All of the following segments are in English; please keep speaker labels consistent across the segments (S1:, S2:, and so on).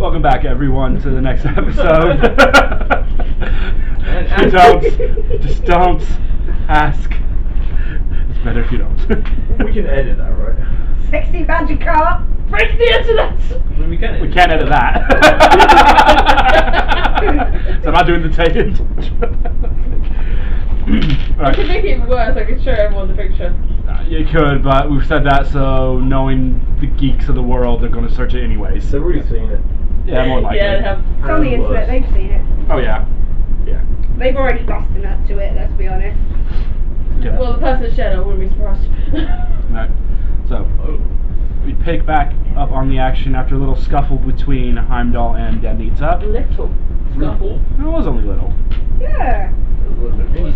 S1: Welcome back, everyone, to the next episode. Just don't ask. It's better if you don't.
S2: We can edit that, right?
S3: 60 magic car!
S4: Break the internet!
S2: We can edit.
S1: We can't edit that. So I'm not doing the taken.
S4: I could make it even worse, I could show everyone the picture.
S1: You could, but we've said that so knowing the geeks of the world, they're going to search it anyways.
S2: They've already seen it.
S1: Yeah, more likely.
S4: Yeah, they have.
S3: It's on the internet, they've seen it.
S1: Oh, yeah. Yeah.
S3: They've already lost enough to it, let's be honest.
S1: Yeah.
S4: Well, the person that shared it, I wouldn't be surprised.
S1: Right. So, we pick back up on the action after a little scuffle between Heimdall and Danita.
S4: Little scuffle.
S1: It was only little.
S3: Yeah.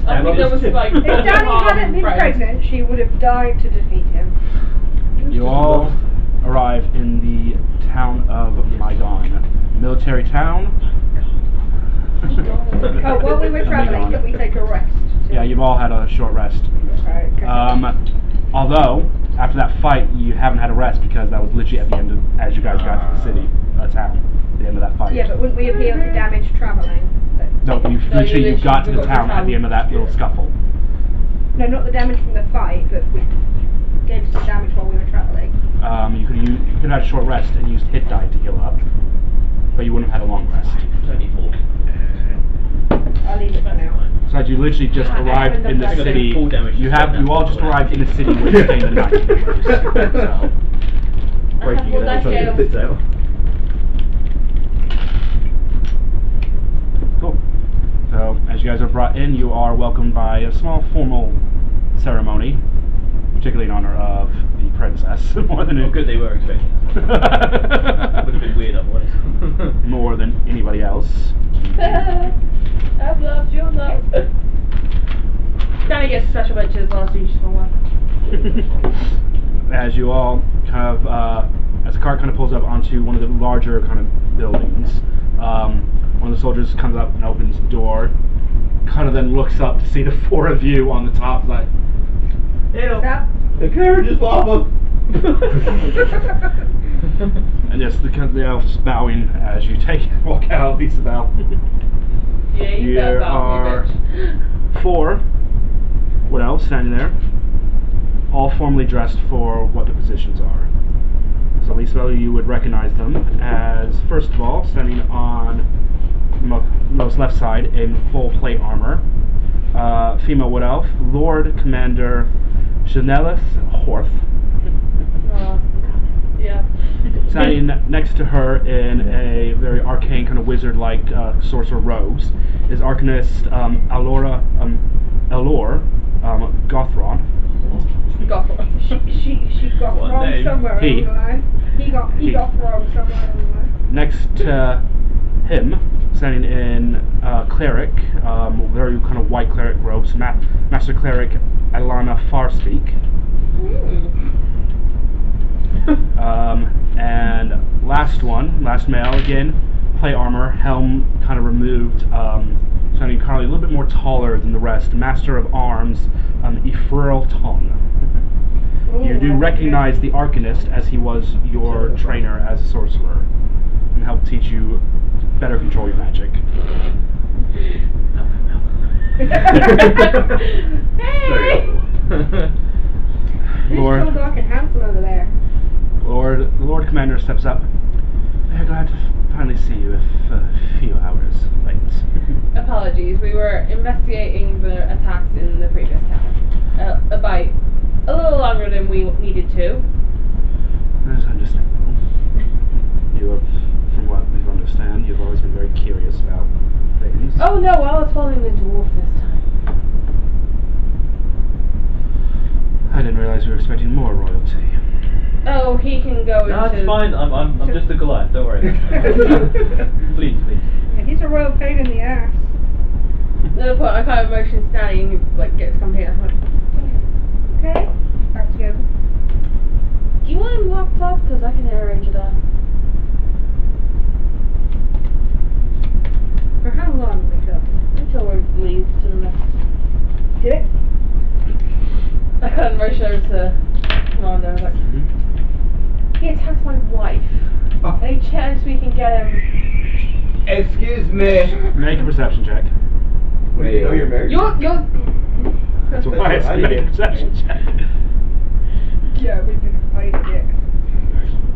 S4: I think there was like.
S3: If Danny hadn't been pregnant, she would have died to defeat him.
S1: You all arrive in the town of Migone. Military town.
S3: Oh, while we were travelling, could we take a rest?
S1: Yeah, you've all had a short rest.
S3: Okay,
S1: Although, after that fight, you haven't had a rest because that was literally at the end of, as you guys got to the city, town, the end of that fight.
S3: yeah, but wouldn't we have healed the damage travelling?
S1: No, you got to the town at the end of that little scuffle.
S3: No, not the damage from the fight, but we gave some damage while we were travelling.
S1: You could have had a short rest and used hit die to heal up, but you wouldn't have had a long rest.
S2: Only 4.
S3: I'll leave it for now.
S1: So you literally just arrived in the city. You all just arrived in the city where you stayed the night. So.
S2: Breaking it out, trying to get bits out.
S1: Cool. So, as you guys are brought in, you are welcomed by a small formal ceremony, particularly in honor of the princess, more than
S2: Oh, good, they were expecting that. Would have been weird otherwise.
S1: more than anybody else.
S4: I've loved your love. Danny gets special mentions last week, she's gonna
S1: As you all kind of, as the cart kind of pulls up onto one of the larger kind of buildings, one of the soldiers comes up and opens the door, kind of then looks up to see the 4 of you on the top, like,
S3: Stop.
S2: The carriage is lava!
S1: and just the elves bowing as you walk out, Isabel.
S4: Yeah, you
S1: Here
S4: better bow me, bitch.
S1: 4 what else standing there, all formally dressed for what the positions are. So Isabel, you would recognize them as, first of all, standing on the most left side in full plate armor, female wood elf, Lord Commander Janellith Horth.
S4: Yeah.
S1: Standing next to her in a very arcane kind of wizard-like sorcerer robes is Arcanist Elor Gothron.
S3: She got
S2: What
S3: wrong
S2: name?
S3: somewhere
S1: He.
S3: along the line. He got wrong somewhere along the line.
S1: Next to him, standing in cleric, very kind of white cleric robes, Master Cleric Alana Farspeak. And last male again, plate armor, helm kind of removed, sounding kind of a little bit more taller than the rest, Master of Arms, Ifril Tong. You do recognize the Arcanist as he was your trainer as a sorcerer and helped teach you to better control your magic.
S3: Hey! Who's so dark and handsome over there?
S1: The Lord Commander steps up. Very glad to finally see you a few hours late.
S4: Apologies, we were investigating the attacks in the previous town. About a little longer than we needed to.
S1: That's understandable. You have, from what we understand, you've always been very curious about things.
S4: Oh no, I was following the dwarf this time.
S1: I didn't realize we were expecting more royalty.
S4: Oh, he can go into...
S2: No, it's fine. I'm just a Goliath. Don't worry. Please.
S3: Yeah, he's a royal pain in the ass.
S4: Another point, I kind of motion Stanley and he gets company. I'm like,
S3: Okay, back together.
S4: do you want him locked up? Because I can arrange that.
S3: For how long will we go?
S4: Until we leave to the next...
S3: Get it?
S4: I kind of motion over to Commander. I was like,
S3: He
S4: attacked my wife.
S5: Oh.
S4: Any chance we can get him?
S5: Excuse me.
S1: Make a perception check.
S5: Wait, you know you're married?
S4: You're.
S1: That's why I said make a perception check.
S3: Yeah, we've been fighting it.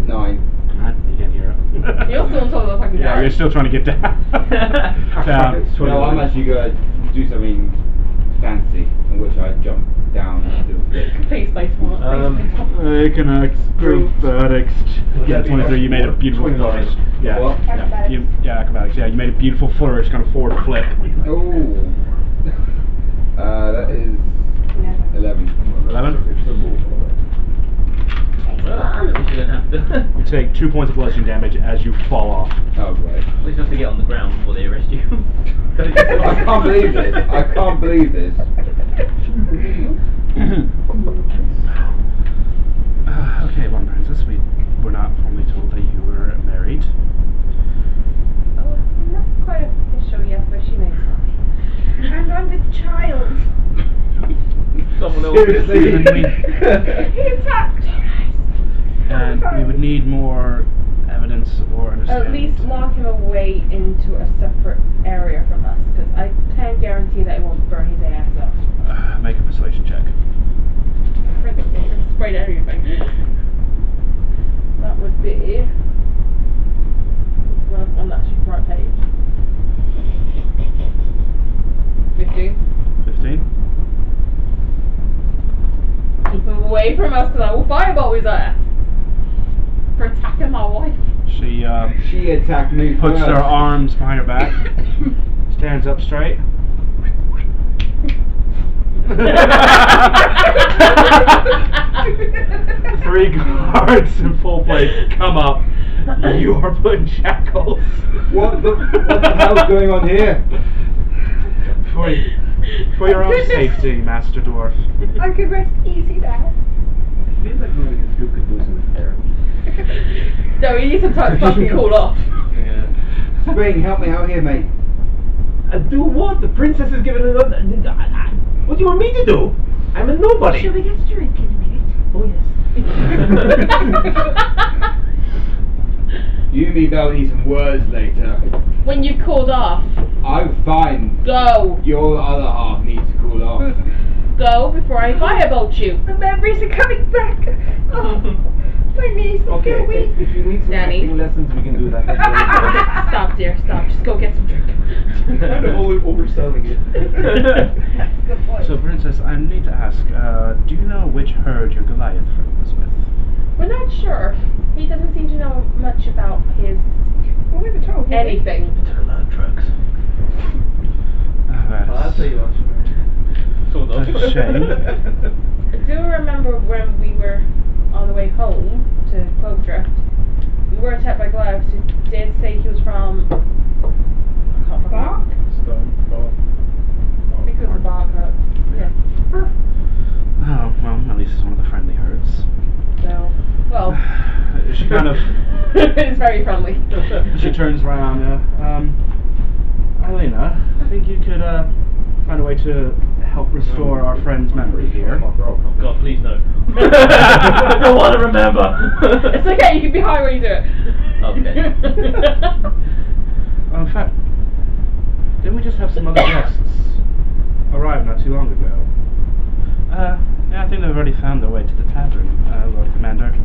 S5: 9.
S1: You can't hear it.
S4: You're still on top of the fucking
S1: Yeah,
S4: tower.
S1: you're still trying to get down. Down.
S5: No, I'm actually gonna do something fancy, in which I jump down and do a flip.
S4: Please, stay smart.
S1: Economics, acrobatics. Yeah, 23. You made a beautiful
S5: 29.
S1: flourish. Yeah,
S5: What?
S1: yeah,
S3: Acrobatics.
S1: yeah, acrobatics. Yeah, you made a beautiful flourish, kind of forward flip.
S5: Oh. That is 11.
S1: 11.
S2: Well, you shouldn't have to.
S1: You take 2 points of bludgeoning damage as you fall off.
S5: Oh, right.
S2: At least you have to get on the ground before they arrest you.
S5: I can't believe this. I can't believe this.
S1: Okay, one princess. We were not formally told that you were married.
S4: Oh, it's not quite official yet, but she may tell me.
S3: And I'm with child.
S2: Someone else.
S5: Seriously?
S1: And we,
S3: He attacked.
S1: and we would need more evidence or understanding.
S4: At least lock him away into a separate area from us, because I can't guarantee that it won't burn his ass up.
S1: Make a persuasion check.
S4: Sprayed everything. That would be. Well, on that right page. 15.
S1: 15.
S4: Keep him away from us, because I will fireball his ass for attacking my wife.
S1: She
S5: attacked me
S1: puts
S5: first.
S1: her arms behind her back, stands up straight. Three guards in full plate come up. You are put in shackles.
S5: What the hell's going on here?
S1: For your own safety, Master Dwarf.
S3: I could rest easy now.
S2: I feel like maybe this group could do some therapy.
S4: No, he needs some time to fucking cool off.
S2: Yeah.
S5: Spring, help me out here, mate.
S2: Do what? The princess is giving another. What do you want me to do? I'm a nobody.
S3: Shall we get a drink in a minute?
S2: Oh yes.
S5: You and me about need some words later.
S4: When you've cooled off,
S5: I'm fine.
S4: go.
S5: Your other half needs to cool off.
S4: Go before I firebolt you.
S3: The memories are coming back. Oh, my knees are
S2: Okay,
S3: going.
S2: if you need some
S4: Danny.
S2: acting lessons, we can do that.
S4: Stop, dear, stop. Just go get some drink.
S2: Kind of overselling it.
S3: That's the point.
S1: So, Princess, I need to ask, do you know which herd your Goliath friend was with?
S4: We're not sure. He doesn't seem to know much about his
S3: Well, we were told. didn't we?
S4: anything.
S2: Took a lot of drugs. I'll tell you what. Sort of.
S1: That's a shame.
S4: I do remember when we were on the way home to Clovedrift, we were attacked by Goliaths who did say he was from. I can't
S3: Bark?
S4: remember. I think it was a bark hut. Yeah.
S1: Oh, well, at least it's one of the friendly herds.
S4: So, well,
S1: She kind of,
S4: it's very friendly.
S1: she turns around, Elena, I think you could, find a way to help restore our friend's memory here.
S2: Oh God, please no. I don't want to remember.
S4: It's okay, you can be high when you do it.
S2: Okay.
S1: In fact, didn't we just have some other guests arrive not too long ago? Yeah, I think they've already found their way to the tavern, Lord Commander.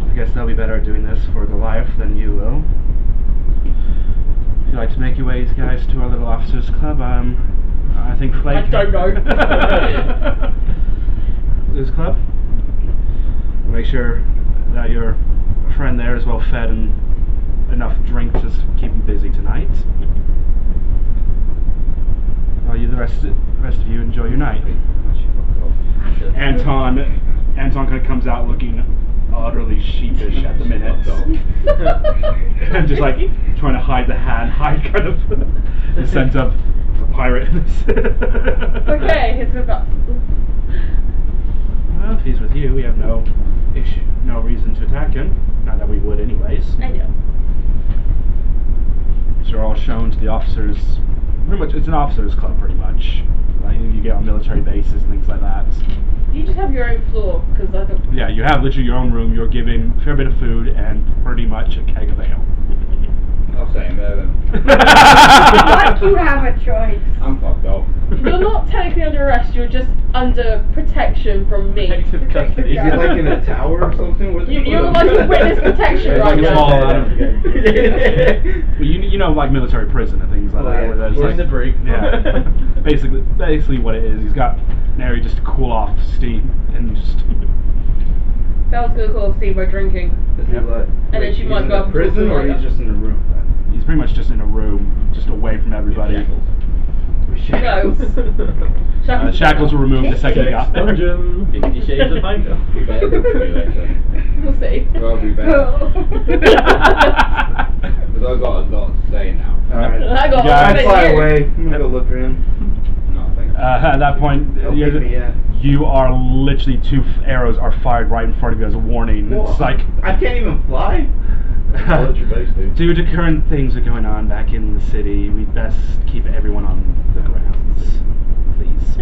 S1: I guess they'll be better at doing this for Goliath than you will. If you'd like to make your ways, guys, to our little officers' club, I think Flake...
S4: I don't know.
S1: This club? Make sure that your friend there is well fed and enough drink to keep him busy tonight. While you, the rest of you, enjoy your night. Anton kind of comes out looking utterly sheepish at the minute, and just like trying to hide the hand, hide kind of the sense of a pirate.
S4: It's okay, he's with us.
S1: Well, if he's with you, we have no reason to attack him. Not that we would, anyways.
S4: I know.
S1: So you're all shown to the officers. Pretty much, it's an officers' club, pretty much. Like you get on military bases and things like that.
S4: You just have your own floor, because I don't.
S1: Yeah, you have literally your own room. You're given a fair bit of food and pretty much a keg of ale.
S5: I'll stay in there then.
S3: Like you have a choice.
S5: I'm fucked off.
S4: You're not technically under arrest, you're just under protection from me.
S6: Protective custody.
S3: Is it like
S5: in a tower or something?
S4: You're like a witness protection
S1: It's
S4: right
S1: like a
S4: now.
S1: small, well, you know, like military prison and things like that. Where there's
S6: We're
S1: like,
S6: in the break.
S1: yeah, basically what it is. He's got an area just to cool off steam and just.
S4: That was gonna cool Steve by drinking. And then she might go up and talk to him later.
S5: just in a room?
S1: He's pretty much just in a room, just away from everybody.
S4: No.
S1: Shackles were removed the second he got there.
S6: Dungeon. 50 Shades of Michael.
S5: We better go through later.
S4: We'll see.
S5: Well, we better. Because I've got a lot to say now.
S2: Alright.
S4: I got
S1: Yeah,
S4: one
S2: I fly
S4: here.
S2: away. I'm gonna go look for him.
S5: No, thank you.
S1: At that point,
S2: Don't pick me yet.
S1: you are literally two arrows are fired right in front of you as a warning.
S2: Well,
S1: It's like.
S2: I can't even fly.
S6: Military base, dude.
S1: Due to current things that are going on back in the city, we'd best keep everyone on the grounds. Please.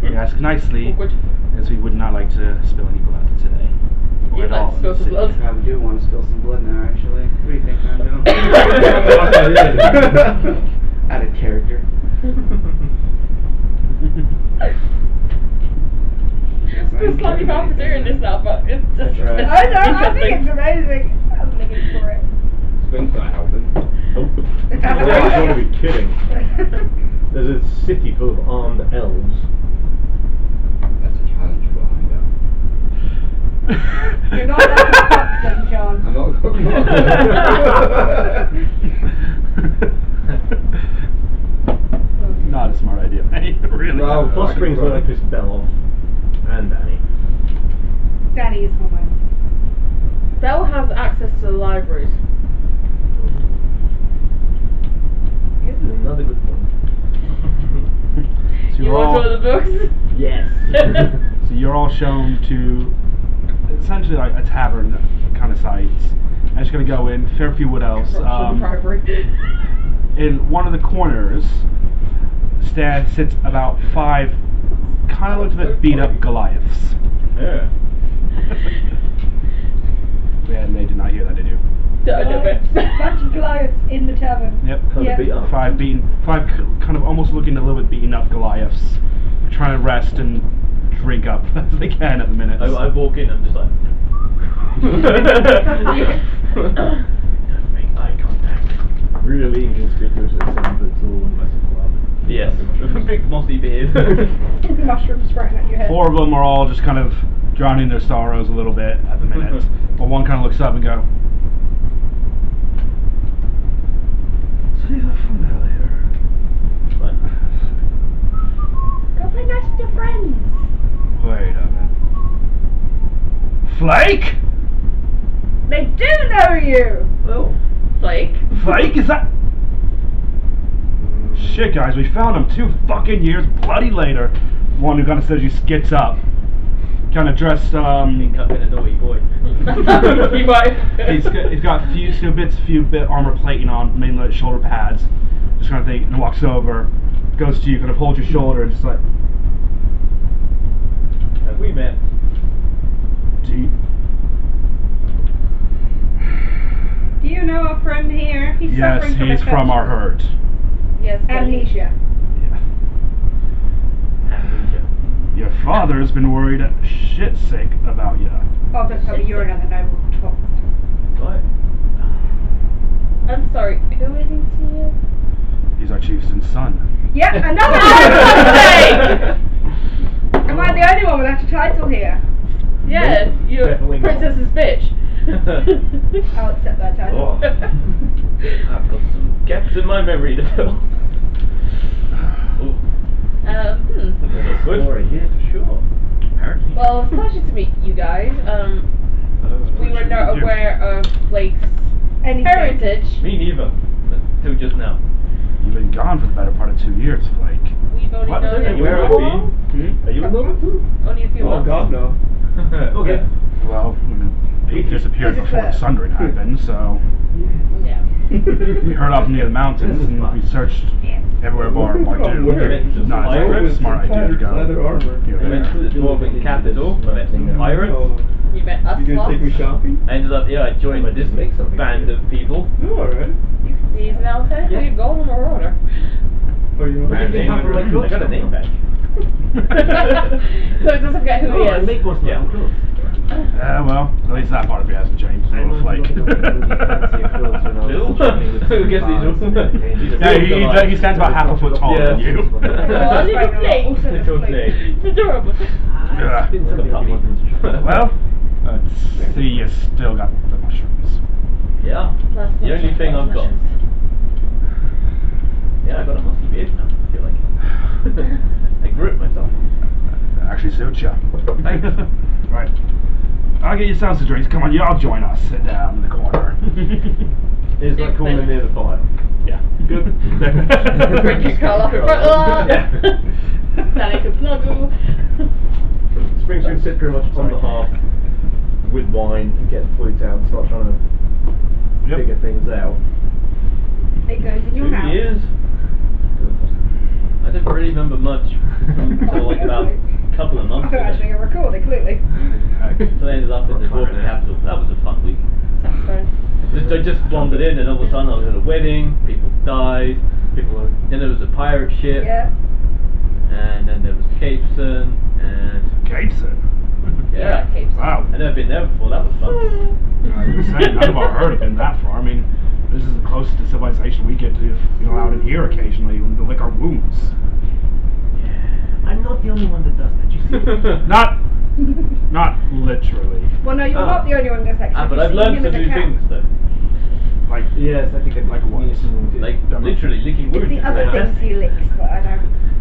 S1: We ask nicely,
S4: Awkward.
S1: as we would not like to spill any blood today. Or
S4: You'd
S1: at
S4: like
S1: all
S4: to
S1: in
S4: spill
S1: the
S4: some
S1: city.
S4: blood?
S2: I do want to spill some blood now, actually. What do you think, Mando? Out of character.
S4: It's slightly bad for doing this now, but it's just
S2: That's right.
S4: it's
S3: I know, I think
S4: interesting.
S3: it's amazing. I'm living for it.
S5: Spin's not helping.
S6: Nope. You gotta be kidding. There's a city full of armed elves.
S5: That's a challenge behind that.
S3: You're not allowed to fuck them, John.
S5: I'm not
S1: Not a smart idea, mate. Really.
S5: Well,
S6: Plus brings
S5: right.
S6: one piss Bell off. And Danny.
S3: Danny is woman.
S4: Belle has access to the libraries.
S6: This is another good point.
S1: So
S4: You
S1: you're
S4: want
S1: all,
S4: one of the books?
S6: Yes.
S1: so you're all shown to essentially like a tavern kind of site. I'm just gonna go in. Fairview Wood Elves.
S4: Bribery.
S1: In one of the corners sits about 5 kind of look a bit beat up Goliaths.
S6: Yeah.
S1: Yeah, and they did not hear that, did you?
S4: Bunch
S3: Bunch of Goliaths in the tavern.
S1: Yep.
S6: Kind
S3: Yeah.
S6: of beat up.
S1: 5 kind of almost looking a little bit beaten up Goliaths, trying to rest and drink up as they can at the minute.
S6: I walk in and just like. Don't make eye contact. Really inconspicuous at 7 foot tall and massive club. Yes, with a big mossy beard.
S3: Mushrooms sprouting at your head.
S1: 4 of them are all just kind of drowning their sorrows a little bit at the minute, but one kind of looks up and go. So you look familiar.
S6: Fine.
S3: Go play nice with your friends.
S1: Wait a minute. Flake?
S3: They do know you.
S6: Well,
S4: Flake.
S1: Flake? Is that? Shit, guys, we found him 2 fucking years bloody later. One who kind of says he skits up. Kind of dressed,
S6: been cut in a naughty boy.
S4: You might.
S1: he's got a few bit armor plating on, mainly like shoulder pads. Just kind of thing, and walks over, goes to you, kind of holds your shoulder, and just like,
S6: Have we met?
S1: do you,
S3: Do you know our friend here? He's
S1: yes,
S3: suffering
S1: he's from our
S3: infection.
S1: herd.
S4: Yes.
S3: Amnesia.
S1: Yeah.
S6: Amnesia.
S1: Your father's been worried shit sick about you.
S3: Oh, don't tell me you're another noble twat.
S6: Right.
S4: I'm sorry. Who is he to you?
S1: He's our chieftain's son.
S3: Yeah, another
S4: Hey!
S3: Am I the only one without a title here?
S4: Yeah, you're
S6: Definitely not.
S4: princess's bitch.
S3: I'll accept that title.
S6: Oh. I've got some gaps in my memory to fill. Ooh.
S4: Hmm.
S6: There's a story here for sure. Apparently.
S4: Well, it's a pleasure to meet you guys. We were not aware of Flake's
S3: Anything.
S4: heritage.
S6: Me neither. Till just now.
S1: You've been gone for the better part of 2 years, Flake.
S4: We've only
S6: What?
S4: known
S6: Are
S4: him
S6: you
S4: for
S6: a
S4: how long?
S6: Are you a noble too?
S4: Only a few
S2: Oh
S4: months.
S2: God, no.
S6: Okay.
S1: Well, he disappeared before the Sundering happened, so
S4: Yeah.
S1: we heard up near the mountains and we searched everywhere bar might do. Not exactly a smart idea to go.
S6: armor.
S1: here
S6: I went
S1: there.
S6: to the dwarven capital. I met some pirates.
S4: You met us
S2: You gonna take me
S4: lots.
S2: shopping?
S6: I ended up, I joined this band of people.
S2: No, alright.
S4: He's now saying
S6: Yeah.
S4: you golden marauder.
S2: Oh, you know
S6: I got a name back.
S4: So it doesn't forget who he
S2: I
S4: is.
S2: make most of my own clothes.
S1: Well, at least that part of it hasn't changed. A little flake.
S6: Little? Who gets these?
S1: Yeah, he stands about half a foot taller than you.
S4: Oh, little flake.
S3: Also the
S6: Little
S3: flake.
S6: flake.
S4: It's adorable.
S1: Yeah.
S2: Been something
S6: puppy.
S1: Well, let's see, you still got the mushrooms.
S6: Yeah.
S4: Last
S6: The only
S4: night,
S6: thing I've got.
S4: mushrooms.
S6: Yeah, I got a musky beard now. I feel like. I grew it myself.
S1: Actually suits you.
S6: Thanks.
S1: Right. I'll get yourselves some drinks. Come on, y'all join us. Sit down in the corner.
S2: Is that corner near the fire?
S1: Yeah.
S2: Good.
S4: Drink your curl up in front of
S6: Yeah.
S4: Danny can snuggle.
S2: Spring's gonna sit pretty much on the hearth with wine and get the flute out and start trying to figure things out.
S3: It goes in your
S6: 2
S3: mouth.
S6: years. I don't really remember much until like about a couple of
S3: I
S6: months
S3: don't
S6: ago.
S3: actually get recorded, clearly.
S6: So I ended up in the dwarven capital. That was a fun week.
S4: That's fine.
S6: I just wandered in, and all of a sudden I was at a wedding. People died. Then there was a pirate ship,
S3: Yeah.
S6: and then there was Capeson, and
S1: Gateson.
S6: yeah.
S4: Capes.
S1: Wow.
S6: I'd never been there before. That was fun.
S1: I was saying, none of our herd have been that far. I mean, this is the closest to civilization we get to, out in here occasionally to lick our wounds.
S2: I'm not the only one that does that, you see.
S1: Not literally.
S3: Well, no, you're
S6: Oh.
S3: not the only one that's actually
S6: But I've
S3: seen
S6: learned
S3: him
S6: some
S3: as a
S6: new
S3: cat.
S6: things though.
S1: Like,
S2: Yes, I think I'd
S1: Like what?
S6: Like literally licking
S3: It's
S6: wounds.
S3: the other things he licks that I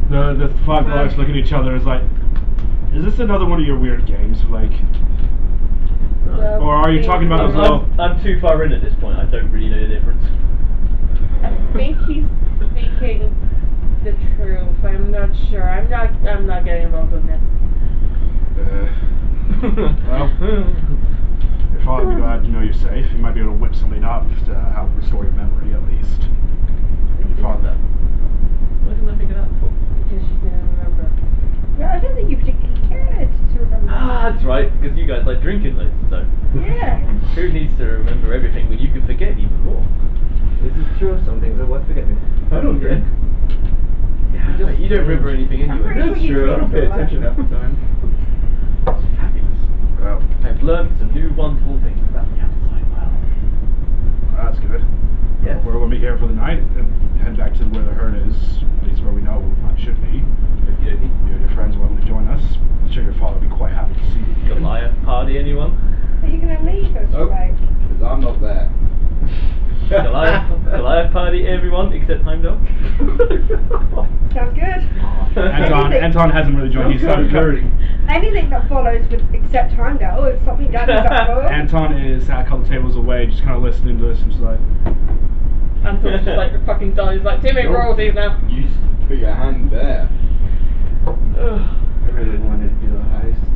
S3: don't.
S1: the five guys look at each other is like, is this another one of your weird games? Like, or are you talking about those little...
S6: I'm too far in at this point. I don't really know the difference.
S4: I think he's speaking the truth. I'm not sure. I'm not getting involved in this.
S1: Well, your father would be glad to know you're safe. You might be able to whip something up to help restore your memory, at least. Your father.
S6: Why didn't I pick it up for?
S4: Because she didn't remember.
S3: Well, I don't think you particularly cared to remember.
S6: Ah, that's right. Because you guys like drinking loads, so
S3: Yeah.
S6: who needs to remember everything when you can forget even more?
S2: This is true, some things are worth forgetting. I don't drink.
S6: Yeah, you don't remember anything
S3: I'm pretty
S6: anyway.
S3: sure you
S2: I don't pay
S3: drink a lot.
S2: attention half the time.
S6: It's fabulous.
S1: Well,
S6: I've learned some new wonderful things about the outside world.
S1: that's good.
S6: Yes.
S1: We're going to be here for the night and head back to where the herd is, at least where we know it should be.
S6: Okey dokey.
S1: You and your friends are welcome to join us. I'm sure your father will be quite happy to see you.
S6: Goliath party, anyone?
S3: Are you going to leave us,
S5: Nope.
S3: like?
S5: Because I'm not there.
S6: Goliath party, everyone except Heimdall.
S3: Sounds good.
S1: Anton hasn't really joined. He's
S2: Sounds
S1: started
S3: Anything that follows with except Heimdall is something Danny's up for.
S1: Anton is a couple tables away, just kind of listening to this and just like,
S4: Anton's just like fucking done. He's like, too many royalties now.
S5: You put your hand there.
S2: I really wanted to do a heist.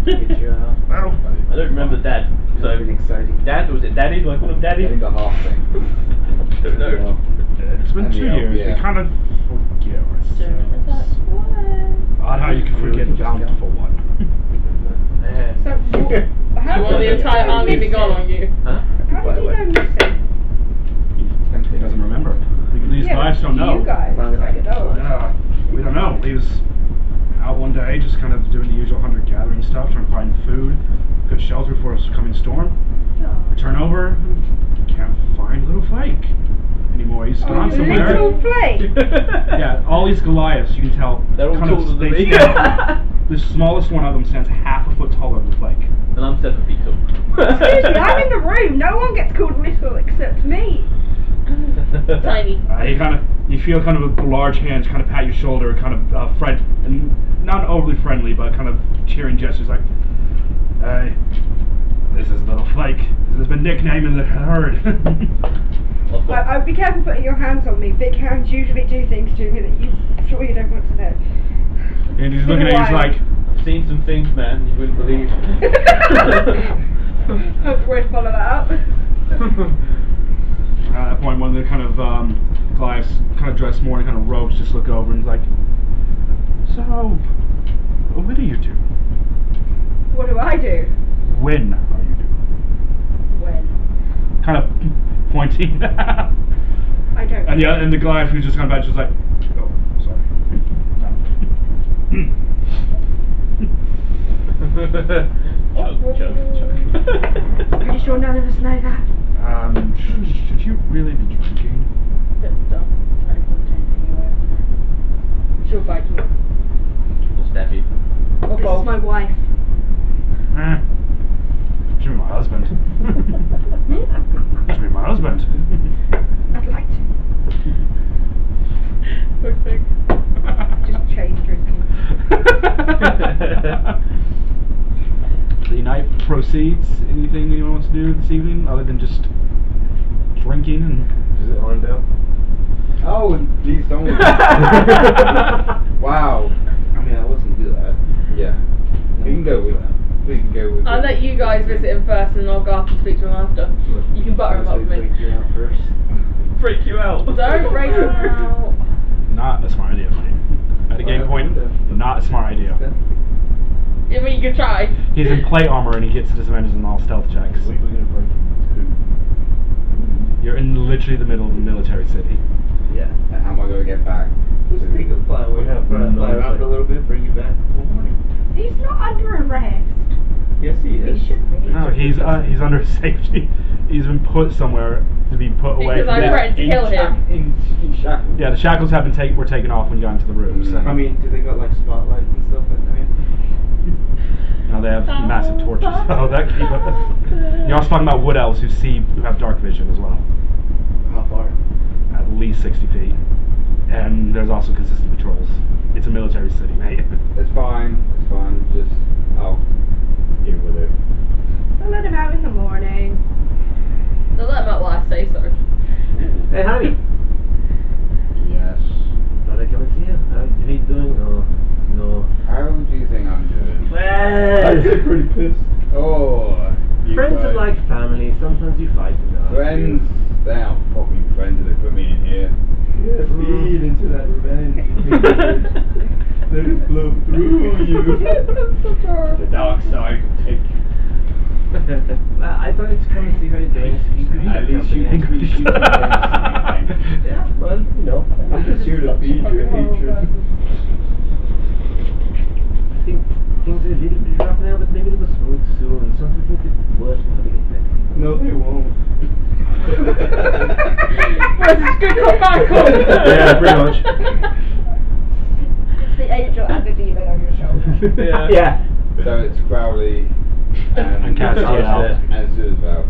S2: Good job.
S1: well,
S6: I don't remember Dad. So,
S2: Really exciting.
S6: Dad, or was it Daddy? Do I call him Daddy?
S5: Getting the half thing.
S6: Don't know.
S1: it's been
S5: And
S1: 2
S5: the
S1: years.
S5: yeah.
S1: We kind of forget ourselves. Odd how you can forget the bountiful one.
S6: Yeah.
S3: So, how
S4: You want the entire army to be gone on you.
S6: Huh?
S3: How did you go missing?
S1: He doesn't remember. These
S3: Yeah,
S1: guys
S3: but
S1: don't know.
S3: You guys, like adults.
S1: We don't know. He was out one day, just kind of doing the usual hunter-gathering stuff, trying to find food, good shelter for a coming storm. We turn over, can't find Little Flake anymore. He's gone somewhere.
S3: Little Flake.
S1: Yeah, all these Goliaths, you can tell,
S6: They're all
S1: kind of,
S6: taller than
S1: they
S6: me.
S1: stand- the smallest one of them stands half a foot taller than Flake.
S6: And I'm 7 feet tall.
S3: Excuse me, I'm in the room. No one gets called little except me.
S4: Tiny.
S1: You feel kind of a large hands kind of pat your shoulder, kind of friend, and not overly friendly, but kind of cheering gestures like, "Hey, this is Little Flake. This has been nicknamed in the herd."
S6: Well, I've got-
S3: I'd be careful putting your hands on me. Big hands usually do things to me that you sure you don't want to know.
S1: And he's
S3: Been
S1: looking
S3: a
S1: at you, he's
S3: while.
S1: like,
S6: I've seen some things, man, you wouldn't believe.
S3: Hope we'd follow that up.
S1: at that point, one of the kind of Goliath's kind of dressed more in kind of robes, just look over and is like, so, what do you do?
S3: What do I do?
S1: When are you doing?
S3: When?
S1: Kind of pointing.
S3: I don't.
S1: And the Goliath who's just kind of back, just like, oh, sorry.
S6: Chug.
S3: Are you sure none of us know that?
S1: Should you really be drinking?
S4: Don't take anything away from her. She'll bite you.
S6: Or Steffi.
S4: Or
S3: This is
S4: both.
S3: my wife.
S1: Should be my husband. Should be my husband.
S3: I'd like to.
S4: Quick thing.
S3: Just change drinking.
S1: The night proceeds. Anything anyone wants to do this evening other than just drinking and
S2: Visit Arndale.
S5: Oh, geez, don't. Wow.
S7: I mean, I wasn't do that.
S5: Yeah. We can go with that. We can go with
S4: I'll
S5: that.
S4: let you guys visit him first and I'll go up and speak to him after. You can butter him up with me.
S7: Break you out first.
S6: Break you out.
S4: Don't break him out.
S1: not a smart idea, mate. At a game point, not a smart idea.
S4: I mean, you could try.
S1: He's in plate armor and he gets disadvantages on all stealth checks.
S2: We're gonna break into.
S1: You're in literally the middle of a military city.
S7: Yeah.
S5: And how am I going to get back?
S7: Just take a fly away.
S2: We have
S7: Fly
S2: no
S7: around
S2: sight.
S7: for a little bit, bring you back in the morning.
S3: He's not under arrest.
S7: Yes, he is.
S3: He should be.
S1: No, he's under safety. He's been put somewhere to be put away.
S4: Because I threatened to kill him.
S5: In shackles.
S1: Yeah, the shackles have been were taken off when you got into the room. So.
S7: I mean, do they got like spotlights and stuff at night?
S1: Now they have massive torches. Oh, that keep up. You're also talking about wood elves who have dark vision as well.
S7: How far?
S1: At least 60 feet. And there's also consistent patrols. It's a military city, mate.
S5: It's fine. It's fine. Just I'll deal with it.
S3: I'll let him out in the morning.
S4: They'll let him out while I say so.
S6: Hey, honey.
S5: Yes.
S6: Thought I'd come and see you. How you doing? Oh, no.
S5: How do you think I'm doing?
S6: Well,
S2: I'd get pretty pissed.
S5: Oh. You
S6: friends are
S5: guys.
S6: like family. Sometimes you fight enough.
S5: Friends. They aren't fucking friends if they put me in here.
S2: Yeah, feed into that revenge. Let it flow through you.
S4: Such a
S5: The dark side will take.
S6: Well, I thought I'd come and see how you're doing. So you could
S5: At least you can be shooting against me.
S6: Yeah, well, you know.
S2: I'm just here to feed your hatred.
S6: I think things are a little bit rough now, but maybe they will smooth soon. Sometimes things get worse before they get better.
S2: No, they won't.
S4: Where's this good come back on?
S6: Yeah, pretty much.
S3: It's the angel and the demon on your shoulder.
S6: Yeah.
S5: So it's Crowley
S1: And Castiel.
S5: and Suzel.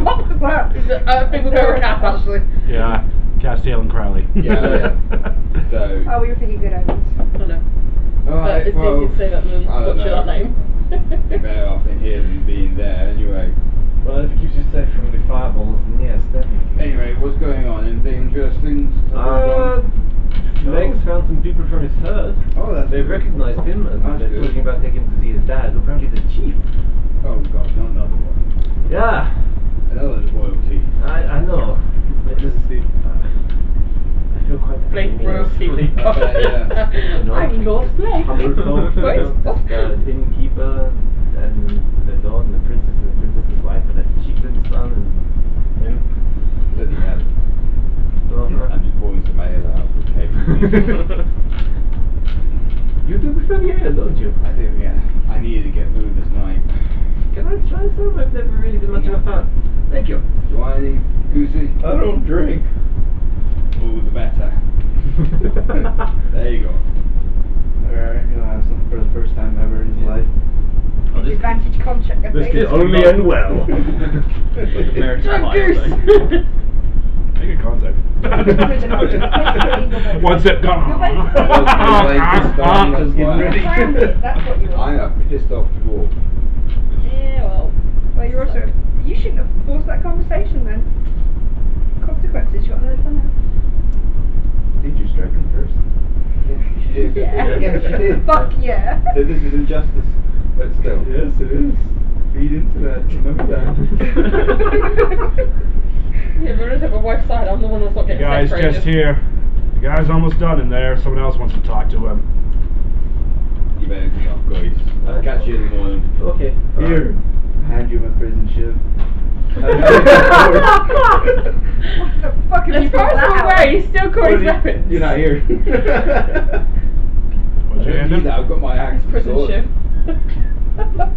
S3: What was that?
S4: I think we'll go with Cap actually.
S1: Yeah, Castiel and Crowley.
S5: Yeah. So.
S3: Oh, we were thinking good omens.
S4: I know. But
S5: Alright,
S4: it's
S5: well,
S4: easy to say that and
S5: I don't
S4: butcher
S5: know.
S4: that name.
S5: You're better off in here than being there anyway.
S6: Well, if it keeps you safe from the fireballs, then yes, definitely.
S5: Anyway, what's going on? Anything interesting?
S6: Legs found some people from his herd.
S5: Oh, that's
S6: They recognized him and
S5: That's
S6: they're
S5: good.
S6: talking about taking him to see his dad, who apparently the chief.
S5: Oh god, not another one.
S6: Yeah,
S5: Another royalty.
S6: I know. It just, I feel quite
S4: Blake
S6: mean.
S4: royalty.
S5: Yeah.
S6: No.
S4: I'm Lord Blake.
S6: Humble folk, you
S4: Wait,
S6: know, just innkeeper and the dog and the princess's wife and that chieftain's son and him.
S5: Bloody hell.
S6: Well,
S5: I'm just pouring some ale out for cake.
S6: you do prefer the ale, don't you?
S5: I do, yeah. I needed to get through this night.
S6: Can I try some? I've never really been much of a fan. Thank you.
S5: Do you want any, Goosey?
S2: I don't drink.
S5: All the better. There you go.
S7: Alright, he'll have some for the first time ever in his life.
S3: The advantage contract, I think.
S6: only end well.
S4: Drunk goose.
S1: Make a contact. One sip, gone.
S7: Just getting ready.
S3: That's what you
S5: I'm
S3: want.
S5: a pissed off dwarf.
S4: Yeah, well.
S3: Well, you're also. You shouldn't have forced that conversation then. Consequences, you got to know somehow.
S7: Did you strike him first?
S5: Yeah, she did.
S3: Yeah.
S7: Yeah, she did.
S3: Fuck yeah.
S5: So this is injustice, but still.
S2: Yes, it is. Feed into that. Remember that.
S4: Yeah, but I take my wife's side. I'm the one that's not
S1: The
S4: getting
S1: guy's
S4: separated.
S1: just here. The guy's almost done in there. Someone else wants to talk to him.
S5: You better get off, guys. I'll catch you in the morning.
S2: Okay.
S7: Here, hand you my prison ship.
S3: What the fuck have
S4: As
S3: you
S4: far
S3: got
S4: as I'm
S3: that
S4: aware,
S3: out?
S4: he's still Corey's weapons.
S7: You're not here.
S1: What'd you hand
S5: Need
S1: him?
S5: that, I've got my axe
S4: His
S5: and
S4: prison
S5: sword.
S4: ship.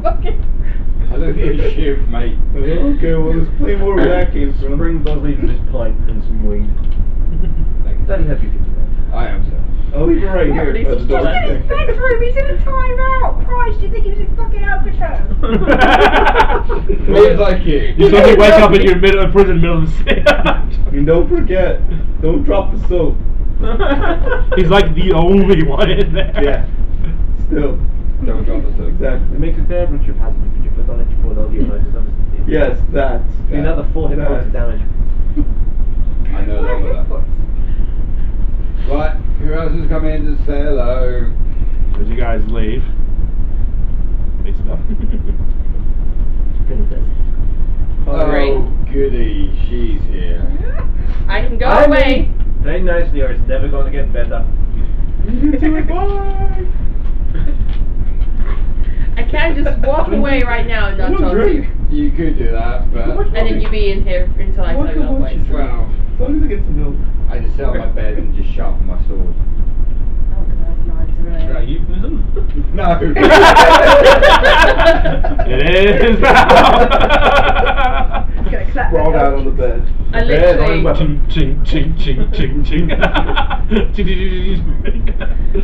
S4: Fucking.
S5: I don't need a shiv, mate.
S7: Okay, well, let's play more where that came from.
S2: Spring does leave this pint and some weed.
S5: Thank you.
S2: Daddy, have you figured it
S5: I am, sir.
S7: I'll leave it right
S4: Yeah,
S7: here.
S4: but he's
S7: by the
S4: just
S7: door.
S3: He's in his bedroom, he's in a timeout! Christ, do you think he was in fucking Alcatraz?
S5: Feels like it.
S1: You suddenly wake up in your middle of prison, middle of the city.
S7: And don't forget, don't drop the soap.
S1: He's like the only one in there.
S7: Yeah. Still.
S5: Don't drop the soap.
S7: Exactly.
S2: It makes a temperature hazard if you put your foot on it before they'll realise it's obviously.
S7: Yes, that.
S2: Doing that, the 4 hit points of damage.
S5: I know that with that. Right, who else is coming in to say hello?
S1: As you guys leave, face it up.
S2: Princess.
S4: Great.
S5: Oh, goody, she's here.
S4: I can go
S2: I
S4: away.
S2: mean, play nicely or it's never going to get better.
S7: Bye.
S4: I can't just walk away right now and not talk to you.
S5: You could do that, but
S4: And then you be in here until I tell you otherwise.
S5: well,
S7: As long as I get some milk.
S5: I just sit on my bed and just sharpen my sword.
S4: Oh, that's not
S2: Is that a
S4: really.
S2: euphemism?
S5: No.
S1: It is now.
S3: He's gonna clap
S7: Sprawled
S3: that
S7: out on the bed.
S4: I literally.
S1: Ching, ching, ching, ching, ching, ching.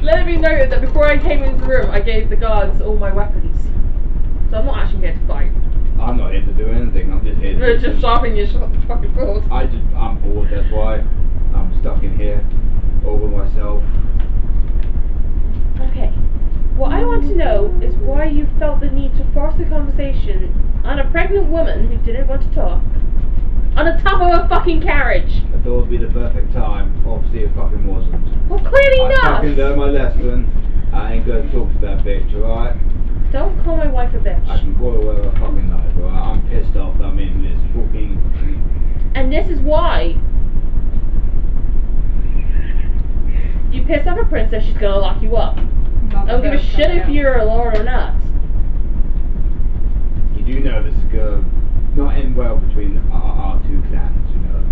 S4: Let it be noted that before I came into the room, I gave the guards all my weapons. So I'm not actually here to fight.
S5: I'm not here to do anything, I'm just here to
S4: They're just sharpening your fucking sword.
S5: I'm bored, that's why I'm stuck in here all by myself.
S4: Okay. What I want to know is why you felt the need to force a conversation on a pregnant woman who didn't want to talk on the top of a fucking carriage.
S5: I thought it would be the perfect time, obviously it fucking wasn't.
S4: Well, clearly
S5: I fucking
S4: not.
S5: learned my lesson, I ain't gonna talk to that bitch, alright?
S4: Don't call my wife a
S5: I
S4: bitch.
S5: can call her whatever I fucking like, alright? I'm pissed off that I'm in this fucking...
S4: And this is why. You piss off a princess, she's gonna lock you up. I don't give a shit if you're a lord or not.
S5: You do know this is gonna not end well between our two clans, you know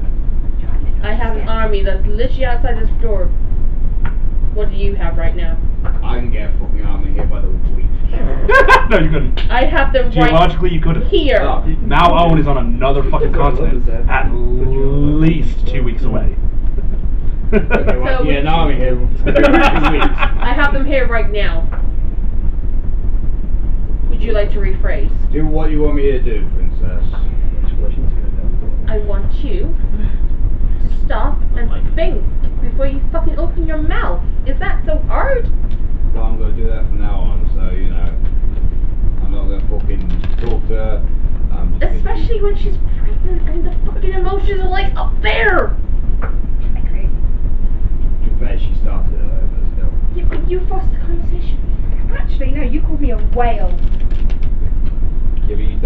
S5: that.
S4: I have an army that's literally outside this door. What do you have right now?
S5: I can get a fucking army here by the week.
S1: No, you couldn't.
S4: I have them
S1: Geologically, you couldn't.
S4: here.
S5: Oh.
S1: Now Owen is on another fucking continent, at least 2 weeks away.
S5: Okay, well,
S4: So
S5: I can get an army here in 2 weeks.
S4: I have them here right now. Would you like to rephrase?
S5: Do what you want me to do, princess.
S4: I want you to stop and think before you fucking open your mouth. Is that so hard?
S5: Well, I'm gonna do that from now on, so, you know. I'm not gonna fucking talk to her. I'm just gonna
S4: Especially when she's pregnant and the fucking emotions are like up there.
S3: Crazy.
S5: You bet she started it though, but still.
S4: Yeah, but you forced the conversation.
S3: Actually, no, you called me a whale.
S5: Yeah, but you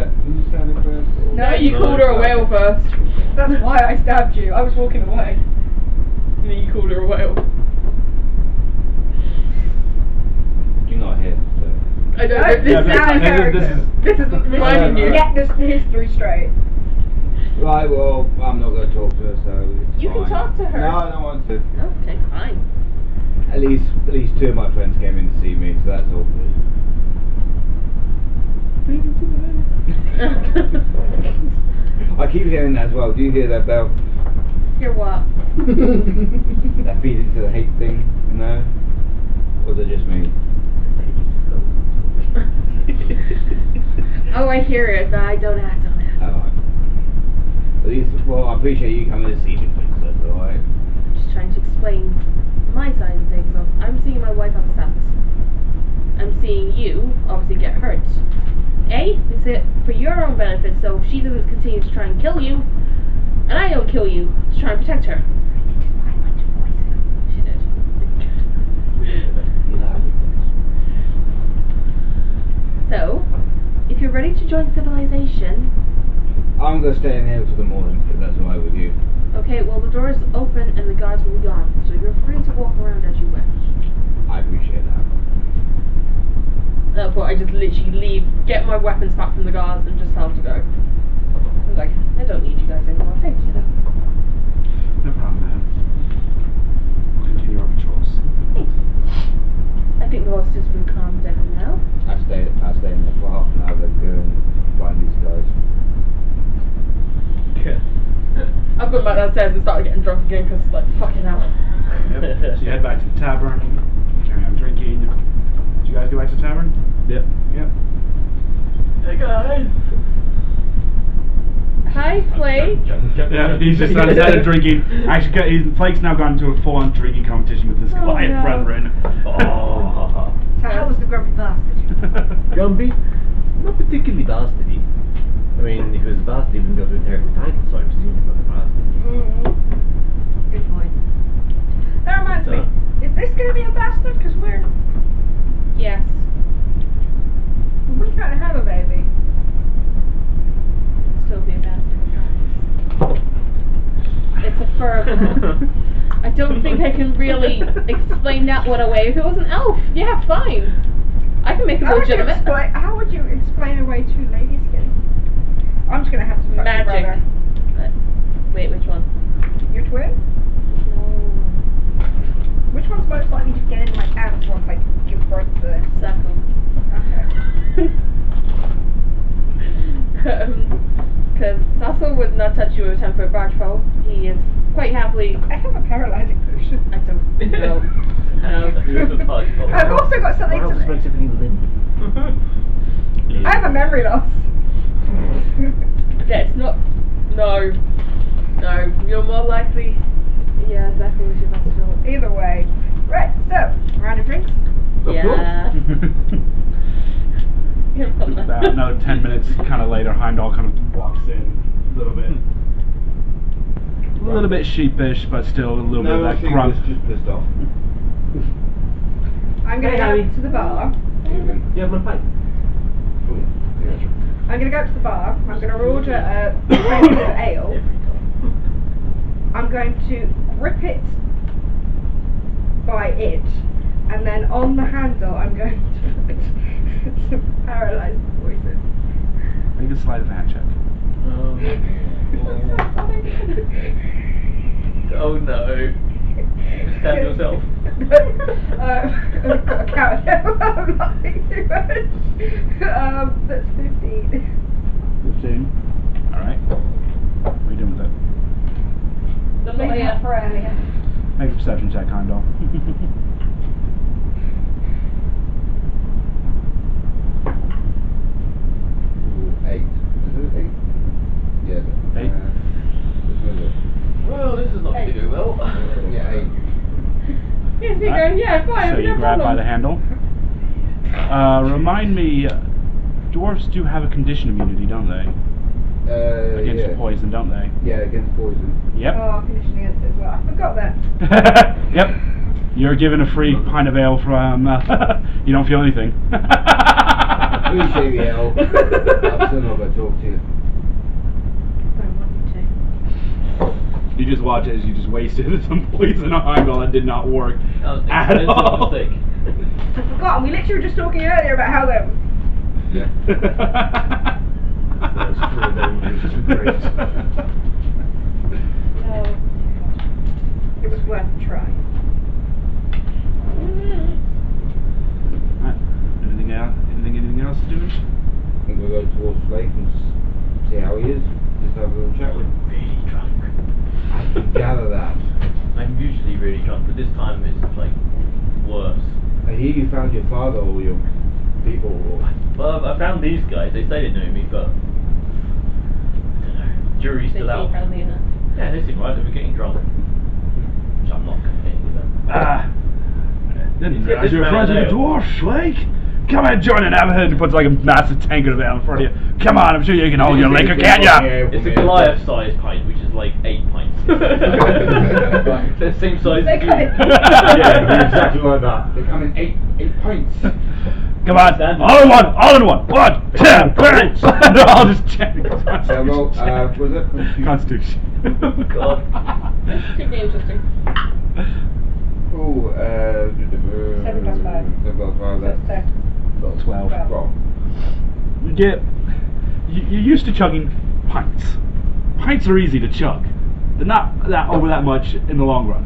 S5: stand it first? Or?
S4: No, you called her a whale first.
S3: That's why I stabbed you. I was walking away.
S4: And then you called her a whale.
S5: You're not here, so.
S4: I don't
S3: No,
S4: know. This,
S1: Yeah,
S3: this
S1: this
S3: is
S1: is
S4: reminding you.
S3: Get this history straight.
S5: Right, well, I'm not gonna talk to her, so it's
S4: You can
S5: fine.
S4: talk to her.
S5: No, I don't want to.
S4: Okay, fine.
S5: At least 2 of my friends came in to see me, so that's all good. I keep hearing that as well. Do you hear that bell?
S4: Hear what?
S5: That feeds into the hate thing, no? Or is it just me?
S4: Oh, I hear it, but I don't act on it.
S5: Alright. At least, well, I appreciate you coming to see me, princess, alright?
S4: Just trying to explain my side of things. I'm seeing my wife upset. I'm seeing you obviously get hurt. Is it for your own benefit, so she doesn't continue to try and kill you, and I don't kill you to try and protect her. She did. So, if you're ready to join civilization,
S5: I'm gonna stay in here till the morning, if that's alright with you.
S4: Okay, well the door is open and the guards will be gone, so you're free to walk around as you wish.
S5: I appreciate that.
S4: At that point, I just literally leave, get my weapons back from the guards, and just tell them to go. I was like, I don't need you guys anymore. Thank you.
S1: No problem, man. We'll continue our patrols.
S4: I think the horse has been calmed down now.
S5: I stay in there for half an hour to go and find these guys.
S4: I've gone back downstairs and started getting drunk again because, like, fucking hell.
S1: Yep. So you head back to the tavern, carry on drinking. Did you guys go back to the tavern?
S6: Yep.
S1: Yep.
S6: Hey guys!
S4: Hi, Flake.
S1: Yeah, he's just outside of drinking. Actually, Flake's now gone into a full-on drinking competition with his
S4: Oh,
S1: Goliath
S4: no.
S1: brethren.
S6: Oh.
S3: So how was the grumpy bastard?
S6: Gumby? Not particularly bastardy. I mean, if he was a bastard, he wouldn't go to inherit the title, so I presume he's not a bastard.
S3: Good point. That reminds me, is this going to be a bastard? Because
S4: Yes.
S3: we can't have a baby.
S4: Still be a bastard regardless. It's a fur. I don't think I can really explain that one away. If it was an elf, yeah, fine. I can make it legitimate.
S3: How would you explain away two ladies getting? I'm just going to have to fuck your
S4: Magic.
S3: brother.
S4: Wait, which one?
S3: Your twin?
S4: No.
S3: Which one's most likely to get in my pants once I give birth to this?
S4: Sacco.
S3: Okay.
S4: Because Sasso would not touch you with a 10-foot barge pole. He is quite happily.
S3: I have a paralyzing potion.
S4: I don't know.
S3: I've also got something
S6: What else
S3: to
S6: makes it any limb?
S3: I have a memory loss.
S4: That's not. No. No. You're more likely. Yeah, Sacco was your best friend.
S3: Either way. Right, so, round of drinks.
S4: Yeah.
S1: About another 10 minutes kind of later, Heimdall kind of walks in a little bit sheepish, but still a little bit of that grump.
S5: just pissed off.
S3: I'm going to go to the bar.
S6: Do you have my pipe?
S3: I'm going to go to the bar. I'm going to order a pint of ale. I'm going to grip it by it, and then on the handle I'm going to put some paralysed poison.
S1: Make a sleight of hand check.
S6: Oh no. Stab yourself.
S3: I've got a count now. I'm laughing too much. That's 15.
S1: 15. Alright. What are you doing with that?
S3: Make up for earlier.
S1: Make a perception check, Heimdall.
S5: Ooh, 8. Is it 8? Yeah.
S1: 8?
S6: Well, this is not going to go well.
S5: Yeah, 8.
S4: Yes, me going, yeah, fine.
S1: So you
S4: no
S1: grab by
S4: problem.
S1: the handle. Remind me, dwarves do have a condition immunity, don't they? Against poison, don't they?
S5: Yeah, against poison.
S1: Yep.
S3: Oh, conditioning against it as well. I forgot that.
S1: Yep. You're given a free pint of ale from. You don't feel anything.
S5: Appreciate the ale. I'm still not going to talk to you.
S3: Don't want you to.
S1: You just watch as you just wasted some poison on Heimdall that did not work
S6: That was an
S1: at
S6: expensive
S1: all.
S6: mistake.
S3: I forgot. We literally were just talking earlier about how that.
S5: Yeah.
S6: That's true, then it's great.
S3: No. It was worth a try.
S1: Alright. Anything else? Anything else to do?
S5: I'm going to go towards Flake and see how he is. Just have a little chat with him.
S6: Really drunk.
S5: I can gather that.
S6: I'm usually really drunk, but this time it's like worse.
S5: I hear you found your father or your people. Or...
S6: Well, I found these guys. They say they know me, but I don't know. Jury's
S4: They
S6: still out.
S4: seem friendly enough.
S6: Yeah, they seem right. They were getting drunk, which I'm not committing with them.
S1: Didn't
S6: Get
S1: realize
S6: this
S1: you were
S6: round
S1: friends with the
S6: ale.
S1: dwarf, Slake. Come on, join an Aberhead and puts like a massive tankard of ale in front of you. Come on, I'm sure you can hold your liquor, can't ya?
S6: It's a Goliath-sized pint, which is like 8 pints. They're the same size
S3: They
S6: as you.
S3: come in.
S6: Yeah, they're exactly like that.
S5: They come in 8 pints.
S1: Come on,
S6: Standard.
S1: all in one, all in one. 1, 2, 3. They're all just chanting.
S5: Yeah, well, was it?
S1: Constitution.
S6: God.
S4: Could be interesting.
S5: Oh,
S3: 7 plus 5.
S5: 7 plus 5,
S3: So
S5: that's
S3: 30.
S1: 12.
S5: well.
S1: You're used to chugging pints. Pints are easy to chug. They're not that over that much in the long run.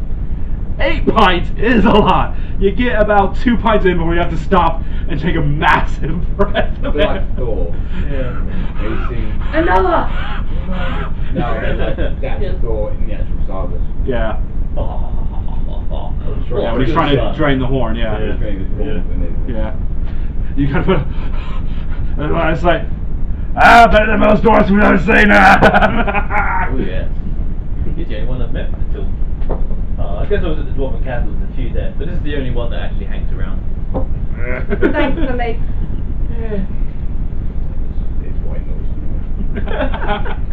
S1: 8 pints is a lot. You get about 2 pints in before you have to stop and take a massive breath of
S5: Black
S1: air.
S5: Thor.
S6: Yeah.
S5: AC.
S4: Another!
S5: No, that's
S4: Yes.
S5: Thor in the actual sagas.
S1: Yeah. Yeah, when he's trying to drain the horn, yeah.
S6: Yeah.
S5: Drain the Thor,
S6: Yeah.
S5: and then-
S1: Yeah. You gotta put. And it's like, better than most dwarfs we've ever seen.
S6: Oh yeah. He's the only one I've met until. I guess I was at the Dwarven Castles and a few there, but this is the only one that actually hangs around.
S3: Thankfully.
S5: It's white noise.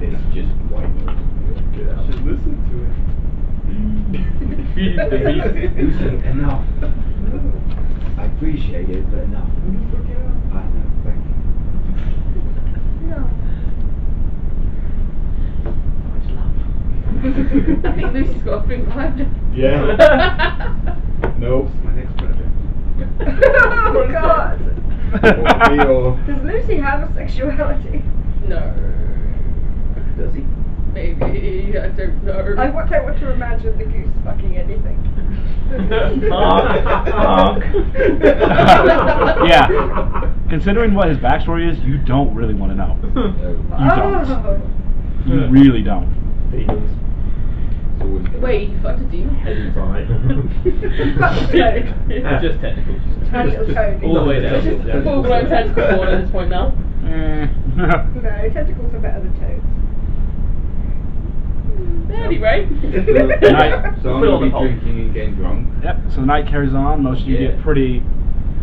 S5: It's just white noise.
S2: Get out. Should listen to it.
S5: Listen, enough. I appreciate it, but enough. I know, thank you.
S4: No. I think Lucy's got a thing behind her.
S2: Yeah.
S5: Nope.
S7: My next project.
S3: Oh God.
S5: Or me or...
S3: Does Lucy have a sexuality?
S4: No.
S7: Does he?
S4: Maybe. I don't know.
S3: I don't want to imagine the goose fucking anything.
S1: Yeah. Considering what his backstory is, you don't really want to know. You don't. You really don't.
S2: Demons.
S4: Wait, you fucked a demon?
S2: Every time.
S3: Fuck the toad.
S6: Just technical.
S3: Tiny little toad.
S6: All the way down.
S3: It's just
S6: Yeah.
S4: Full blown tentacle porn at this point now.
S3: No, tentacles are better than toads.
S4: Anyway.
S1: Night.
S5: So I'm
S6: Fill
S5: going to
S6: the
S5: be
S6: hole.
S5: drinking and getting drunk.
S1: Yep. So the night carries on. Most of you
S6: Yeah.
S1: get pretty.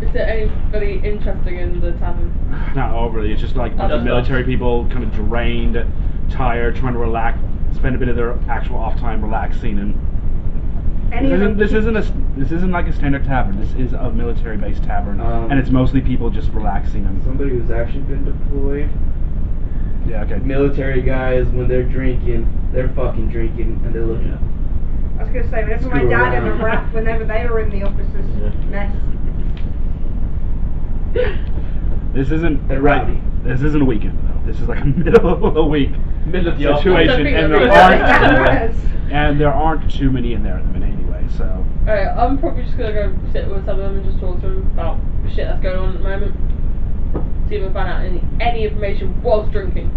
S4: Is there anybody interesting in the tavern?
S1: Not overly. It's just like a bunch of
S4: Just
S1: military people, kind of drained, tired, trying to relax, spend a bit of their actual off time relaxing. And this isn't like a standard tavern. This is a military-based tavern, and it's mostly people just relaxing. And
S7: Somebody who's actually been deployed.
S1: yeah, okay.
S7: Military guys, when they're drinking, they're fucking drinking, and they're looking.
S3: I was going to say, whenever my
S7: Screw
S3: dad and
S7: around.
S3: a rap, whenever they were in the officers'
S2: Yeah.
S3: mess.
S1: This isn't
S7: They're rowdy.
S1: This isn't a weekend though. This is like a middle of the week
S6: Middle of the
S1: situation, and there
S3: Yes.
S1: there aren't too many in there at the minute anyway. So
S4: Alright, I'm probably just gonna go sit with some of them and just talk to them about the shit that's going on at the moment. See if I can find out any information whilst drinking.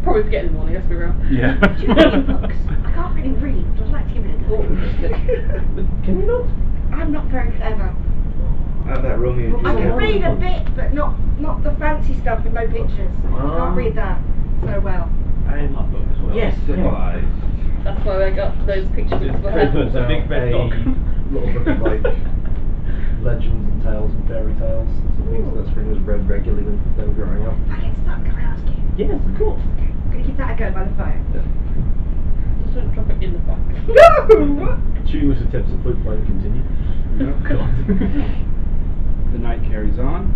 S4: Probably forget in the morning, let's be real.
S1: yeah.
S3: Do you have any books? I can't really read, but I'd like to give it a go.
S2: Can you not?
S3: I'm not very clever.
S7: I have that Romeo and
S3: I can
S7: Juliet.
S3: read a bit, but not the fancy stuff with no pictures. I can't read that so well.
S2: And
S7: Yes, supplies.
S4: That's why I got those pictures of the
S6: It's a big red dog.
S2: little book of like legends and tales and fairy tales and some things that Spring was read regularly when they were growing up.
S3: If I get stuck, can I ask you?
S2: Yes, of course.
S3: I'm going to give that a go by the phone.
S4: Just don't drop it in the box.
S3: No!
S2: Tuneless attempts at flute playing continue.
S1: Oh, God. The night carries on.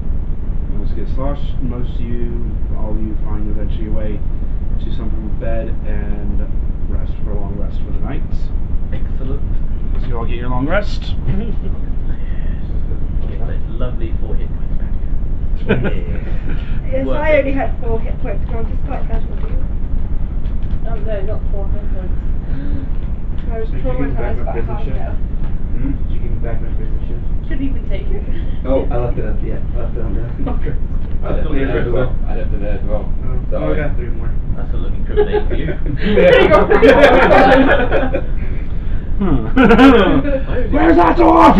S1: Most get sloshed. Most of you, all of you, find eventually your way to some form of bed and rest for a long rest for the night.
S6: Excellent.
S1: So you all get your long rest.
S6: Get those lovely 4 hit points back.
S3: Yes,
S6: Worth
S3: I
S6: it.
S3: only had 4 hit points gone, despite that with you.
S4: Oh no, not 4 hit points.
S3: I was
S7: Did you give me back
S3: traumatized
S7: my
S3: by
S7: prison
S3: half
S7: ship?
S3: now.
S5: Hmm?
S7: Did you give me back my prison ship?
S4: Should even take it.
S7: Oh, I left it at the end. I left it on the.
S5: I left it there as well. I left it there as well.
S7: Oh, I got 3 more.
S6: That's a looking incriminating for you.
S1: Where's that dwarf?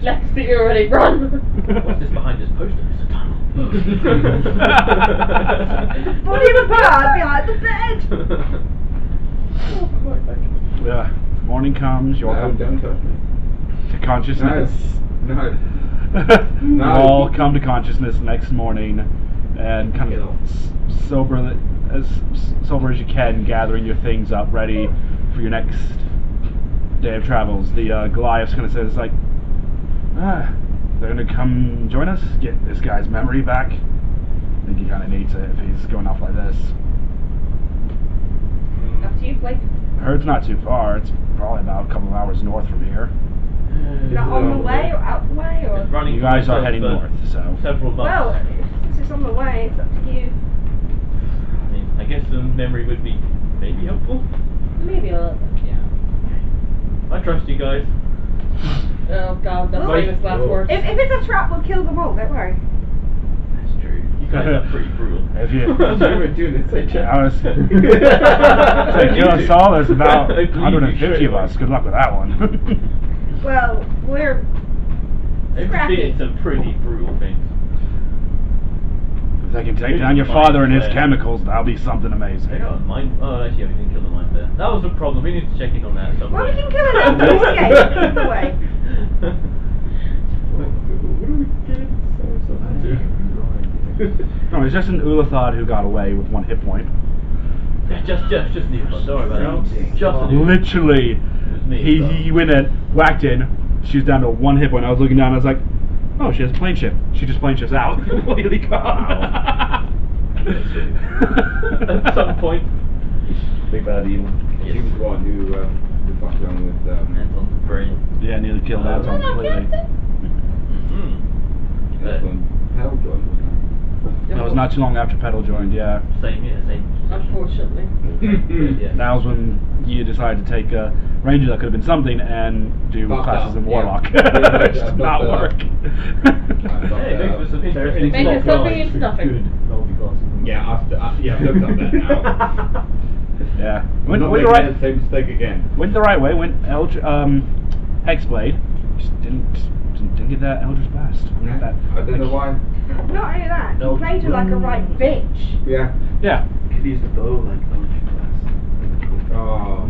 S4: Let's see you already, run!
S6: What's this behind this poster? It's a tunnel.
S3: Body of a bird behind the bed!
S1: Yeah. Morning comes. You all
S5: No,
S1: come
S5: don't touch me.
S1: to consciousness.
S5: No.
S1: You all come to consciousness next morning, and kind of sober as you can, gathering your things up, ready for your next day of travels. The Goliath's kind of says like, They're gonna come join us, get this guy's memory back. I think he kind of needs it if he's going off like this.
S4: Up to you, Blake.
S1: I heard it's not too far. It's probably about a couple of hours north from here.
S3: Is that on the way or out the way or?
S6: It's running
S1: You
S6: for
S1: guys are
S6: itself
S1: heading
S6: for
S1: north, so.
S6: Several months.
S3: Well, since it's on the way, it's up to you.
S6: I mean, I guess the memory would be maybe helpful.
S4: Maybe a little bit, yeah.
S6: I trust you guys.
S4: Oh god, that's
S3: Well,
S4: famous last words.
S3: If it's a trap, we'll kill them all. Don't worry.
S6: That's true. You guys are pretty brutal.
S1: If you,
S2: We're doing this,
S1: I was say kill us all. There's about 150 of us. Good luck with that one.
S3: Well, we're
S6: They've
S3: scrappy.
S6: been some pretty brutal things.
S1: If they can take down your father and his chemicals, that'll be something amazing.
S6: They got a mine. Oh, actually, we didn't kill the mine there. That was a problem. We need to check in on that at some
S3: Well, we
S6: point.
S3: can kill it after we escape. Either way.
S1: No, it's just an Ulathad who got away with 1 hit point.
S6: Yeah, just need fun. Don't worry about that. Just a new
S1: Literally,
S6: It was me,
S1: he went in, whacked in. She's down to 1 hit point. I was looking down. I was like, oh, she has a plane shift. She just plane shifts out. Completely gone.
S6: At some point.
S2: Big bad evil.
S5: She was the one who fucked around with
S6: Mental brain.
S1: Yeah, nearly killed Anton completely.
S5: that's when Hell joined, wasn't
S1: That was not too long after Petal joined, yeah.
S6: Same, yeah, same.
S4: Unfortunately.
S6: Yeah.
S1: That was when you decided to take a ranger that could have been something and do
S5: Fucked
S1: classes
S5: up,
S1: in
S5: yeah.
S1: warlock.
S5: Yeah,
S1: It just did not
S5: fucked
S1: work.
S5: up.
S6: Hey, thanks for some interesting
S4: Make
S6: stuff.
S4: it something into nothing.
S5: Yeah, I've looked up that now.
S1: Yeah.
S5: I'm
S1: Went
S5: not
S1: the
S5: making
S1: right,
S5: the same mistake again.
S1: went the right way, went Hexblade. Just didn't get that Eldritch Blast.
S5: Yeah,
S1: That,
S5: I don't know why.
S3: Not only that,
S6: No.
S3: you played her like a right bitch.
S5: Yeah.
S1: Yeah.
S7: Could use the bow like Eldritch Blast.
S5: Oh.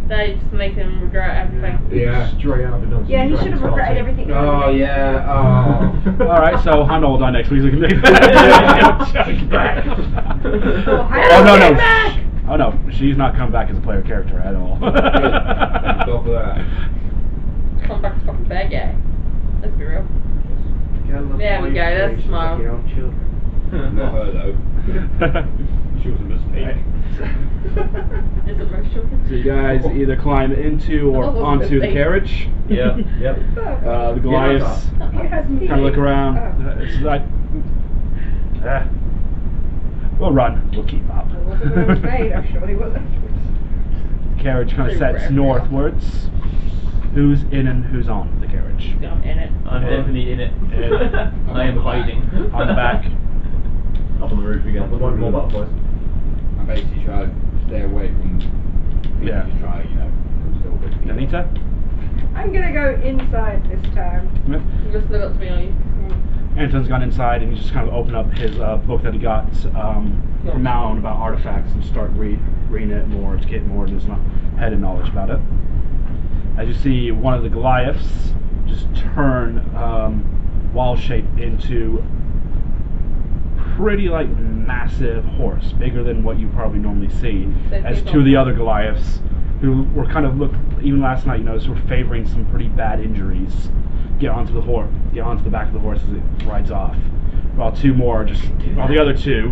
S4: That just makes him regret everything.
S5: Yeah.
S2: Straight up and done some
S3: Yeah, he
S2: dragon
S3: should have
S2: spells.
S3: regretted everything.
S5: Oh yeah. Oh.
S1: Alright, so Hannah will die next week, so we can make that.
S6: back.
S3: Oh,
S1: Oh no,
S3: Hannah,
S1: no.
S3: back!
S1: Oh no, she's not come back as a player character at all.
S5: Thank God for that.
S4: Come back to fucking bad guy. Let's be real.
S7: Gotta love
S4: There
S7: all
S4: we
S7: your
S4: go, that's
S7: creations
S4: smile.
S7: like your own children.
S5: Not her though. She was a mistake.
S4: Is it most children?
S1: So you guys either climb into or
S4: That wasn't a
S1: onto the
S4: mistake.
S1: carriage.
S6: Yeah, yep.
S1: The Goliaths
S3: It has
S1: kind
S3: feet.
S1: of look around.
S3: Oh.
S1: It's like, we'll run. We'll keep up.
S3: I wasn't when I was made, I surely wasn't.
S1: The carriage kind of sets northwards. Who's in and who's on the carriage?
S4: I'm in it.
S6: I'm definitely in it.
S1: Yeah.
S6: I am hiding.
S1: On the back.
S2: Up on the roof again. One more butterflies.
S5: I basically try to stay away from people
S1: Yeah.
S5: who try, still with people.
S1: Anita?
S3: I'm gonna go inside this time.
S1: Yep.
S4: You just look up to me on you.
S1: Anton's gone inside and he just kind of opened up his book that he got from now on about artifacts and start reading it more to get more of his head and knowledge about it. As you see, one of the Goliaths just turn wall shape into pretty like massive horse, bigger than what you probably normally see. As two of the other Goliaths, who were kind of even last night, you noticed, were favoring some pretty bad injuries, get onto the back of the horse as it rides off. While the other two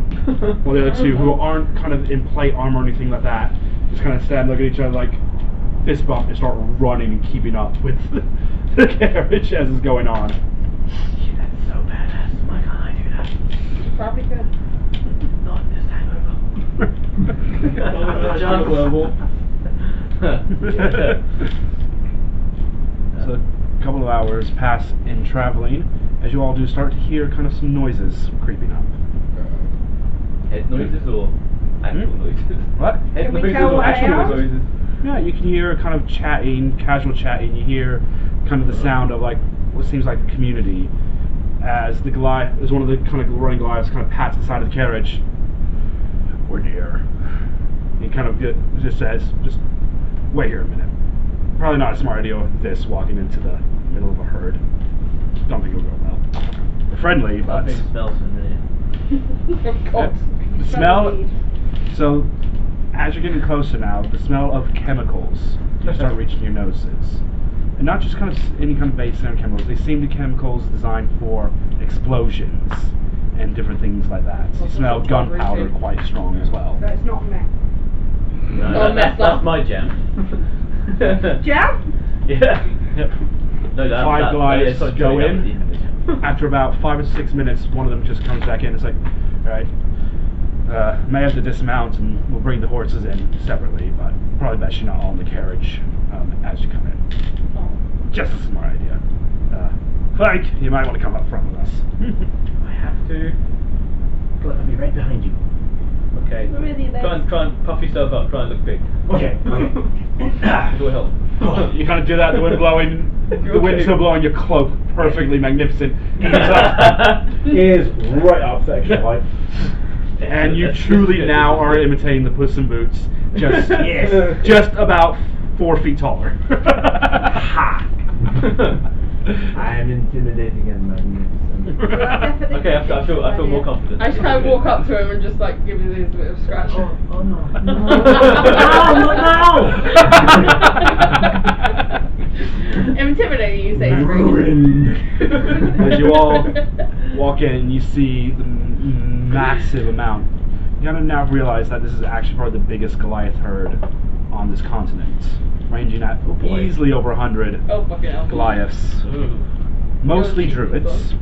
S1: who aren't kind of in plate armor or anything like that, just kind of stand, look at each other like fist bump and start running and keeping up with the carriage as it's going on.
S6: That's so badass. Why can't I do that?
S4: Probably good.
S6: Not this hangover.
S2: Jump level.
S1: So a couple of hours pass in traveling as you all do start to hear kind of some noises creeping up.
S6: Head noises or actual noises?
S1: What?
S6: Head
S3: Can we
S6: noises
S3: tell
S6: or
S3: what they
S6: actual
S3: are?
S6: noises?
S1: Yeah, you can hear kind of casual chatting. You hear kind of the sound of like what seems like a community as one of the kind of running Goliaths kind of pats the side of the carriage. We're near. He kind of just says, just wait here a minute. Probably not a smart idea with this walking into the middle of a herd. Don't think it'll go well. They're friendly, but
S6: Nothing smells familiar.
S4: Of course.
S1: the smell. So, as you're getting closer now, the smell of chemicals you start reaching your noses. and not just kind of any kind of base chemicals. They seem to be chemicals designed for explosions and different things like that. You smell gunpowder quite strong as well.
S3: So it's not meth.
S6: No, that's my jam.
S3: Jam?
S6: Yeah.
S1: Yep.
S6: No, that,
S1: Five
S6: that,
S1: Goliaths
S6: sorry,
S1: go
S6: Joey,
S1: in.
S6: that was
S1: After about 5 or 6 minutes, one of them just comes back in. It's like, all right, may have to dismount, and we'll bring the horses in separately, but probably best you're not all in the carriage as you come in. Just a smart idea. Flake, you might want to come up front with us.
S6: I have to.
S2: God, I'll be right behind you.
S6: Okay.
S3: Really,
S6: Try and puff yourself up. Try and look big.
S2: Okay.
S6: It will help.
S1: You kind of do that. The wind blowing, the wind still blowing your cloak, perfectly magnificent.
S2: Ears right up section, right?
S1: And you truly now are imitating the Puss in Boots, just just about 4 feet taller.
S2: Ha! I am intimidating and magnificent.
S6: Okay, I feel more confident.
S4: I just kind of walk up to him and just like give him a bit of scratch.
S2: Oh no.
S4: Intimidating, you say, it's great.
S1: As you all walk in, you see the massive amount. You gotta now realize that this is actually probably the biggest Goliath herd on this continent, ranging at easily over 100
S4: Oh, fucking hell.
S1: Goliaths.
S6: Ooh.
S1: Mostly druids.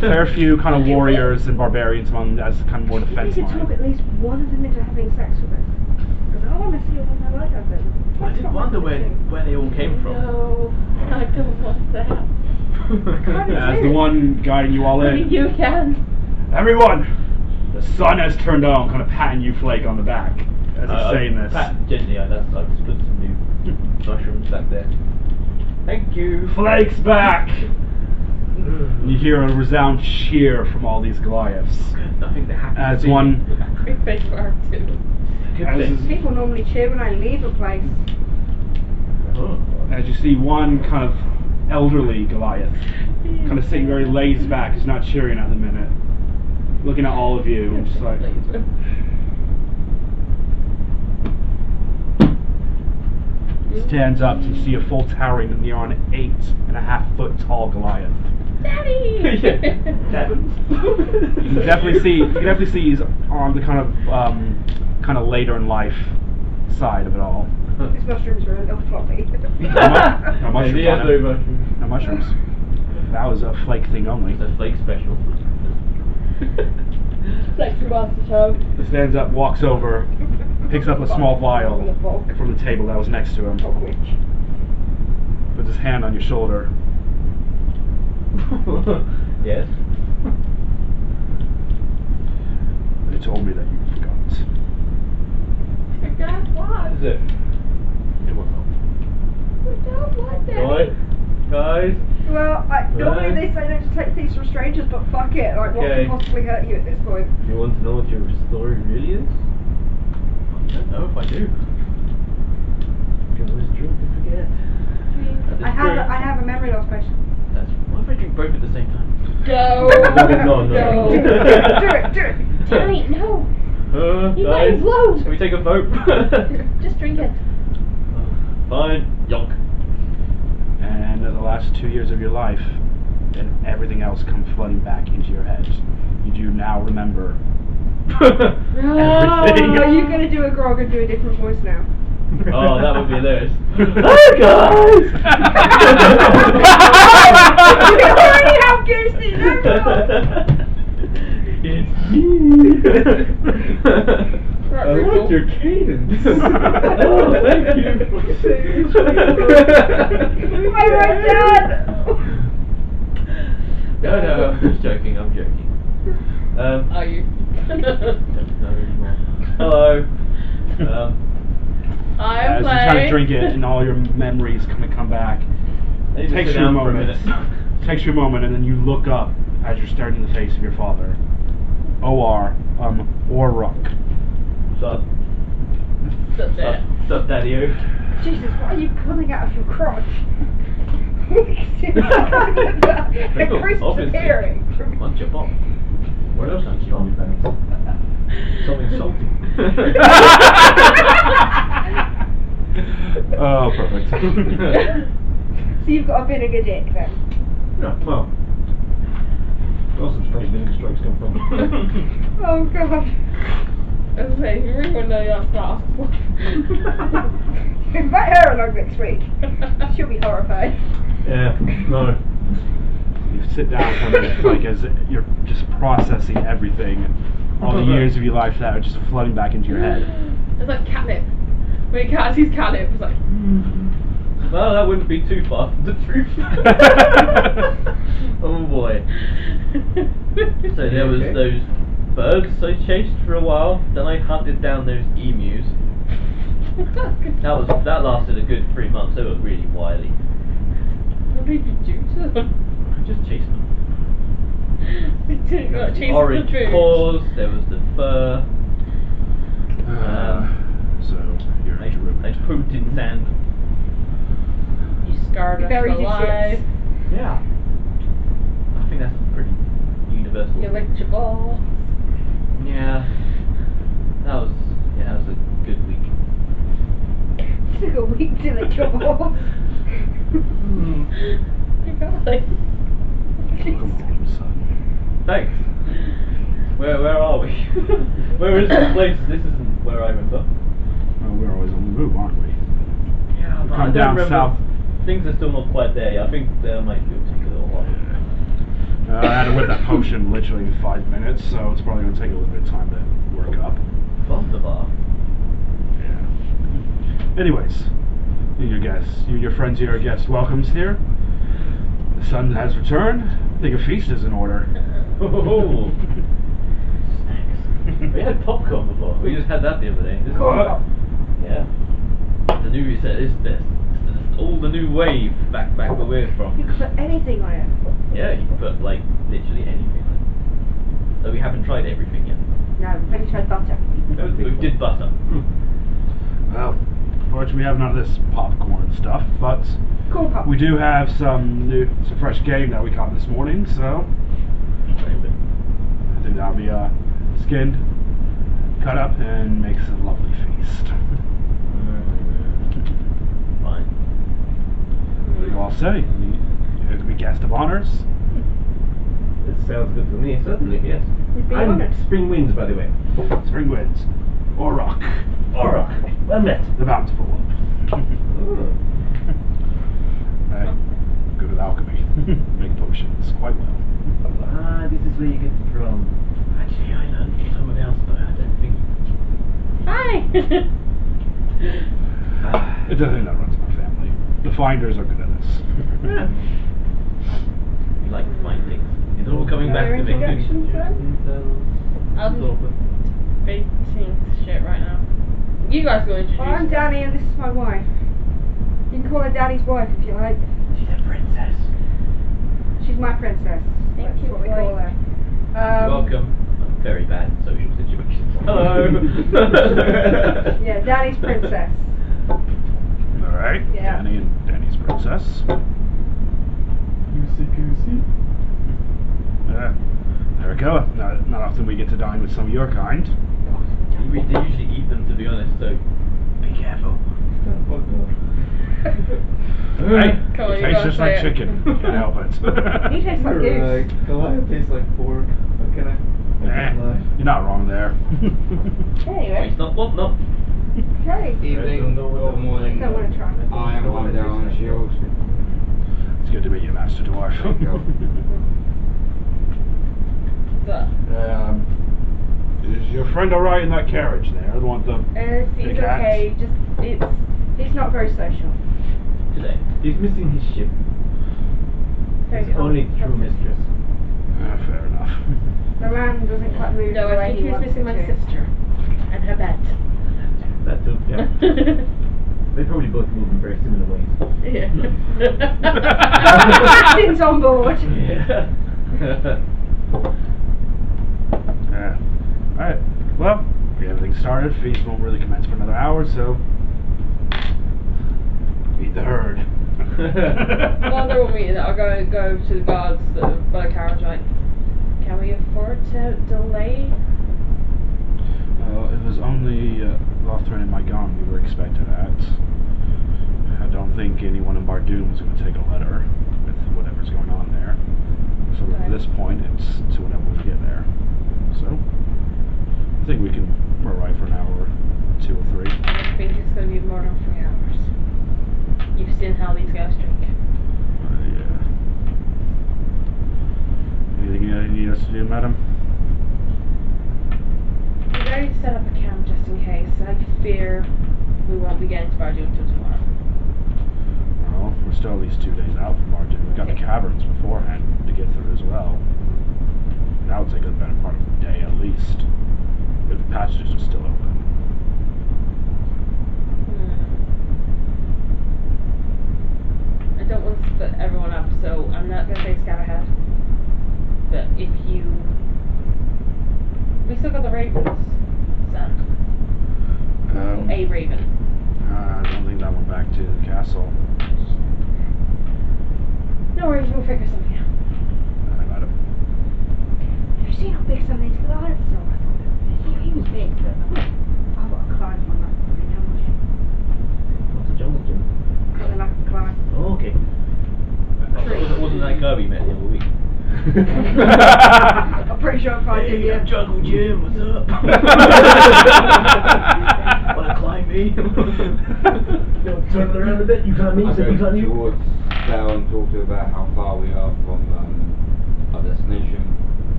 S1: Fair few kind of warriors and barbarians among them as kind of more
S3: You
S1: defense
S3: need to talk
S1: line.
S3: at least one of them into having sex with us. Because I want to see what they're like, I think.
S6: I did wonder where they all came from.
S4: No, I don't want that.
S1: As the one guiding you all
S4: Only
S1: in.
S4: you can.
S1: Everyone! The sun has turned on, kind of patting you, Flake, on the back as he's saying this.
S6: Pat gently, I've just put some new mushrooms back there. Thank you.
S1: Flake's back! You hear a resound cheer from all these Goliaths.
S6: I think they're happy.
S1: As
S6: to see
S1: one-
S6: me.
S4: Big face for her too.
S6: Good
S1: As
S6: thing.
S3: People normally cheer when I leave a place.
S6: Oh.
S1: As you see one kind of elderly Goliath, kind of sitting very laid back, he's not cheering at the minute, looking at all of you, and just like, stands up to see a full towering near on 8.5 foot tall Goliath.
S4: Daddy!
S1: You can definitely see he's on the kind of later in life side of it all.
S3: These mushrooms are a little floppy.
S1: No mushrooms
S6: Yeah,
S1: on
S6: no
S1: him.
S6: mushrooms.
S1: No mushrooms. That was a Flake thing only.
S6: It's a flake special.
S4: Flex your master child.
S1: He stands up, walks over, picks up a small vial from the table that was next to him, puts his hand on your shoulder.
S6: Yes.
S1: They told me that you forgot.
S4: Forgot what?
S6: Is it? It was
S4: Forgot what, Daddy?
S6: Alright, guys.
S3: Well, normally they say don't take things from strangers, but fuck it. Like, what
S6: Okay.
S3: could possibly hurt you at this point?
S2: You want to know what your story really is?
S6: I don't know if I do.
S2: You can always drink and forget.
S6: That is true.
S3: I have a memory loss potion.
S6: What if I drink both at the same time?
S4: Go!
S2: No.
S3: Do it.
S4: Daddy, no! You might
S6: Guys,
S4: explode!
S6: can we take a vote?
S4: Just drink it.
S6: Fine. Yonk.
S1: And the last 2 years of your life, and everything else comes flooding back into your head. You do now remember everything.
S3: Are you going to do a grog and do a different voice now?
S6: Oh, that would be hilarious. Hi guys!
S3: You already have Goosey, no
S6: It's me!
S2: I like your cadence.
S6: Oh, thank you for saying
S3: My right dad!
S6: No, I'm just joking, I'm joking.
S4: Are you?
S6: Don't know anymore. Hello.
S4: I'm
S1: As you
S4: playing.
S1: try to drink it, and all your memories kind of come back.
S6: I need to
S1: Takes
S6: sit
S1: you a
S6: down for a
S1: moment.
S6: minute.
S1: Takes you a moment, and then you look up as you're staring in the face of your father. Orruk.
S6: What's up?
S4: Sit there.
S6: What's up, Daddy-o?
S3: Jesus, what are you pulling out of your crotch?
S6: Pickle,
S3: Chris
S6: obviously.
S3: appearing.
S6: Munch your pop. What else have you on?
S2: Something salty.
S1: Oh, perfect.
S3: So you've got a vinegar dick then?
S2: No, well. Where else does strange vinegar strikes come from?
S3: Oh god.
S4: As I say, you really want to know your last one.
S3: Invite her along next week. She'll be horrified.
S2: Yeah, no.
S1: You sit down for a minute, like as you're just processing everything, all the years of your life that are just flooding back into your head.
S4: It's like catnip. When cat sees catnip, it's like.
S6: Well, that wouldn't be too far from the truth. Oh boy. So there was
S2: Okay.
S6: those birds I chased for a while. Then I hunted down those emus. That lasted a good 3 months. They were really wily.
S4: What did you do to them?
S6: I just chased them.
S4: You didn't
S6: There was
S4: chase
S6: the orange
S4: the food.
S6: paws. There was the fur.
S1: So you're a
S6: I
S1: druid.
S6: pooped in sand.
S4: You scarred
S3: You
S4: us
S3: buried your
S4: alive.
S3: shits.
S6: Yeah. I think that's pretty universal.
S4: You licked your balls.
S6: Yeah. That was a good week.
S3: Took a week to lick your balls.
S4: You got like.
S1: Come on, son.
S6: Thanks. Where are we? Where is this place? This isn't where I remember.
S1: Well, we're always on the move, aren't we?
S6: Yeah,
S1: We
S6: but I
S1: come
S6: don't
S1: down
S6: remember.
S1: south.
S6: Things are still not quite there. I think there might be take a little while.
S1: I had to whip that potion literally in 5 minutes, so it's probably going to take a little bit of time to work up.
S6: Wunderbar.
S1: Yeah. Anyways, your guests, your friends here are guest welcomes here. The sun has returned. I think a feast is in order.
S6: Oh. Snacks. We had popcorn before. We just had that the other day. This is
S3: Corn
S1: What?
S3: pop.
S6: Yeah. The new reset is this. It's all the new wave back where we're
S3: You
S6: from.
S3: can put anything on it.
S6: Yeah, you can put like literally anything. Though we haven't tried everything yet.
S3: No, we've only tried butter.
S6: We did butter.
S1: Well, unfortunately we have none of this popcorn stuff, but
S3: Corn pop.
S1: we do have some fresh game that we caught this morning, so I think that'll be skinned, cut up, and makes a lovely feast.
S6: Fine.
S1: What do you all say? You're going to be guest of honors?
S2: It sounds good to me, certainly, yes.
S3: We'd be
S2: I'm
S3: honoured.
S2: Spring Winds, by the way.
S1: Spring winds. Or rock.
S2: Alright, well met.
S1: The bountiful one. Good with alchemy. Make potions quite well.
S6: Ah, this is where you get it from. Actually, I learned from someone else, but I don't think.
S4: Hi!
S1: It's a thing that runs my family. The finders are good at this.
S6: Yeah. You like to find things. It's all coming back
S3: Other
S6: to me.
S3: introductions,
S4: I'm debating shit right now. You guys go introduce.
S3: I'm Danny and this is my wife. You can call her Danny's wife if you like.
S6: She's a princess.
S3: She's my princess.
S4: Thank
S3: That's
S4: you,
S3: what we call her.
S6: You're welcome. I'm very bad in social situations. Hello.
S3: Yeah, Danny's princess.
S1: Alright.
S3: Yeah.
S1: Danny and Danny's princess.
S6: Goosey goosey.
S1: There we go. Not often we get to dine with some of your kind.
S6: We usually eat them, to be honest. So be careful.
S1: Hey,
S4: Come on,
S1: it
S4: you
S1: tastes
S4: gotta
S1: just
S4: say
S1: like
S4: it.
S1: chicken. Can't help it.
S3: He tastes like goose.
S7: Goliath tastes like pork. What can I lie?
S1: You're not wrong there.
S3: Anyway,
S6: It's not what not.
S3: okay.
S5: Evening, good morning.
S3: Don't want to try.
S5: I am Wonder on Shield.
S1: It's good to meet you, Master Dwarf.
S5: Thank you.
S4: So,
S1: Is your friend alright in that carriage there? The one with the
S3: Seems
S1: big hat?
S3: okay. Just he's not very social.
S6: Today.
S2: He's missing his ship.
S3: Very
S2: His only true
S3: calm.
S2: mistress.
S1: Fair enough.
S3: The man doesn't quite move
S4: no,
S3: the
S4: I
S3: way
S4: think
S3: he
S4: he's
S3: wants
S4: missing
S3: him
S4: my
S3: to.
S4: sister and her bed.
S2: That too, yeah. They probably both move in very similar ways.
S4: Yeah.
S3: Captain's on board.
S6: Yeah.
S1: Yeah. Alright. Well, we have everything started. Feast won't really commence for another hour, so meet the herd.
S4: While they're all meeting, I'll go to the guards that are by the carriage, like, can we afford to delay?
S1: It was only Lothran and Migone we were expected at. I don't don't think anyone in Bardoon was going to take a letter with whatever's going on there. So
S4: Okay.
S1: at this point, it's to whenever we get there. So I think we can arrive for an hour, 2 or 3.
S4: I don't think it's going to be more than 3 hours. You've seen how these guys drink.
S1: Yeah. Anything you need us to do, madam?
S4: We're ready to set up a camp just in case. I fear we won't be getting to Bardoon until tomorrow.
S1: Well, we're still at least 2 days out from Bardoon. We've got the caverns beforehand to get through as well. And that would take a better part of the day at least, if the passages are still open.
S4: I don't want to split everyone up, so I'm not going to say scout ahead. But if you... We still got the ravens, son. A raven.
S1: I don't think that went back to the castle.
S4: No worries, we'll figure something out.
S1: Madam.
S3: Have you seen how big some of these Goliaths are? He was big, but I've got to climb on that fucking jungle gym.
S6: What's a jungle gym?
S3: Something like a climb.
S6: Oh, okay. Wasn't that Kirby met the other week?
S3: I'm pretty sure I climbed in here.
S6: Jungle gym, what's up? Wanna climb me? You want to turn it around a bit? You can't me,
S5: I
S6: so you
S5: go
S6: can't you?
S5: towards Bell and talk to her about how far we are from our destination,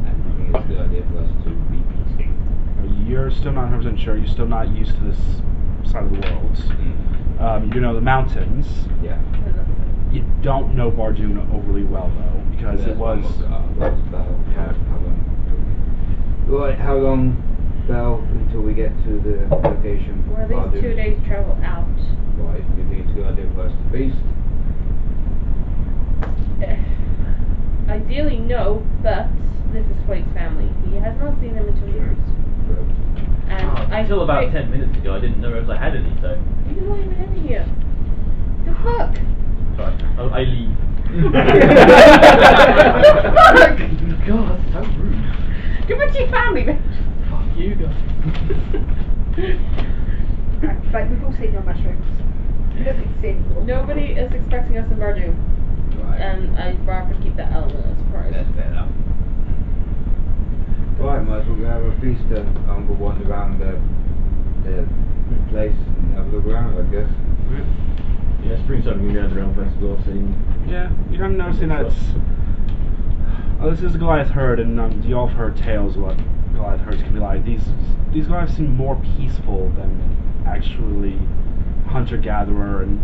S5: and I think it's a good idea for us to be peaceful.
S1: You're still not 100% sure. You're still not used to this side of the world. You know the mountains.
S5: Yeah.
S1: You don't know Bardoon overly well though, because it was.
S5: Right, how long, Bell, until we get to the location?
S4: We're at least 2 days travel out.
S5: Right, do you think it's a good idea for us to feast?
S4: Ideally, no, but this is Flake's family. He has not seen them in 2 years.
S5: True.
S4: And
S6: Until about 10 minutes ago, I didn't know if I had any, so.
S4: You're not even in here. The fuck?
S6: Sorry, I leave. God, that's so rude.
S4: Give it to your family, man.
S6: Fuck you guys.
S3: Right, but we've all seen your mushrooms. You don't need to see anymore.
S4: Nobody is expecting us in Bardoon.
S5: Right.
S4: And I'd rather keep that element as a surprise.
S5: That's fair enough. Right, might as well go have a feast and go wander around the place and have a look around, I guess.
S6: Yeah, Springtime New Underground Festival, I've seen.
S1: Yeah, you're kind of noticing that it's. Oh, this is a Goliath herd, and you all have heard tales of what Goliath herds can be like. These Goliaths seem more peaceful than actually hunter-gatherer and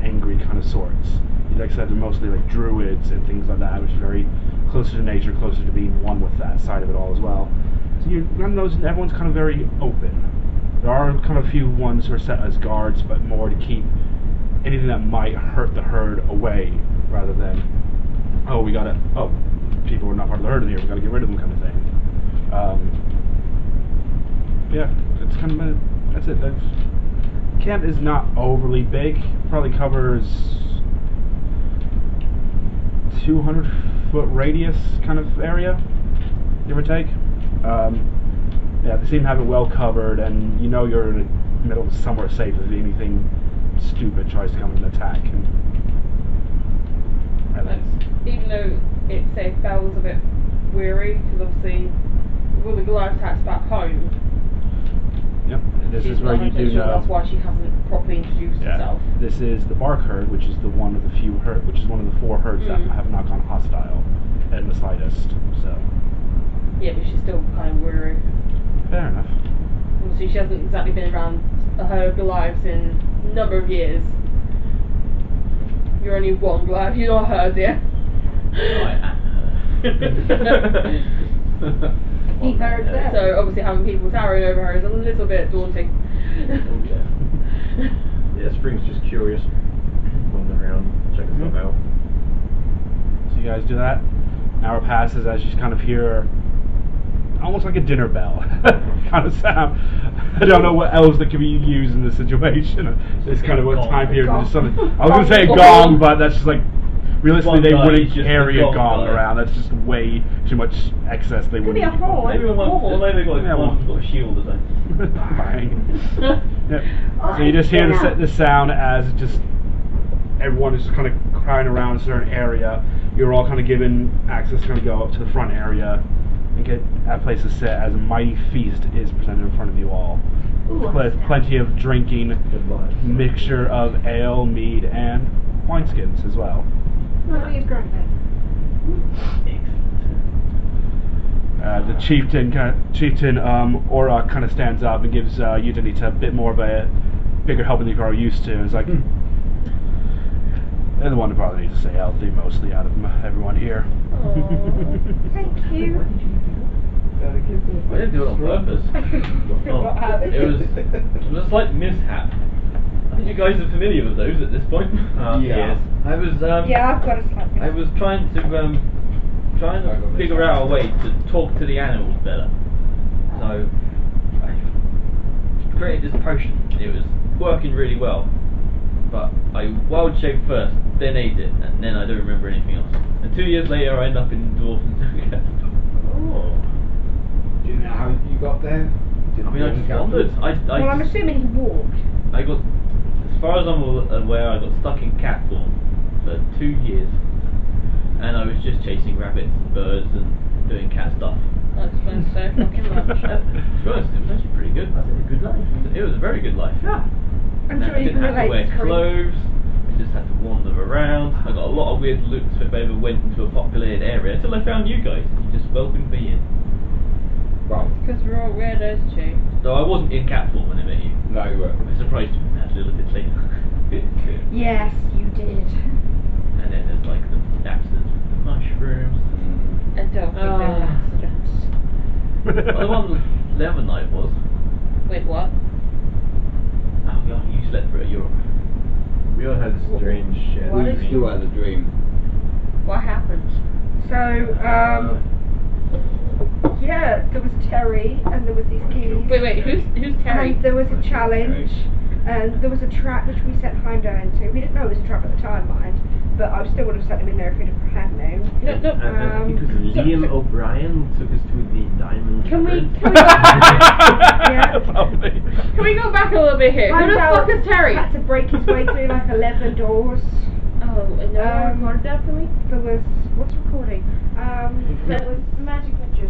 S1: angry kind of sorts. Like I said, they're mostly like druids and things like that, which is very closer to nature, closer to being one with that side of it all as well. So you're kind of noticing everyone's kind of very open. There are kind of a few ones who are set as guards, but more to keep anything that might hurt the herd away, rather than, people are not part of the herd in here, we gotta get rid of them kind of thing. Yeah, it's kind of, that's it. Camp is not overly big, probably covers 200-foot radius kind of area, give or take. Yeah, they seem to have it well covered, and you know you're in the middle of somewhere safe if anything stupid tries to come and attack.
S4: Even though it's safe, Belle was a bit weary, because obviously with the Goliath attacks back home,
S1: Yep, and this
S4: she's
S1: is where
S4: not
S1: you do
S4: sure
S1: know.
S4: that's why she hasn't properly introduced herself.
S1: This is the bark herd, which is the one of the few which is one of the 4 herds that have not gone hostile in the slightest. So.
S4: Yeah, but she's still kind of weary.
S1: Fair enough.
S4: Obviously, she hasn't exactly been around a herd of Goliaths in a number of years. You're only one Goliath, you're not a herd, dear.
S3: He heard that.
S4: So obviously having people towering over her is a little bit daunting.
S6: Yeah, Spring's just curious. Wandering around, checking stuff out.
S1: So you guys do that. An hour passes as you kind of hear almost like a dinner bell kind of sound. I don't know what else that could be used in this situation. It's kind of what time period. Just something. I was going to say a gong, but that's just like, realistically they wouldn't carry a gong around. That's just way too much excess. They
S3: Could
S1: wouldn't.
S3: be a horn.
S6: Maybe one, maybe got
S1: Yeah,
S6: one's got a shield or something.
S1: Bang. Yep. So you just hear the sound as it just everyone is kind of crowding around a certain area. You're all kind of given access to kind of go up to the front area and get a place to sit as a mighty feast is presented in front of you all.
S3: Ooh,
S1: Plenty of drinking,
S2: Good vibes.
S1: mixture of ale, mead, and wineskins as well.
S3: What is granddad?
S1: The chieftain Aura kind of stands up and gives Udinita a bit more of a bigger help than you are used to. It's like they're the one who probably needs to stay healthy mostly out of everyone here.
S3: Thank you.
S7: Gotta keep it.
S6: I didn't do it on purpose.
S3: What happened?
S6: It was a slight mishap. I think you guys are familiar with those at this point.
S2: Yes.
S6: I was
S3: Yeah, I've got a slight
S6: I was trying to figure out a way to talk to the animals better. So I created this potion. It was working really well. But I wild shaped first, then ate it, and then I don't remember anything else. And 2 years later I end up in Dwarfen's.
S2: Oh.
S7: Do you know how you got there?
S6: I mean, I just wandered.
S3: Well, I'm assuming he walked.
S6: I got, as far as I'm aware, I got stuck in cat form for 2 years, and I was just chasing rabbits, and birds, and doing cat stuff.
S4: That explains so fucking much.
S6: To be honest, it was actually pretty good.
S2: That's a good life.
S6: It was a very good life. Yeah.
S3: I'm
S6: And
S3: sure
S6: I
S3: you
S6: didn't
S3: can
S6: have to
S3: relate.
S6: wear clothes. I just had to wander around. I got a lot of weird looks if I ever went into a populated area until I found you guys. You just welcomed me in.
S5: Well,
S4: Because we're all weirdos too.
S6: Though I wasn't in cat form when I met you.
S5: no, you weren't.
S6: I surprised you with that a little bit later.
S3: Yes, you did.
S6: And then there's like the absence with the mushrooms.
S4: I don't think they were accidents.
S6: Well, the one the other night was.
S4: Wait, what?
S6: Oh god, you slept through it. You're.
S2: We all had strange shit.
S4: What
S5: We
S4: did
S5: still had a dream.
S4: What happened?
S3: So, yeah, there was Terry, and there was these keys.
S4: Wait, who's Terry?
S3: And there was a challenge, and there was a trap which we sent Heimdall into. We didn't know it was a trap at the time, mind, but I still would have sent him in there if we had known.
S4: No, no.
S2: And I think it was Liam O'Brien took us to the Diamond
S4: Can we
S2: Tavern.
S4: go
S3: Yeah.
S1: Probably.
S4: can we go back a little bit here? Who the
S3: Heimdall
S4: fuck is Terry?
S3: had to break his way through like 11 doors.
S4: Oh, and no one recorded that for me?
S3: There was, what's recording? There was magic pictures.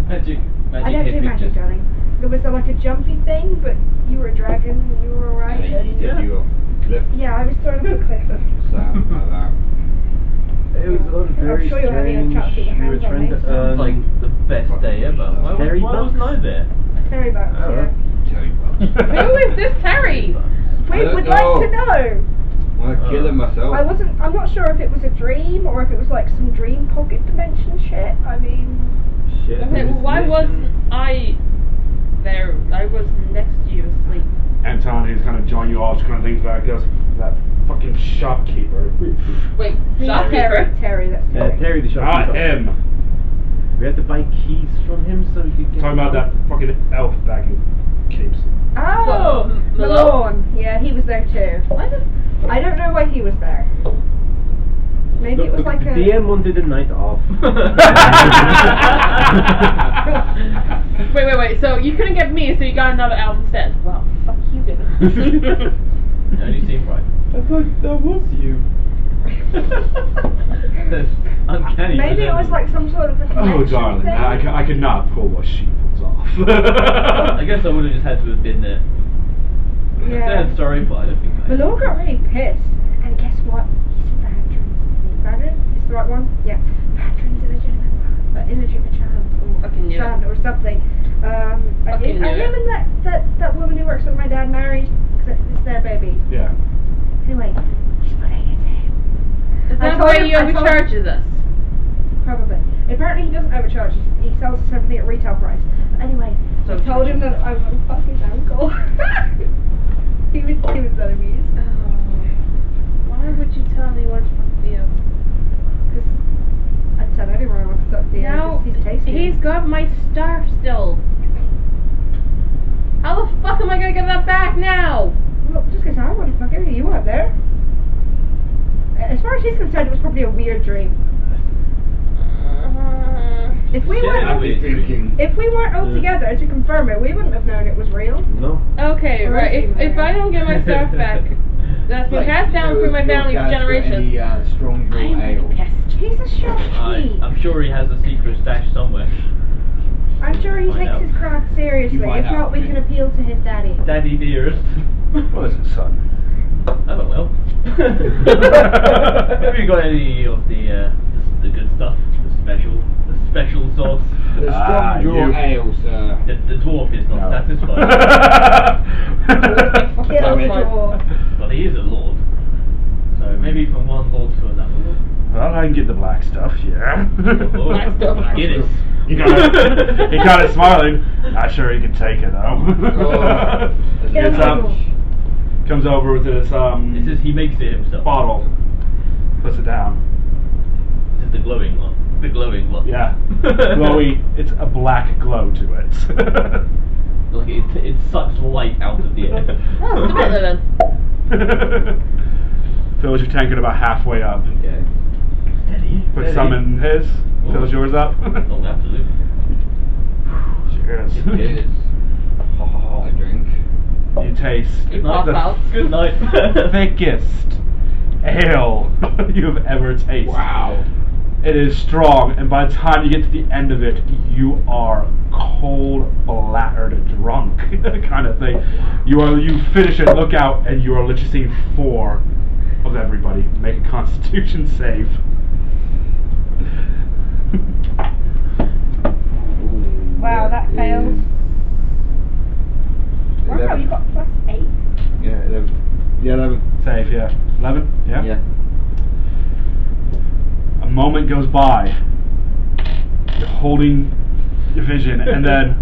S6: Magic
S3: I don't
S6: hit
S3: do magic,
S6: pictures.
S3: darling. There was like a jumpy thing, but you were a dragon and you were alright.
S5: And then you did you a cliff
S3: Yeah, I was thrown off a cliff.
S5: sound like that.
S2: It was all very
S3: sure you're having a
S2: strange.
S3: chance to get your
S2: We were
S3: hands on
S2: trying
S3: me.
S2: to
S6: Sounds like the best day ever.
S2: Terry
S6: Why wasn't I
S2: Bucks.
S6: there?
S3: Terry Bucks,
S2: Oh,
S3: yeah.
S5: Tell you what.
S4: Who is this Terry?
S3: We
S5: I don't
S3: would
S5: know.
S3: like to know.
S5: I'm killing myself.
S3: I'm not sure if it was a dream or if it was like some dream pocket dimension shit. I mean,
S2: shit.
S4: Okay, well, why was I there? I was next to you asleep.
S1: Anton, who's kind of joined you all, just kind of thinks back, goes, that fucking shopkeeper.
S4: Wait,
S3: Terry,
S4: shopkeeper?
S3: Terry, that's Terry.
S2: Terry the
S1: Not
S2: shopkeeper.
S1: him.
S2: We had to buy keys from him so we could get.
S1: Talking about that fucking elf back in capes.
S3: Oh,
S4: Malone?
S3: Malone. Yeah, he was there too. I don't know why he was there. Maybe it was like
S2: the
S3: a.
S2: DM wanted a night off.
S4: Wait. So you couldn't get me, so you got another elf instead. Well, fuck you, dude.
S6: No, you seem right.
S2: I thought that was you.
S6: Uncanny.
S3: Maybe it was like some sort of a
S1: Oh,
S3: connection
S1: darling,
S3: thing.
S1: I could not pull what she pulls off.
S6: I guess I would have just had to have been there. I
S3: Yeah.
S6: said sorry, but I don't think I.
S3: Malone got really pissed, and guess what? He's Vadrin is the right one? Yeah. Vadrin's illegitimate child, or
S4: Fucking knew it.
S3: son, or something.
S4: Fucking knew
S3: Him
S4: it.
S3: and that woman who works with my dad married, because it's their baby.
S1: Yeah.
S3: Anyway, he's related to him.
S4: Is
S3: I
S4: that
S3: told
S4: why
S3: him-
S4: he
S3: I told him-
S4: overcharges us?
S3: Probably. Apparently he doesn't overcharge. He sells us everything at retail price. But anyway,
S4: So
S3: I told him that I would fuck his uncle. he was that amused.
S4: Oh. Why would you tell me what to fuck Theo?
S3: Because I'd tell anyone I want to suck Theo.
S4: No,
S3: 'Cause he's tasty.
S4: he's got my star still. How the fuck am I gonna get that back now?
S3: Well, just because I want to fuck him, you weren't there. As far as he's concerned, it was probably a weird dream. If we
S6: Shit,
S3: weren't all,
S6: weird dream.
S5: Thinking.
S3: if we weren't all together to confirm it, we wouldn't have known it was real.
S2: No.
S4: Okay,
S3: Or
S4: right.
S3: else
S4: If I don't get my stuff back, That's been
S5: Like,
S4: passed
S5: you
S4: down
S5: know,
S4: through my
S5: if your
S4: family for
S5: dad's got
S4: generations.
S5: Any strong
S4: I'm
S5: draw
S4: really
S5: ale?
S4: pissed.
S3: He's a sharp key.
S6: I'm sure he has a secret stash somewhere.
S3: I'm sure he
S6: Find
S3: takes
S6: out.
S3: his craft seriously.
S5: You find
S3: If
S5: out
S3: not, we
S5: for
S3: can
S5: me.
S3: appeal to his daddy.
S6: Daddy dearest.
S1: What is it, son?
S6: I don't know. Have you got any of the good stuff? The special sauce?
S5: The strong draw
S1: you-
S5: ale, sir.
S6: The dwarf is not
S1: No.
S6: satisfied.
S3: Kill
S5: Damn it.
S3: dwarf.
S6: But he is a lord. So maybe from one lord to another.
S1: Well, I can get the black stuff, yeah.
S4: Black stuff.
S6: Guinness.
S1: He got it smiling. Not sure he can take it though.
S3: Yeah,
S1: Gets up,
S3: Michael.
S1: comes over with this
S6: It says he makes it himself.
S1: bottle, puts it down.
S6: This is the glowing one. The glowing one.
S1: Yeah, glowy. It's a black glow to it.
S6: Like it sucks light out of the air.
S4: Oh, it's a bit then.
S1: Fills your tankard about halfway up.
S6: Okay. Steady.
S1: Put some in his. Fills yours up.
S6: Oh, absolutely.
S1: Cheers.
S5: Cheers. I drink.
S1: You taste
S4: You pass
S1: the
S4: out.
S6: Good night.
S1: thickest ale you've ever tasted.
S5: Wow.
S1: It is strong, and by the time you get to the end of it, you are cold, bladdered, drunk, kind of thing. You finish it, look out, and you are literally seeing 4 of everybody make a Constitution save.
S3: Wow, that fails. Wow, you got +8.
S5: Yeah, 11. Yeah, 11.
S1: Save, yeah. 11? Yeah?
S5: Yeah.
S1: A moment goes by. You're holding your vision, and then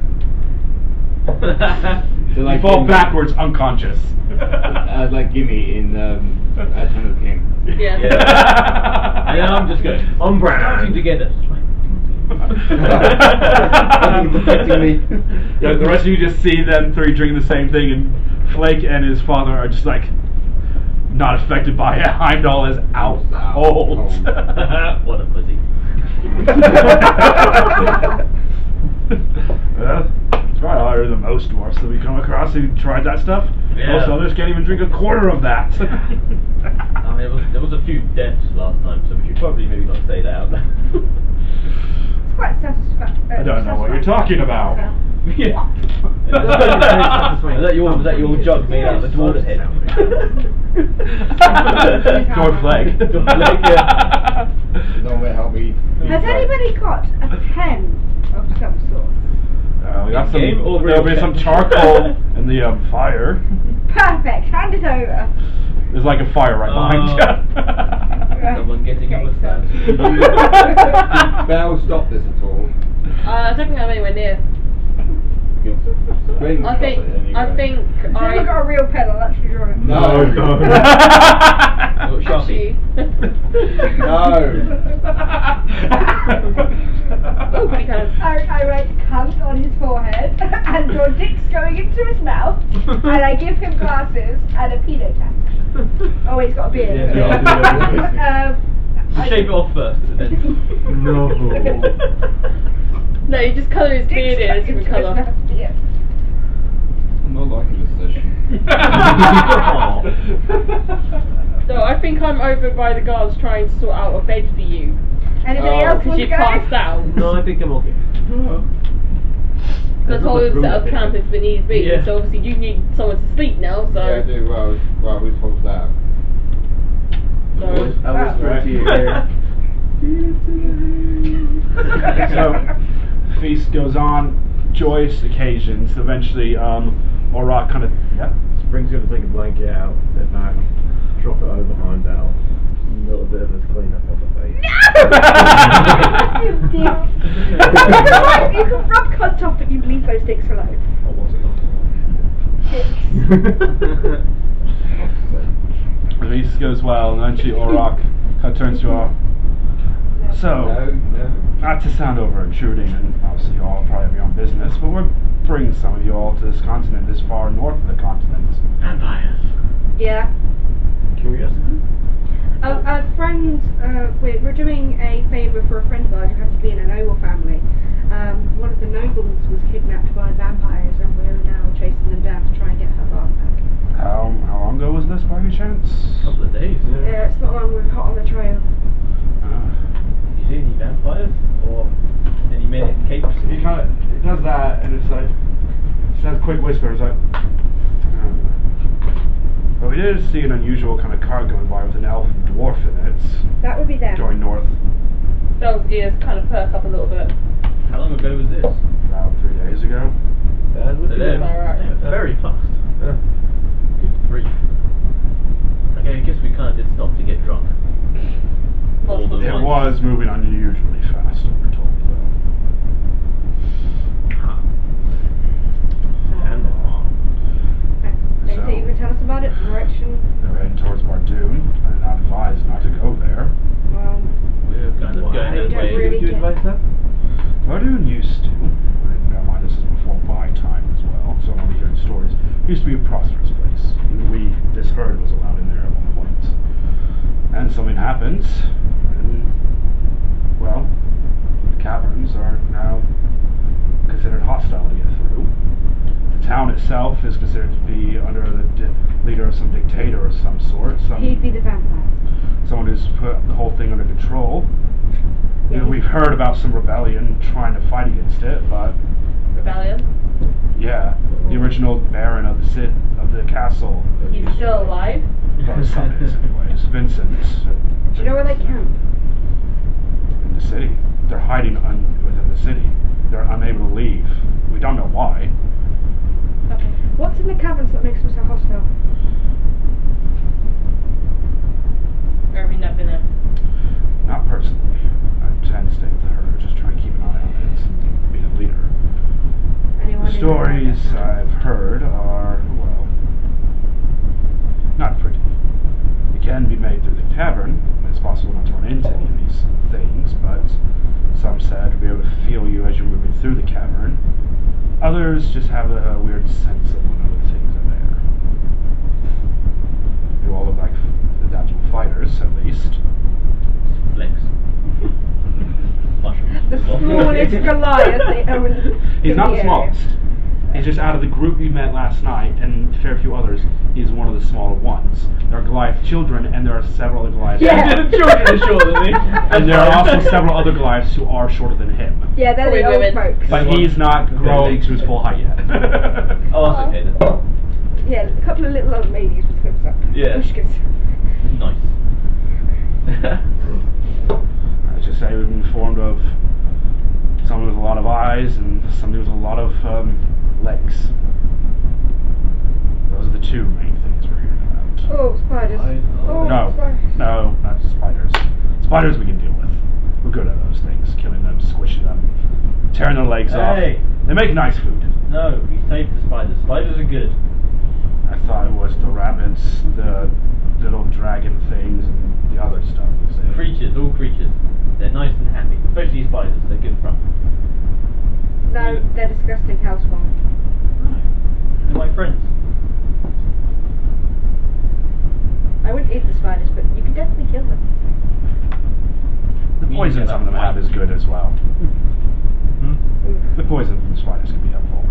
S5: So
S1: you fall backwards, unconscious.
S5: like Gimme in Return of the King.
S4: Yeah.
S6: And then I'm just going.
S2: On brand.
S6: Starting together.
S5: Protecting me.
S1: Yeah, the rest of you just see them 3 drinking the same thing, and Flake and his father are just like not affected by it. Heimdall is out cold.
S6: What a pussy.
S1: Well, it's probably harder than most dwarfs that we come across who tried that stuff.
S6: Yeah.
S1: Most others can't even drink a quarter of that.
S6: I mean, there was a few deaths last time, so we should probably maybe not say that out loud.
S3: It's quite satisfying.
S1: I don't know what you're talking about.
S6: Yeah. Is that your jug made out of a dwarf's head?
S1: Dwarf leg.
S6: Dwarf leg, yeah.
S5: No way help me.
S3: Has anybody got a pen of some sort?
S1: We got some.
S6: Game or
S1: There'll
S6: real
S1: be some
S6: pen?
S1: charcoal in the fire.
S3: Perfect, hand it over.
S1: There's like a fire right behind you.
S6: Someone getting a mustache.
S5: Did Bell stop this at all?
S4: I don't think I'm anywhere near.
S5: Bryn
S4: I
S5: stopped
S4: think.
S5: it anyway.
S4: I think.
S3: If I've got a real pen, I'll actually draw it.
S5: No.
S6: Oh, Sharpie.
S4: Oh, pretty kind of.
S3: I write cunt on his forehead and draw dicks going into his mouth, and I give him glasses and a peanut patch. Oh, he's got a beard.
S5: Yeah.
S6: You shave it off first, and then.
S2: No.
S4: No, you just colour his beard in a different colour.
S3: Yes.
S5: I'm not liking this session.
S4: No, I think I'm over by the guards trying to sort out a bed for you.
S3: Anybody
S5: Oh,
S3: else
S4: Because
S3: want
S4: you
S3: to go?
S4: passed out.
S2: No, I think I'm okay.
S4: So I told him to set up camp if we need be.
S6: Yeah.
S4: So obviously you need someone to sleep now, so.
S5: Yeah, I do. Well, who's supposed that?
S4: So
S2: I whisper to you here.
S1: So, feast goes on, joyous occasions. Eventually, Auroch kind of, yeah.
S2: Spring's going to take a blanket out, step back, drop it over Heimdall. A little bit of a clean up on the face.
S3: You dick. You can rub cunt off, but you leave those dicks alone.
S2: Or was it not?
S3: Dicks.
S1: The feast goes well, and eventually Auroch kind of turns to her. So,
S5: No.
S1: not to sound over intruding, and obviously you all probably have your own business, but we're bringing some of you all to this continent, this far north of the continent.
S6: Vampires.
S3: Yeah.
S2: Curiosity?
S3: A friend, we're doing a favour for a friend of ours who happens to be in a noble family. One of the nobles was kidnapped by vampires, and we're now chasing them down to try and get her father back.
S1: How long ago was this, by any chance?
S6: capes.
S1: He does that, and it's like, just has a quick whisper. It's like, but we did see an unusual kind of car going by with an elf and dwarf in it,
S3: That would be them.
S1: going north
S4: Those ears kind of perk up a little bit.
S6: How long ago was this?
S1: about 3 days ago.
S2: That would
S6: So
S2: be
S6: they're,
S2: them.
S6: they're very fast. Good grief. Okay, I guess we kind of did stop to get drunk. All the
S1: It
S6: once.
S1: was moving unusually fast, we're told, though.
S6: And
S3: Anything you can tell us about it? Direction?
S1: They're heading towards Bardoon, and not advised not to go there.
S3: Well,
S6: we're kind of
S2: Why?
S6: going that
S3: You don't
S6: way.
S3: really
S2: Would you
S3: get-
S2: advise that?
S1: Bardoon used to, and bear in mind this is before my time as well, so I'm only hearing stories, used to be a prosperous place. Even this herd was allowed in there at one point. And something happens, and, well, the caverns are now considered hostile to get through. The town itself is considered to be under the leader of some dictator of some sort,
S3: he'd be the vampire.
S1: someone who's put the whole thing under control. You know,
S3: Yeah.
S1: we've heard about some rebellion trying to fight against it, but
S4: Rebellion.
S1: yeah, the original baron of the castle,
S4: He's still alive.
S1: well, his son is anyways, Vincent,
S3: Do you know where they camp?
S1: in the city. They're hiding within the city. They're unable to leave. We don't know why.
S4: Okay.
S3: What's in the caverns that makes them so hostile?
S4: Irving up in there.
S1: Not personally. I tend to stay with her, just try and keep an eye on it and be the leader.
S3: Anyone
S1: The
S3: in
S1: stories
S3: there?
S1: I've heard are, well, not pretty. It can be made through the cavern. It's possible not to run into any of these things, but some said to be able to feel you as you're moving through the cavern. Others just have a weird sense of when other things are there. You all look like adaptable fighters, at least.
S6: Flex. Mushrooms.
S3: The smallest Goliath they own.
S1: He's
S3: in
S1: not the
S3: area.
S1: smallest. He's just out of the group you met last night and a fair few others, he's one of the smaller ones. There are Goliath children and there are several other Goliaths.
S3: Yeah.
S6: The children are shorter than me.
S1: And there are also several other Goliaths who are shorter than him.
S3: Yeah, they're the
S4: Probably
S3: old
S4: women.
S3: folks.
S1: But he's not grown to his full height yet.
S6: Oh, that's okay then.
S3: Yeah, a couple of little old ladies with hips up.
S6: Yeah.
S3: Pushkas.
S6: Nice.
S1: Let's just say we've been informed of someone with a lot of eyes and somebody with a lot of legs. Those are the two main things we're hearing about.
S3: Oh, spiders. Oh,
S1: No,
S3: spiders.
S1: no, not spiders. Spiders we can deal with. We're good at those things. Killing them, squishing them, tearing their legs off.
S6: Hey.
S1: They make nice food.
S6: No, we saved the spiders. Spiders are good.
S1: I thought it was the rabbits, the little dragon things, and the other stuff. We saved.
S6: Creatures, all creatures. They're nice and happy. Especially spiders. They're good fun.
S3: No, they're disgusting houseworm.
S6: They're my friends.
S3: I wouldn't eat the spiders, but you can definitely kill them.
S1: The poison some of them have is good as well.
S6: Hmm?
S1: The poison from the spiders can be helpful.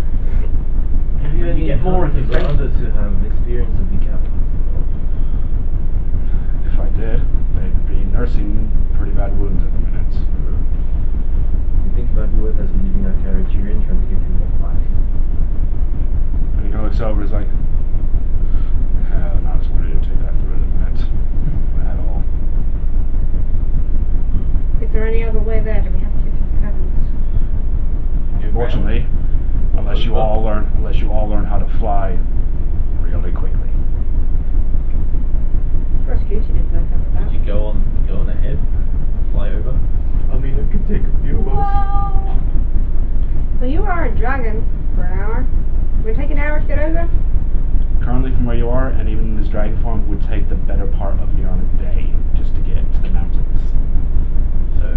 S6: Have you any
S2: Get more
S6: hunters
S2: into
S6: or
S2: others who have experience of the caverns.
S1: If I did, they'd be nursing pretty bad wounds at the minute.
S2: You think about Wood as leaving our carriage you're in, trying to get him more fast.
S1: And he looks over and is like, not as ready to take that through at the minute. At all.
S3: Is there any other way there? Do we have to get to the caverns?
S1: Unfortunately, unless you all learn how to fly really quickly.
S3: First Goose, you didn't know about
S6: Would
S3: that.
S6: you go on ahead? Fly over?
S2: I mean, it could take a few of us.
S3: Well, you are a dragon for an hour. Will it take an hour to get over?
S1: Currently from where you are, and even in his dragon form, would take the better part of near on a day just to get to the mountains.
S6: So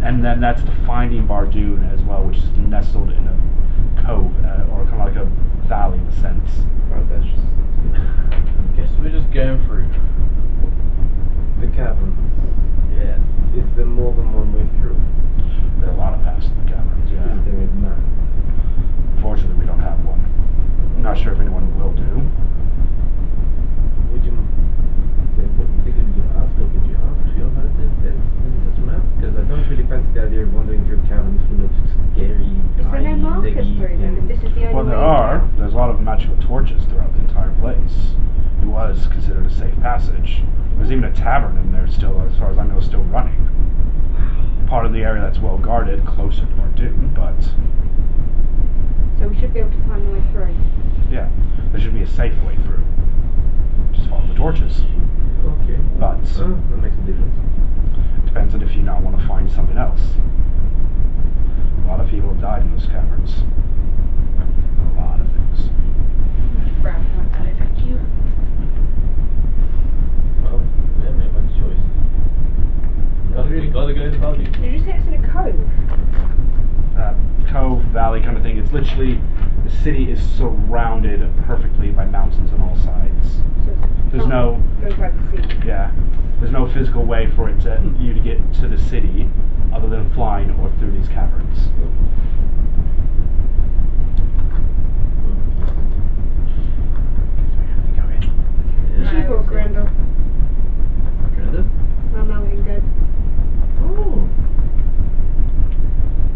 S1: And then that's to finding Bardoon as well, which is nestled in a cove, or kind of like a valley in a sense.
S2: Right, that's just
S6: guess we're just going through.
S2: the caverns.
S6: Yeah.
S2: Is there more than one way through?
S1: There are a lot of paths to the caverns,
S2: Is
S1: yeah.
S2: there a map?
S1: Unfortunately, we don't have one. I'm not sure if anyone will do.
S2: Would you think you ask, or would you ask your hunters there's such a map? Because I don't really fancy the idea of wandering through caverns full of
S1: tavern, and they're still, as far as I know, still running. Part of the area that's well guarded, closer to our dune, but
S3: So we should be able to find the way through.
S1: yeah, there should be a safe way through. Just follow the torches.
S2: Okay.
S1: But
S2: that makes a difference.
S1: depends on if you now want to find something else. A lot of people have died in those caverns. A lot of things.
S4: Grab that guy, thank you.
S6: Well, yeah, make my choice. You gotta go to the value.
S3: Did you say it's in a cove?
S1: Cove, valley kind of thing. It's literally, the city is surrounded perfectly by mountains on all sides.
S3: So it's
S1: There's no,
S3: goes by the sea.
S1: yeah, there's no physical way for it to, you to get to the city other than flying or through these caverns.
S3: She brought Grendel.
S2: Grendel?
S3: My mum can go.
S2: Oh.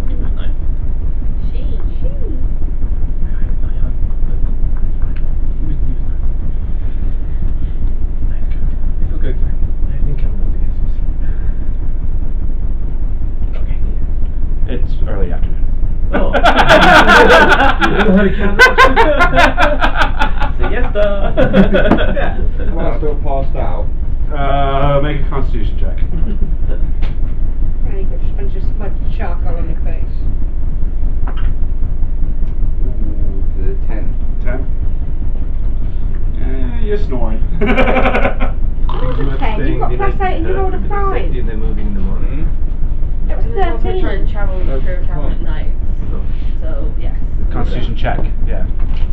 S6: He was nice.
S4: She.
S6: He was nice. Nice guy. Little good friend.
S2: I think I'm going to get some sleep. Okay.
S1: It's early afternoon.
S6: Oh. Siesta.
S5: Am I still passed out?
S1: Make a constitution check.
S3: And you got just a bunch of smudged charcoal on your face.
S5: Ooh, 10.
S1: 10? You're snoring.
S3: What was a 10? You got plus 8 and you rolled a 5.
S2: They're moving in the morning.
S3: That was
S4: And then also we're trying to
S3: 13.
S4: travel through town at night. So, yes.
S1: Constitution check, yeah.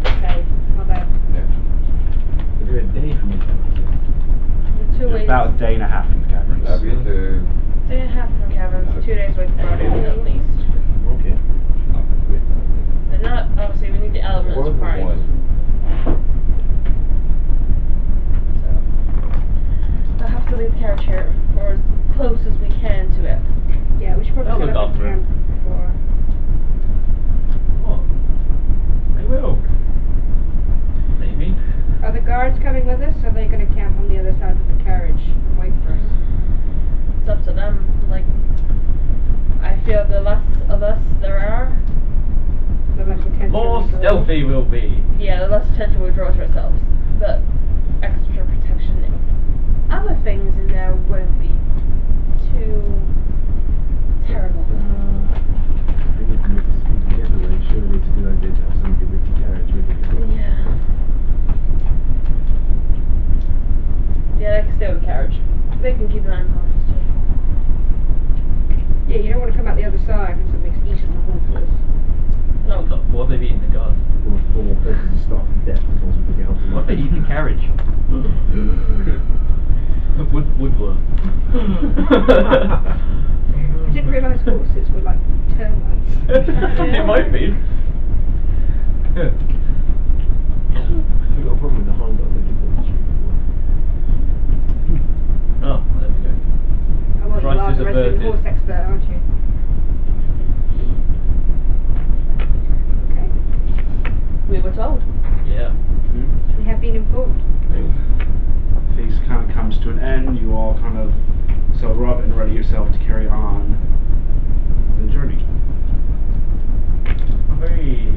S3: Okay, not bad.
S5: Yeah.
S2: They're a day from each other.
S4: Two
S1: You're
S4: ways.
S1: about a day and a half from the caverns.
S5: That'd be to.
S4: Day and a half from caverns, 2 days away from Bardic at least.
S2: Okay.
S4: They're not, obviously, we need the elements
S5: One
S4: primed.
S5: one.
S4: So, I'll have to leave the carriage here, or as close as we can to it.
S3: Yeah, we should probably
S6: I'll
S3: set
S6: look
S3: up a
S6: after it.
S3: camp before.
S6: Oh. They will. Maybe.
S3: Are the guards coming with us, or are they going to camp on the other side of the carriage and wait for us?
S4: It's up to them. Like, I feel the less of us there are,
S3: The less attention
S6: More
S3: we draw.
S6: stealthy we'll be.
S4: yeah, the less attention we draw to ourselves. But extra protection. Other things in there wouldn't be too terrible.
S2: We need to make a speedy getaway. Surely it's a good idea to have somebody with the carriage ready to go.
S4: Yeah. Yeah, they can stay with the carriage. They can keep an eye on horses too.
S3: Yeah, you don't want to come out the other side because something's eaten the horses.
S4: No,
S6: Look, what have they eaten the guards?
S2: Or four more places to start from death as long as we can get off the
S6: What have they eaten the carriage? Woodworm.
S3: I didn't realise horses were like termites.
S6: It might be.
S2: We've got a problem with the Honda, I think it's
S6: Oh, there we go.
S3: I wasn't
S6: Prices
S3: like the resident
S6: averted.
S3: horse expert, aren't you? Okay.
S4: we were told.
S6: Yeah.
S3: We have been informed.
S1: Feast kind of comes to an end. You all kind of sober up and ready yourself to carry on the journey.
S6: Hey.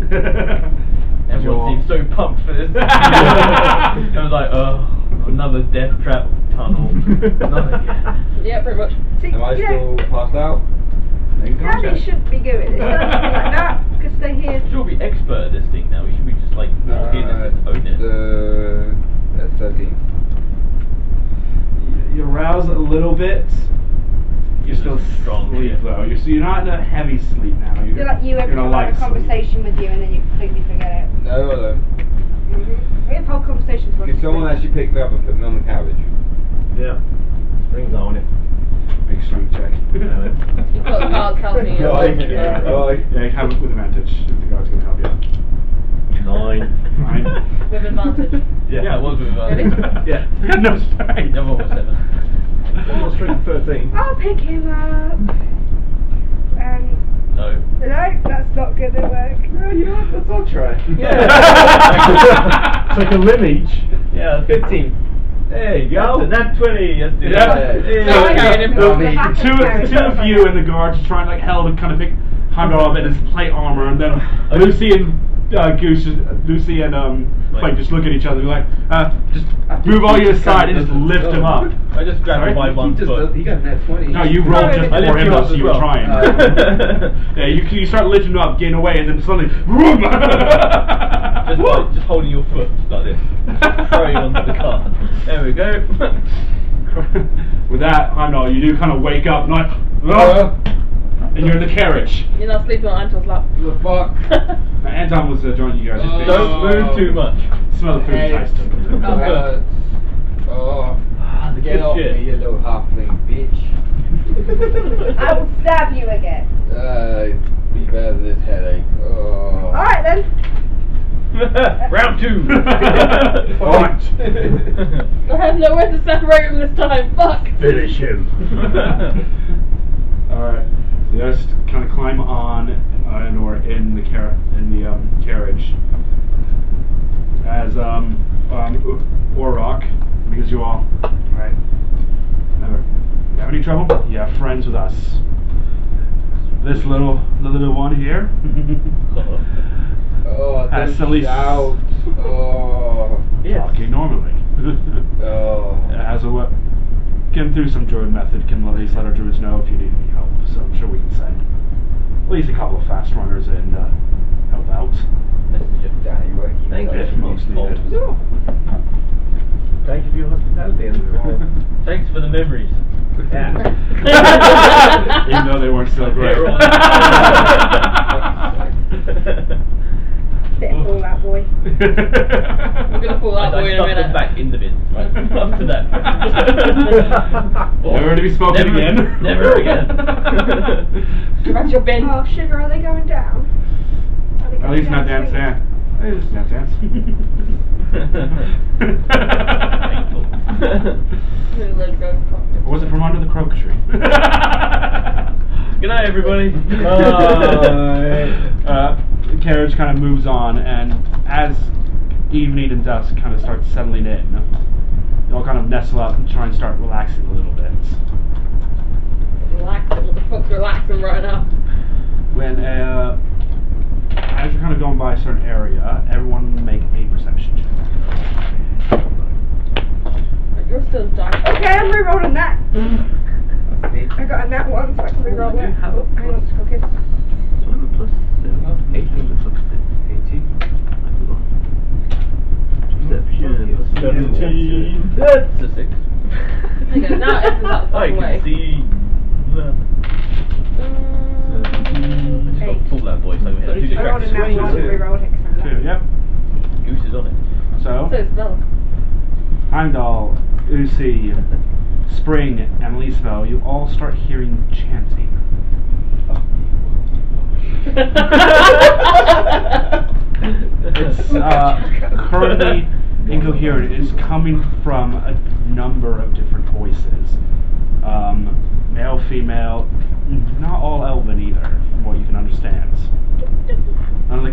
S1: As you all-
S6: Everyone seems so pumped for this. I was like, oh, another death trap tunnel. Not again.
S4: Yeah, pretty much.
S3: See,
S5: Am I
S3: you
S5: still
S3: know,
S5: passed out?
S1: Make a con
S3: Daddy
S1: check.
S3: shouldn't be doing it. It's not like that, because they're here.
S6: Should we be expert at this thing now? We should be just like walk in and just own it.
S5: That's 13.
S1: You rouse a little bit. You're
S6: This
S1: still
S6: is strong
S1: asleep
S6: shit.
S1: though. You're not in a heavy sleep now.
S3: You're like you every
S1: you're in
S3: time I have a
S1: light sleep.
S3: conversation with you and then you completely forget it.
S5: No, hello.
S3: We have whole conversations with
S5: Could someone actually pick me up and put me on the carriage?
S2: Yeah. Springs on it.
S1: Make a strength check.
S4: Well, Carl tells me.
S5: Right.
S1: Yeah,
S5: Right.
S1: yeah, you have it with advantage if the guard's going to help you.
S2: 9.
S1: Fine.
S4: With advantage.
S6: Yeah, it was with
S4: Really?
S6: Yeah.
S1: No strength.
S6: The other one was 7.
S2: What's strength 13?
S3: I'll pick him up.
S6: No.
S3: No, that's not going to work.
S2: Yeah, you know what? That's all try.
S6: Yeah.
S2: It's like a limb each.
S6: Yeah.
S2: 15.
S5: 8.
S2: There you go.
S6: That's 20. Let's do
S1: Yeah.
S6: that.
S1: So,
S4: Yeah.
S6: Yeah.
S1: the two of you and the guards try and like hell to kind of pick Heimdall up in his plate armor, and then Lucy and Lucy and Flake just look at each other, like just move all you aside and just lift him up.
S6: I just grabbed
S1: Sorry?
S6: him by one foot.
S7: He got a net 20.
S1: No, you rolled just
S6: I
S1: before
S6: lift
S1: him,
S6: you up
S1: so
S6: as
S1: you were
S6: well.
S1: trying. Yeah, you start lifting him up, getting away, and then suddenly, vroom!
S6: Just holding your foot like this. Throw you onto the car. There we go.
S1: With that, Heimdall, you do kind of wake up, and like, and you're in the carriage.
S4: You're not sleeping on Anton's lap.
S5: The fuck?
S1: Now, Anton was joining you guys. Just
S6: Don't move too much.
S1: smell the food
S5: Hey.
S1: taste.
S6: The
S5: Get
S6: good
S5: off
S6: shit.
S5: me, you little halfling bitch.
S3: I will stab you again.
S5: Be better than this headache.
S3: Alright then.
S6: Round 2.
S1: Fight.
S4: I have nowhere to separate him this time. Fuck.
S2: Finish him.
S1: Alright. So you guys kind of climb on or in the carriage. As Orrock, because you all, right? Remember, you have any trouble? You have friends with us. This little one here has at least talking normally. Has a getting through some druid method can at least let our druids know if you need any help. So I'm sure we can send at least a couple of fast runners in to help out.
S2: Thank
S1: If
S2: you.
S1: most needed.
S2: Thank you for your hospitality and
S6: Thanks for the memories.
S2: yeah.
S1: Even though they weren't so great.
S3: Bit of all that boy.
S4: We're gonna pull that boy in a
S6: stuffed them
S4: minute.
S6: back in the bin. Right. Up to that.
S1: Never to be spoken
S6: Never-
S1: again.
S6: Never again.
S4: That's your bin.
S3: Oh, sugar, are they going down? Are they
S1: At
S3: going
S1: least not
S3: down
S1: dance
S3: swinging?
S1: dance. Hey, just dance dance. Or was it from under the croak tree?
S6: Good night, everybody.
S1: The carriage kind of moves on, and as evening and dusk kind of starts settling in, you all kind of nestle up and try and start relaxing a little bit.
S4: Relaxing. What the fuck's relaxing right now?
S1: When as you're kind of going by a certain area, everyone make a perception check.
S4: You're still dark.
S3: Okay, I'm re-rolling that. I got a nat one, so I can re-roll it.
S2: have a
S3: Hang on, it's cooking.
S2: So I'm a plus 18 plus 18. I forgot. Perception.
S6: 17. That's a 6.
S4: Okay, now it's that
S6: I
S4: fucking way.
S6: can see.
S3: Eight.
S6: Pull that boy so we have 2
S3: I rolled a nat one,
S2: 22.
S3: re-rolled it. 'cause I'm
S1: Two, yep.
S6: Goose is on it.
S4: So
S1: So,
S4: it's Bella.
S1: Heimdall, Usi, Spring, and Lisvel, you all start hearing chanting. It's currently incoherent. It's coming from a number of different voices. Male, female, not all elven either, from what you can understand. One of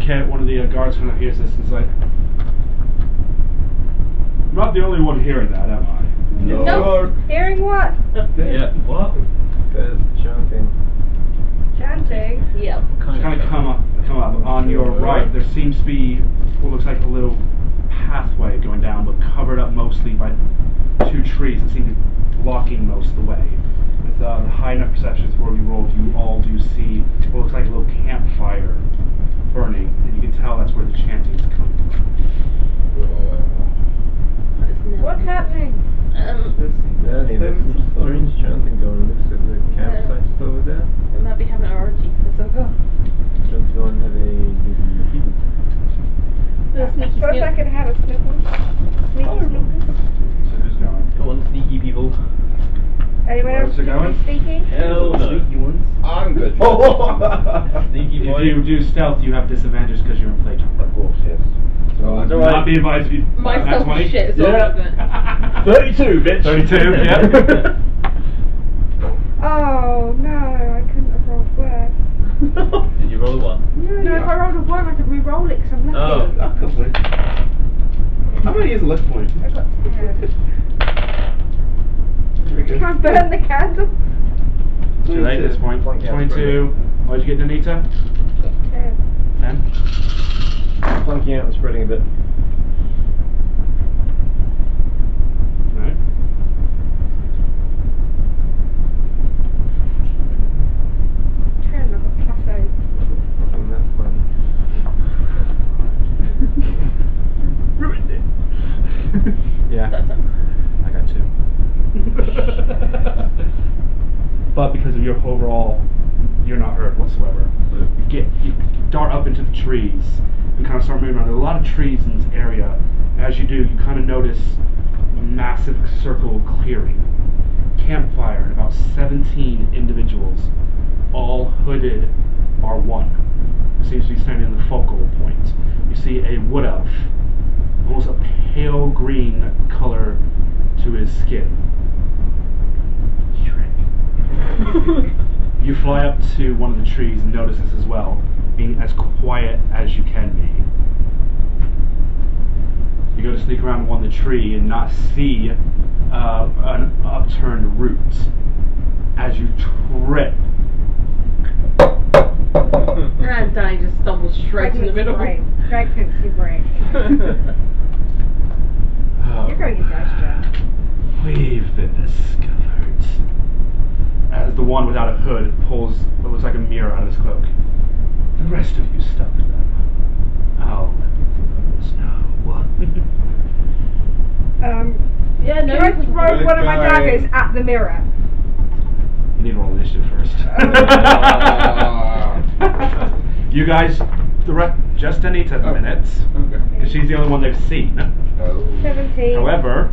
S1: the guards kind of hears this and is like, I'm not the only one hearing that, am I?
S3: No. Hearing what?
S6: Yeah, what?
S2: There's chanting.
S3: Chanting.
S4: Yep.
S1: Just kind of come up. On your right, there seems to be what looks like a little pathway going down, but covered up mostly by 2 trees that seem to be blocking most of the way. With the high enough perceptions where you rolled, you all do see what looks like a little campfire burning, and you can tell that's where the chanting is coming from.
S3: What's happening?
S2: There's some strange chanting going on. Looks at the campsite over there.
S4: We might be having an orgy. Let's all go.
S2: Don't go and have a
S4: Little sneaky
S3: Suppose I
S4: snoop.
S3: could have a sniffle. Sneaky sniffle.
S1: So who's going?
S6: Come on, sneaky people.
S3: Anyone else
S1: Where's it going?
S3: sneaky?
S6: Hell no.
S2: sneaky ones.
S5: I'm good.
S6: Sneaky boy.
S1: If you do stealth, you have disadvantage because you're in playtime.
S5: Of course, yes. So
S1: Would
S6: It's alright.
S1: not be advised if you.
S4: My
S1: nat
S4: self
S1: 20?
S4: shit is all
S2: Yeah.
S4: over it.
S2: 32, bitch.
S1: 32, yep.
S3: Oh no, I couldn't have rolled worse.
S6: Did you roll a 1?
S3: No, if I rolled a 1, I could re-roll it because I'm lucky.
S6: Oh.
S7: I could win. How many is a left point?
S3: I got 10. You can't burn the candle.
S1: Too late at this point. 22. What did you get, Danita?
S3: 10.
S1: 10.
S2: Plunking out and spreading a bit.
S1: Alright.
S3: I've got +8.
S2: And that's fine. Ruined it.
S1: Yeah. I got 2. But because of your overall, you're not hurt whatsoever. You dart up into the trees and kind of start moving around. There are a lot of trees in this area. As you do, you kind of notice a massive circle clearing. Campfire and about 17 individuals, all hooded, bar one, who seems to be standing in the focal point. You see a wood elf, almost a pale green color to his skin. You fly up to one of the trees and notice this as well, being as quiet as you can be. You go to sneak around one of the tree and not see an upturned root as you trip.
S4: And Danny just stumbles straight in the middle.
S3: Pregnancy break. You're going to die, John.
S1: We've been discovered. As the one without a hood pulls what looks like a mirror out of his cloak. The rest of you stop them. I'll let the others know.
S4: Yeah, no.
S3: Can I throw one of my daggers at the mirror?
S1: You need to roll initiative first. You guys, just Anita at the minute, because she's the only one they've seen.
S3: 17.
S1: However,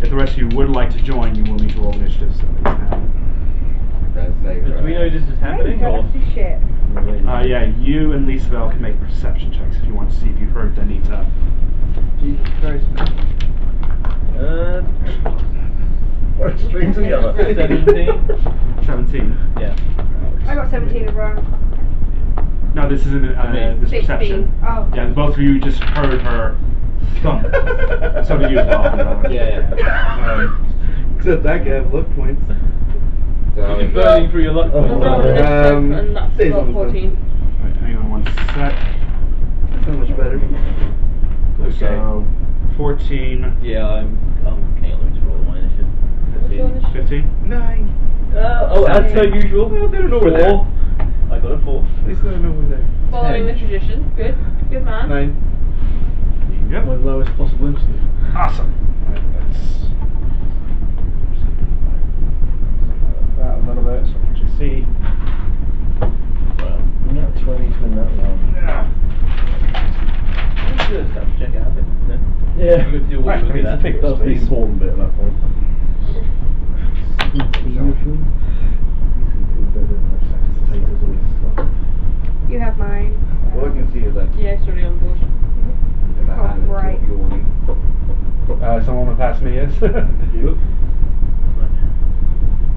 S1: if the rest of you would like to join, you will need to roll initiative. So
S6: Do we know this is happening? Or?
S3: Shit.
S1: yeah, you and Lisabel can make perception checks if you want to see if you heard Danita.
S2: Jesus Christ. What strings are the other?
S6: 17?
S1: 17.
S6: Yeah.
S3: I got 17 in a row.
S1: No, this isn't this
S3: 16.
S1: perception.
S3: Oh.
S1: Yeah, both of you just heard her thump. So did you as well.
S6: Yeah.
S7: Except that guy have luck points.
S6: You're burning through your luck points.
S4: And that's
S7: stays
S4: got
S7: on the
S4: 14.
S1: Right, hang on one sec.
S7: That's not much better.
S6: Okay.
S1: So, 14,
S6: Yeah, I'm hang on, let me just roll my initiative.
S4: What's your initiative?
S1: 15.
S7: 9.
S6: As per usual.
S7: Well, they don't know we're
S6: 4.
S7: there.
S6: I got a 4.
S7: At least they don't know we're there.
S4: Following the tradition. Good. Good man.
S7: 9.
S1: Yep.
S2: My lowest possible initiative.
S1: Awesome. Right, that's that a little bit, so I can actually see.
S2: Well, not 20 to win that one.
S1: Yeah.
S6: Just have to check it out.
S2: Yeah.
S6: You could do what
S1: Right,
S6: you
S1: I mean,
S6: that.
S1: it's a figure
S2: That's the
S1: space.
S2: important bit at that point.
S3: You have mine.
S5: All I can see is that
S4: Yeah, it's already on board.
S5: in the hand
S3: Oh, right.
S5: that's yawning.
S1: Someone will pass me, yes?
S2: Yep.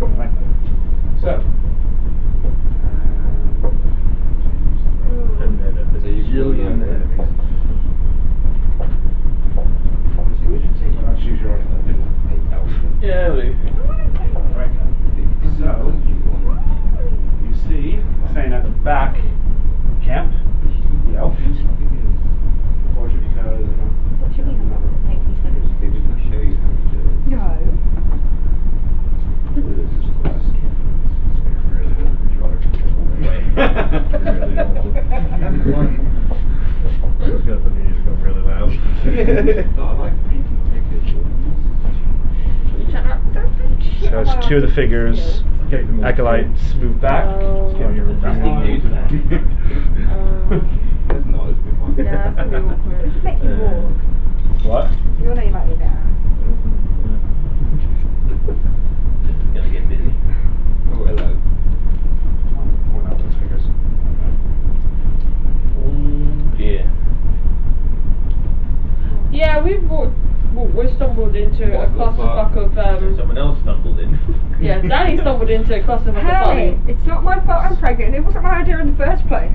S1: Right. So,
S2: And then a bajillion enemies.
S5: Honestly, we should take
S1: I'll choose your
S6: Yeah, we
S1: Right. So, you see, saying at the back camp, the elf. Unfortunately, because
S3: What should we have?
S5: They will show you how to do it.
S3: No.
S2: I was going to put the music on really loud.
S5: No, I like painting pictures.
S4: Shut up.
S1: so it's two of the figures.
S2: Okay, the
S1: Acolytes move back.
S4: Oh.
S1: So you're
S6: Distinct news.
S5: There's not as big one.
S4: Yeah, that's gonna be awkward.
S3: Make you walk.
S1: What?
S3: You know you might be better.
S6: This is gonna get busy.
S5: Oh, hello.
S1: Point out those figures.
S6: Yeah.
S4: Yeah, we stumbled into a clusterfuck of
S6: Someone else stumbled in.
S4: yeah, Danny stumbled into a clusterfuck of
S3: Hey,
S4: fun.
S3: it's not my fault I'm pregnant. It wasn't my idea in the first place.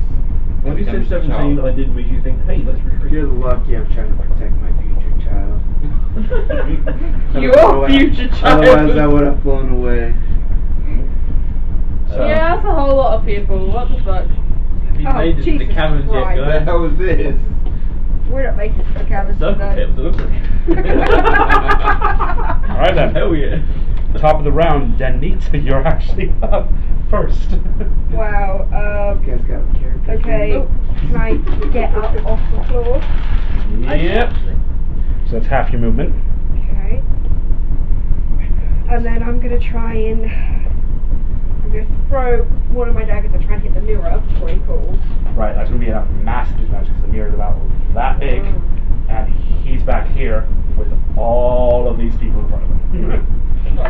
S2: When you said 17, I did make you think, hey, let's retreat.
S7: You're lucky I'm trying to protect my future child.
S4: Your future child.
S7: Otherwise, I would have flown away.
S4: Yeah, that's a whole lot of people. What the fuck?
S6: Have you
S3: Oh,
S6: made it to the
S3: Jesus
S6: caverns yet,
S3: Christ.
S5: What the
S6: guys?
S5: hell was this?
S3: We're not making it to the cabin
S6: Circle
S3: today.
S6: pit, it looks
S1: Alright then.
S6: Hell yeah.
S1: Top of the round, Danita, you're actually up first.
S3: Wow.
S7: You guys got a character.
S3: Okay. Can I get up off the floor?
S1: Yep. So that's half your movement.
S3: Okay. And then I'm gonna try and I'm gonna throw one of my daggers and try and hit the mirror before he falls.
S1: Right, that's going to be a massive disadvantage because the mirror is about that big, and he's back here with all of these people in front of him.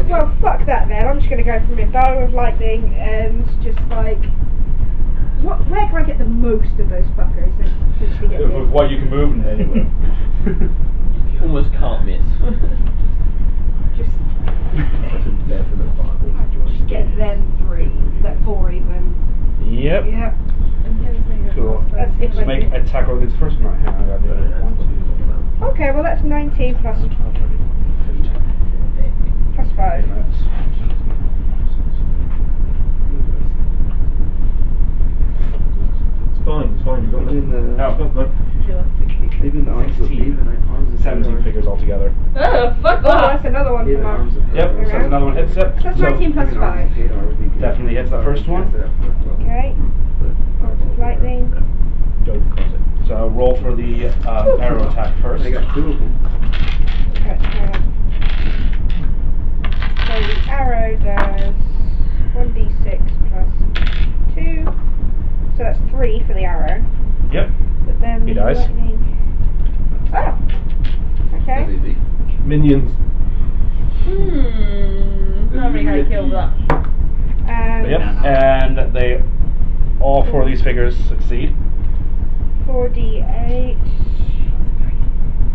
S3: Well, fuck that then. I'm just gonna go from Migone with lightning and just like, where can I get the most of those fuckers and potentially get
S1: With
S3: me?
S1: what you can move and anywhere.
S6: You almost can't miss.
S3: Just
S2: That's a definite fireball.
S3: just get them four even.
S1: Yep.
S3: Yep.
S1: Cool.
S3: That's if
S1: Just
S3: I
S1: make
S3: can-
S1: attack roll against the first one. Right, hang on, I gotta do it. 1, 2,
S3: Okay, well that's 19 plus
S1: 12, 13, 15.
S3: plus 5.
S2: It's fine, you've got
S7: Even the,
S3: Oh.
S7: even the arms of
S1: 17 figures altogether.
S4: Oh, fuck
S3: Oh,
S4: off.
S3: that's another one
S7: Even
S3: from
S7: arms
S3: our...
S7: of
S1: Yep, so that's another one hits it.
S3: So that's 19 plus 5.
S1: Definitely hits the first one.
S3: Okay. Lightning.
S2: Don't cross it.
S1: So roll for the arrow attack first.
S7: I got 2 of them.
S3: Okay, so the arrow does 1d6 plus 2. So that's 3 for the arrow.
S1: Yep.
S3: But then
S1: He
S3: the
S1: dies.
S3: lightning... Oh!
S5: That's
S3: Okay.
S5: easy.
S2: Minions.
S4: Not really how to kill that.
S3: And
S1: Yep. And they, all 4 of these figures succeed.
S3: 4d8.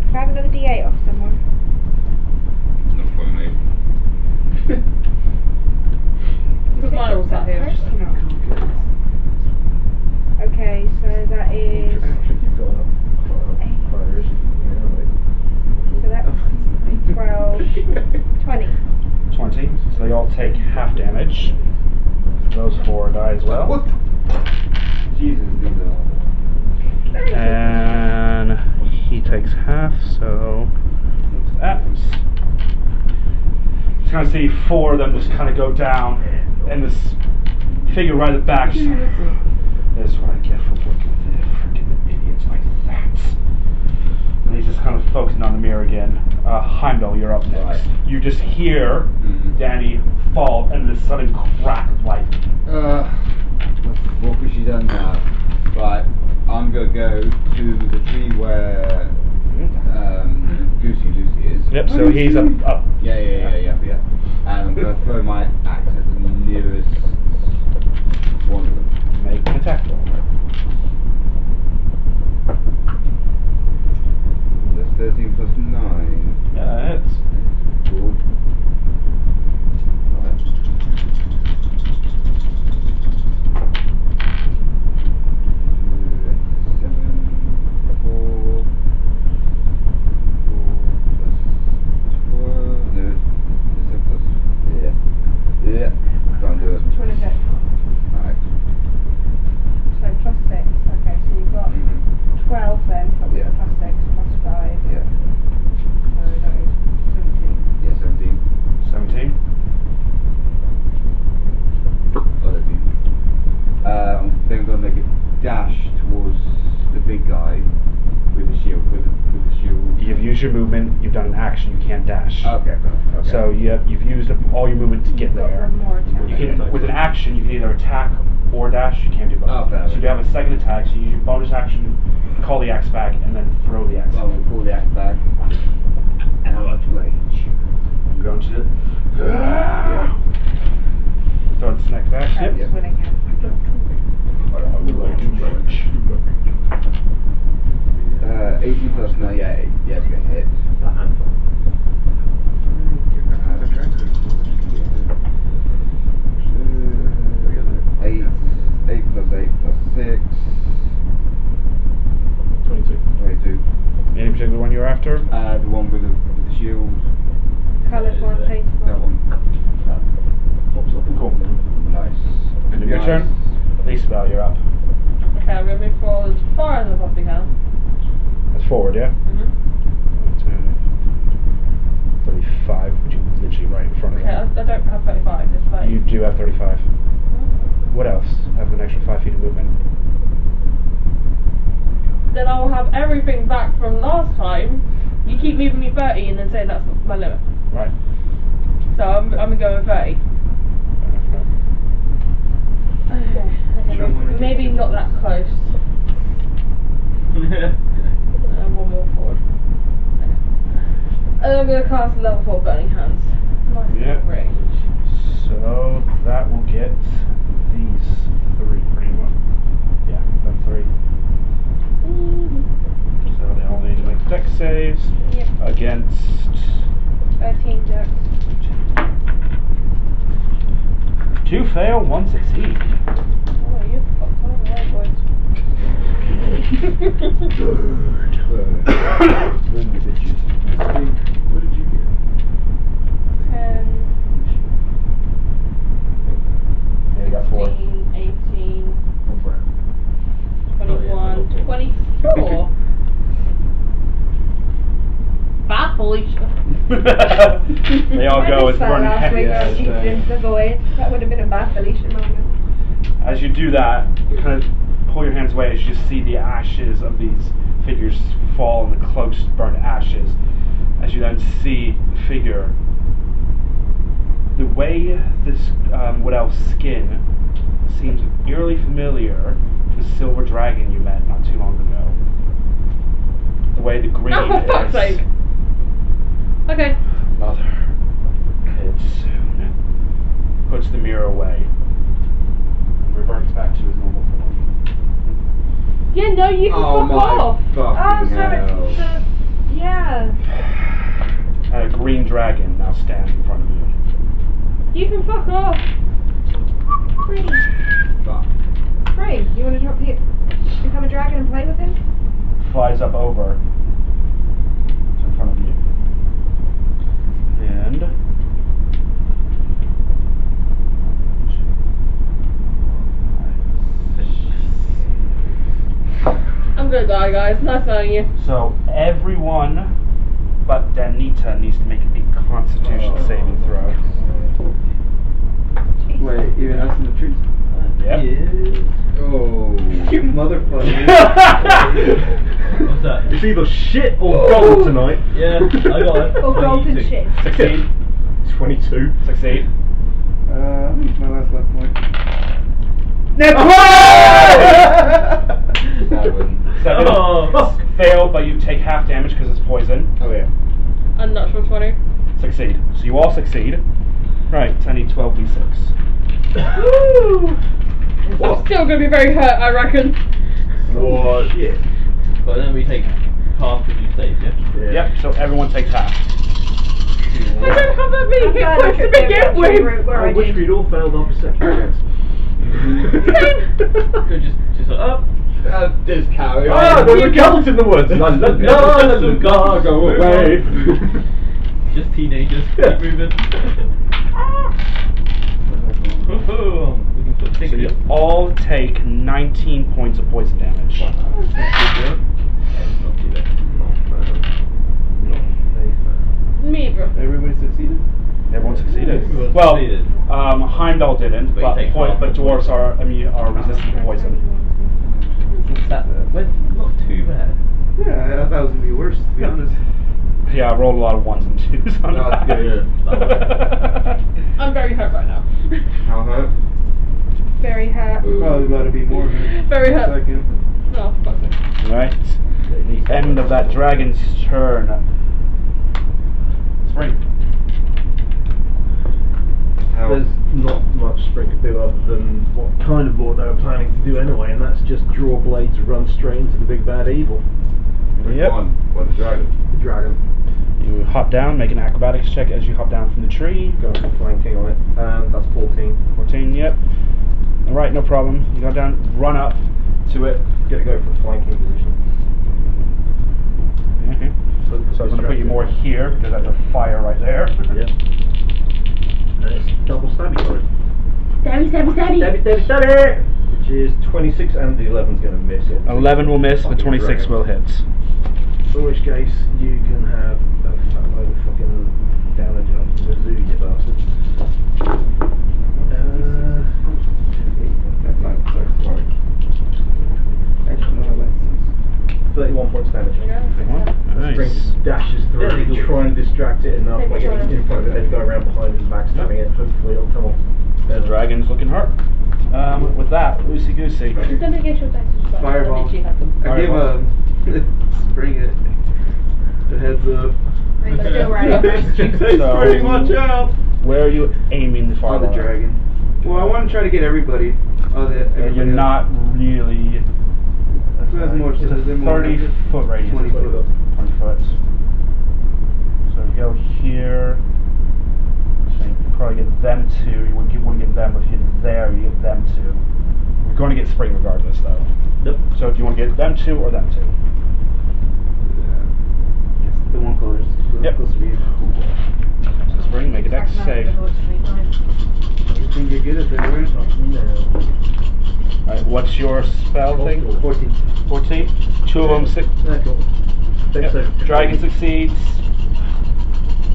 S3: Can I have another d8 off someone?
S5: No point, mate.
S4: Because mine was that here.
S3: No. Okay, so that is... So that's 12... 20.
S1: 20. So they all take half damage. Those 4 die as well.
S5: What? Jesus, these are.
S1: And he takes half, so that's just kind of see 4 of them just kind of go down, and this figure right at the back just, that's what I get for working with freaking idiots like that. And he's just kind of focusing on the mirror again. Heimdall, you're up next.
S5: Right.
S1: You just hear
S5: Mhm.
S1: Danny fall, and this sudden crack of lightning.
S5: What has she done now? Right, I'm gonna go to the tree where Goosey Lucy is.
S1: Yep. So he's up.
S5: Yeah. And I'm gonna throw my axe at the nearest one of them.
S1: Make an attack roll.
S5: That's 13 plus 9.
S1: Yeah, that hits.
S5: Cool. Right. 7, 4 plus 12. No, 7 plus. Yeah. Can't do it.
S3: Which one is it?
S5: Alright.
S3: So plus 6. Okay, so you've got 12 then, but with
S5: Yeah.
S3: the plus 6, plus 5.
S5: Yeah.
S3: So that is 17.
S5: Yeah, 17.
S1: 17.
S5: Oh, that's easy. Then I'm gonna make a dash towards the big guy with the shield. With the shield.
S1: You've used your movement. You've done an action. You can't dash.
S5: Okay.
S1: So you've used all your movement to get
S3: You've got
S1: there.
S3: one more attack.
S1: You can, with an action, you can either attack or dash. You can't do both.
S5: Oh, fair
S1: so you have a second attack. So you use your bonus action, call the axe back, and then throw the axe.
S5: Well, I'm gonna pull the axe back, and I'm going to rage.
S1: I'm going to
S5: Yeah.
S1: throw the next action.
S3: That's
S5: Yep.
S3: winning him.
S1: I would like to rage.
S5: 18 plus 9, yeah, it's gonna hit.
S2: That handful.
S5: 8 plus 8 plus 6.
S2: 22.
S5: 22.
S1: Any particular one you're after?
S5: The one with the shield.
S3: Coloured one, painted
S5: That
S3: one.
S5: one.
S2: Pops up.
S1: Cool.
S5: Nice.
S1: End of your
S5: Nice.
S1: turn. Isabel, you're up.
S4: Okay, I'm gonna move forward as far as I possibly can.
S1: That's forward, yeah?
S4: Mm-hmm.
S1: 35, which is literally right in front of
S4: Okay, I
S1: them.
S4: don't have 35, it's 30.
S1: You do have 35. What else? Have an extra 5 feet of movement.
S4: Then I will have everything back from last time. You keep moving me 30 and then say that's my limit.
S1: Right.
S4: So I'm gonna go with 30. Okay,
S1: Sure.
S4: maybe not that close. One more forward. Okay. And I'm gonna cast level 4 Burning Hands. Nice
S1: Yeah.
S4: little range.
S1: So that will get these 3 pretty much. Yeah, them 3. So they all need to make dex saves
S4: Yep.
S1: against
S4: 13 dex.
S1: 2 fail, 1 succeed.
S4: Oh, you fucked over there, boys.
S2: What did you get?
S4: 10,
S1: Yeah, you got 4.
S4: 15, 18,
S2: One brown.
S4: 21, 24. Bad Felicia.
S1: They all go as burning
S3: last week
S1: hands.
S3: when she into the void. That would have been a bad Felicia moment.
S1: As you do that, you kind of pull your hands away as you just see the ashes of these figures fall in the close burned ashes. As you then see the figure, the way this wood elf's skin seems eerily familiar to the silver dragon you met not too long ago. The way the green
S4: Oh, for fuck's
S1: is.
S4: sake. Okay.
S1: Mother, could soon. Puts the mirror away. And reverts back to his normal form.
S4: Yeah, no, you can
S5: Oh
S4: fuck
S5: my
S4: off.
S5: fucking hell.
S3: Yeah.
S1: A green dragon now stands in front of you.
S4: You can fuck off.
S3: Free.
S5: Fuck.
S3: Free. You want to become a dragon and play with him?
S1: Flies up over to in front of you. And
S4: I'm gonna die, guys. Nice knowing you.
S1: so everyone but Danita needs to make a Constitution saving throw.
S7: Wait, even us in the trees?
S1: Yep.
S5: Oh.
S7: You motherfucker.
S6: What's that?
S2: It's either shit or gold tonight.
S6: Yeah, I got it.
S3: Or gold and
S6: 22.
S3: shit.
S1: Succeed.
S2: 22.
S1: Succeed.
S7: I'm gonna use my last luck point.
S1: Seven.
S6: Oh.
S1: Failed, but you take half damage because it's poison.
S5: Oh yeah.
S4: Unnatural 20.
S1: Succeed. So you all succeed. Right, I need 12d6.
S4: Woo! I'm still gonna be very hurt, I reckon.
S2: What? Shit.
S6: But then we take half if you save, yeah?
S1: Yep, so everyone takes half.
S4: I don't have that many
S3: I'm
S4: hit
S3: glad I
S4: points to
S3: took the
S4: begin
S3: actual
S4: with.
S3: route where
S2: I
S3: I
S2: wish
S3: did.
S2: we'd all failed our perception checks.
S6: Could just like, up.
S5: Just carry on.
S2: Ah, there were gulls in the woods. La la la la la, go away.
S6: Just teenagers. Keep moving. Woohoo! We can put
S1: So you
S6: tickets.
S1: all take 19 points of poison damage.
S6: Not too bad.
S4: Me, bro.
S7: Everybody succeeded?
S1: Everyone succeeded.
S6: Everyone
S1: Well,
S6: succeeded.
S1: Heimdall didn't,
S6: But you
S1: but,
S6: take half.
S1: but dwarves are resistant to poison.
S6: That went not too bad.
S7: Yeah, I thought it was gonna be worse, to be honest.
S1: Yeah, I rolled a lot of 1s and 2s on
S5: No,
S1: that.
S5: good.
S4: I'm very hurt right now.
S5: How hurt?
S3: Very hurt.
S7: Probably about to be more than
S4: Very
S7: a
S4: hurt.
S7: second.
S4: No, fuck it.
S1: Right. End of that dragon's turn. Spring.
S2: There's not much Spring could do other than what kind of what they were planning to do anyway, and that's just draw blades and run straight into the big bad evil.
S1: Yep.
S5: What, the dragon?
S2: The dragon.
S1: You hop down, make an acrobatics check as you hop down from the tree.
S2: Going for flanking on it, and that's 14.
S1: 14, yep. Alright, no problem. You go down, run up to it.
S2: Gonna go for flanking position.
S1: So I'm going to put you more here because that's a fire right there.
S2: Yeah. And it's double stabby time.
S4: Stabby, stabby, stabby.
S2: Stabby, stabby, stabby! Which is 26 and the 11's going to miss it.
S1: 11 will miss, but 26 will hit.
S2: In which case, you can have a fat load of fucking damage on the zoo, you bastard.
S7: Sorry. Actually, no, I like
S2: 31 points damage.
S1: Nice.
S2: Spring dashes through,
S6: Very good.
S2: try and distract it enough,
S4: Take
S2: like
S4: it
S2: getting in front of it, then go around behind and backstabbing it. Hopefully it'll come off.
S1: The dragon's looking hurt. With that, loosey goosey.
S4: Just don't forget your dice. Just like,
S7: Fireball.
S4: literally have them.
S7: I give Spring it the heads up.
S3: Like, still right.
S7: Spring, watch out!
S1: Where are you aiming the
S7: On
S1: fireball?
S7: the dragon. Well, I want to try to get everybody. Everybody
S1: You're
S7: else.
S1: not really.
S7: Who has more?
S1: It's a
S7: Is there more
S1: 30-foot radius.
S7: 20 foot.
S1: 20 foot. So if you go here, so you can probably get them two. You wouldn't get them, but if you get there, you get them two. You're going to get spring regardless, though.
S6: Yep.
S1: So do you want to get them two or them two?
S7: Yes, the one closest.
S1: Yep.
S7: Closer to you.
S1: So spring, make a dex save.
S7: You think you're good at that, right?
S1: Alright, what's your spell thing?
S7: 14.
S1: 14. Two of them
S2: Dex save.
S1: Dragon succeeds.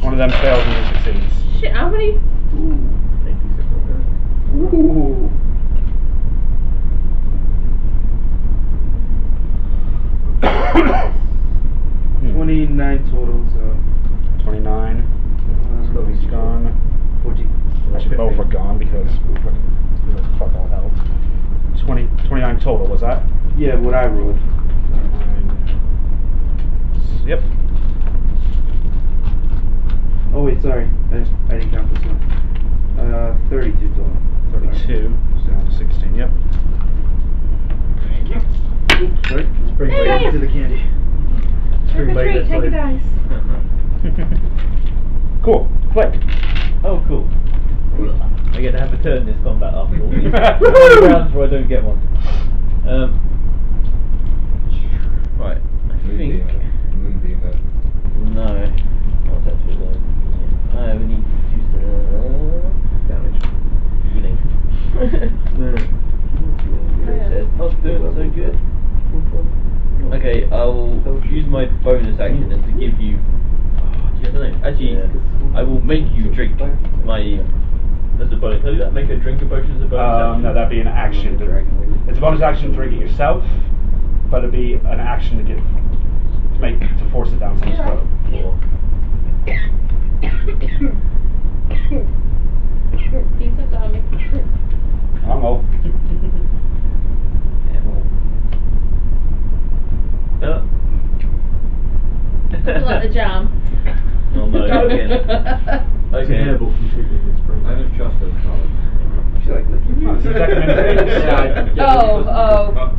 S1: One of them fails and one succeeds.
S4: Shit, how many?
S7: Ooh.
S1: Hmm.
S7: 29 total, so
S1: 29. He's gone.
S7: 14.
S1: Actually, both are gone because fuck all health. 29 total, was that?
S7: Yeah, what I rolled.
S1: Yep.
S7: Oh wait, sorry. I didn't count this one. 32 total.
S1: 32. Down to 16, yep.
S7: Oops, sorry.
S2: Spring
S3: Hey!
S2: blade into the candy. Spring blade
S3: Trick or treat,
S2: this
S3: take a
S2: side.
S3: dice.
S1: Cool. Flick.
S6: Oh, cool. I get to have a turn in this combat after all these
S1: Woohoo!
S6: rounds where I don't get one. Right, I think.
S5: Moonbeamer.
S6: No. What's actually going? No, we need to do some
S2: Damage.
S6: healing. It says not doing so good. Okay, I'll use my bonus action and to give you. I don't know. Actually, I will make you drink my. That's a bonus. Can I do that? Make a drink a potion as a bonus action?
S1: No, that'd be an action. It's a bonus action to drink it yourself, but it'd be an action to force it down someone's throat.
S4: These are gonna make me trip.
S1: Hello.
S4: Pull out the jam.
S6: Oh no, again.
S2: It's
S6: Okay.
S2: inedible from shooting this spring.
S5: I don't trust those colors.
S7: She's like, look.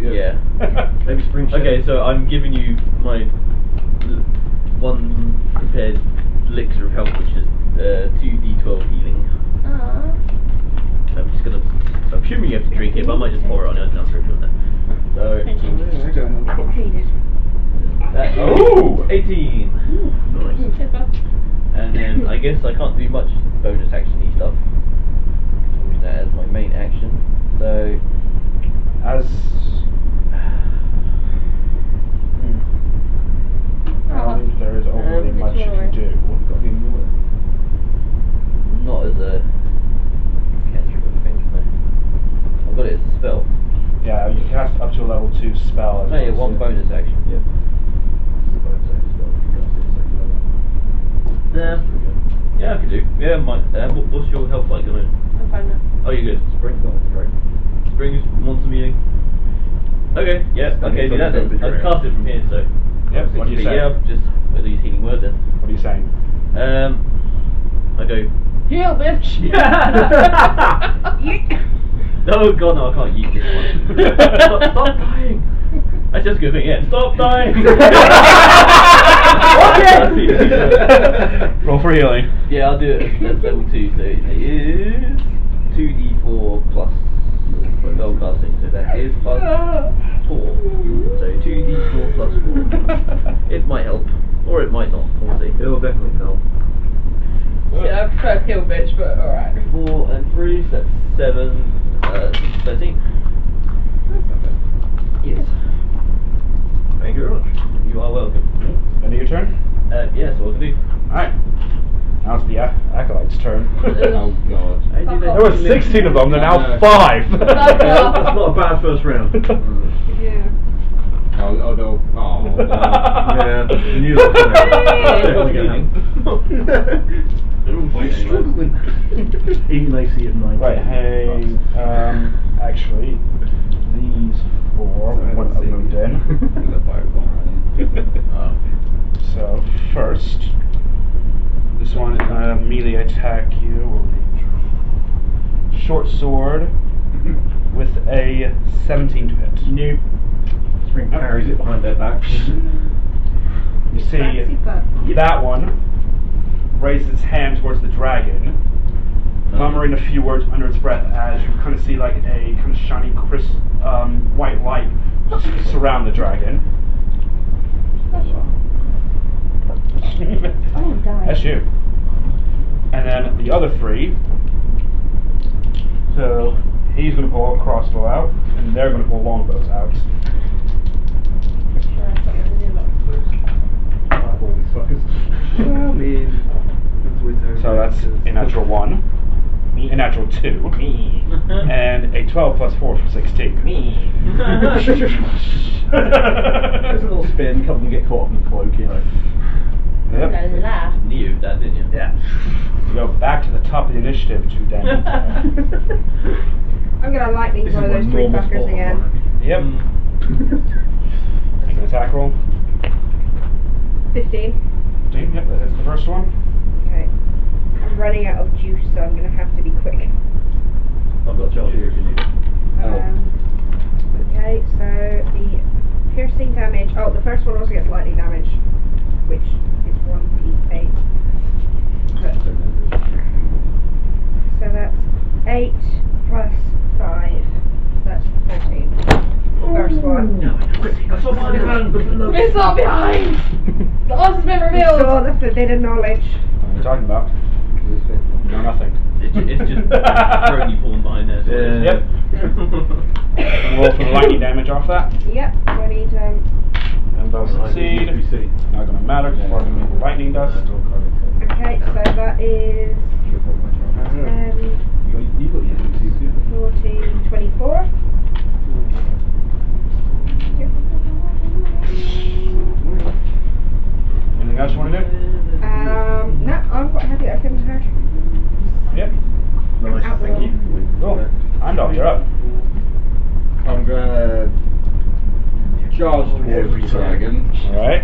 S6: Yeah.
S2: Maybe spring shade.
S6: Okay, so I'm giving you my one prepared elixir of health, which is 2d12 healing.
S4: Aww.
S6: I'm just gonna. I'm assuming you have to drink it, but I might just pour it on you. I'm not sure on that. So.
S4: Thank you.
S7: I got him.
S3: Hated.
S6: Ooh, 18.
S2: Nice.
S6: And then I guess I can't do much bonus actiony stuff. I'll use that as my main action. So.
S1: As. I don't think there is overly much you can do.
S6: Not as a cantrip, I think. No. I've got it as a spell.
S1: Yeah, you can cast up to a level 2 spell. As
S6: Oh, yeah,
S1: opposed
S6: one
S1: to-
S6: bonus action.
S2: Yeah. It's the bonus action spell. You cast it second level.
S6: Yeah, I could do. Yeah, might. What's your health like?
S4: I'm fine now.
S6: Oh, you're good.
S2: Spring, great.
S6: Spring wants some healing. Okay, yeah, okay, do that then. I can cast it from here, so.
S1: Yep, what do you say?
S6: Yeah, just with these healing word then.
S1: What are you saying?
S6: I go.
S4: Heal, bitch!
S6: Oh god, no, I can't eat this one. Stop dying! That's just a good thing, yeah. Stop dying!
S1: Roll for healing.
S6: Yeah, I'll do it at level 2, so it is 2d4 plus spellcasting, so that is plus 4. So 2d4 plus 4. It might help, or it might not, we'll see.
S2: It'll definitely help.
S4: Yeah, I prefer kill bitch, but alright.
S6: 4 and 3, so that's 7, 13. Yes.
S2: Thank you very much.
S6: You are welcome.
S1: End of your turn?
S6: Yes, what can do?
S1: Alright. Now it's the Acolyte's turn.
S5: Oh god.
S2: Hey, did
S1: There were 16 of them, they're now
S5: No.
S1: 5.
S4: Fuck
S2: That's
S4: off.
S2: not a bad first round.
S3: Yeah.
S5: Oh no. Oh no.
S2: Yeah, you knew that was going to happen. Why are you struggling? Even AC of 19.
S1: Right, hey, actually, these 4 wouldn't have moved in. So, first, this one is gonna melee attack you with a short sword with a 17 to hit.
S2: Nope. Spring carries it behind their backs.
S1: You see,
S3: Fancy fuck.
S1: that one raises its hand towards the dragon, murmuring a few words under its breath as you kind of see like a kind of shiny, crisp white light surround the dragon.
S3: Oh, die.
S1: That's you. And then the other 3. So he's going to pull a crossbow out, and they're going to pull longbows out.
S2: All these fuckers. Well, I mean,
S1: So that's a natural 1, a natural 2, and a 12 plus 4 for 16.
S2: There's a little spin, come and get caught up in the cloak, you know.
S1: Yep.
S4: La.
S6: Knew that, didn't you?
S2: Yeah.
S1: You go back to the top of the initiative to Dan.
S3: I'm gonna lightning
S2: This is
S3: one of
S2: my
S3: those 3
S2: normal
S3: fuckers
S2: spot
S3: again.
S2: on
S1: Yep. Make an attack roll.
S3: 15.
S1: 15, yep, that hits the first one.
S3: Okay. I'm running out of juice, so I'm gonna have to be quick.
S2: I've got a charge here if you need it.
S3: Okay, so the piercing damage. Oh, the first one also gets lightning damage, which is 1d8. So that's 8 plus 5. So that's 13. First one.
S2: I saw my hand, but no.
S4: It's not behind! The odds has been
S3: You
S4: revealed!
S3: saw the forbidden knowledge.
S1: What are you talking about? No, nothing.
S6: It's just Brony pulling behind there. So
S2: Yeah.
S1: Yep. And roll for the lightning damage off that.
S3: Yep, so I need
S1: And both succeed. Not gonna matter because we're gonna make lightning dust.
S3: okay, so that is 10,
S2: You got your DC too.
S3: 14, 24.
S1: Anything else you want to do?
S3: No, I'm quite happy I couldn't hurt.
S1: Yep.
S2: Nice,
S3: Out the
S2: thank you.
S1: Cool. Andal, you're up.
S5: I'm gonna charge towards the dragon
S1: Alright.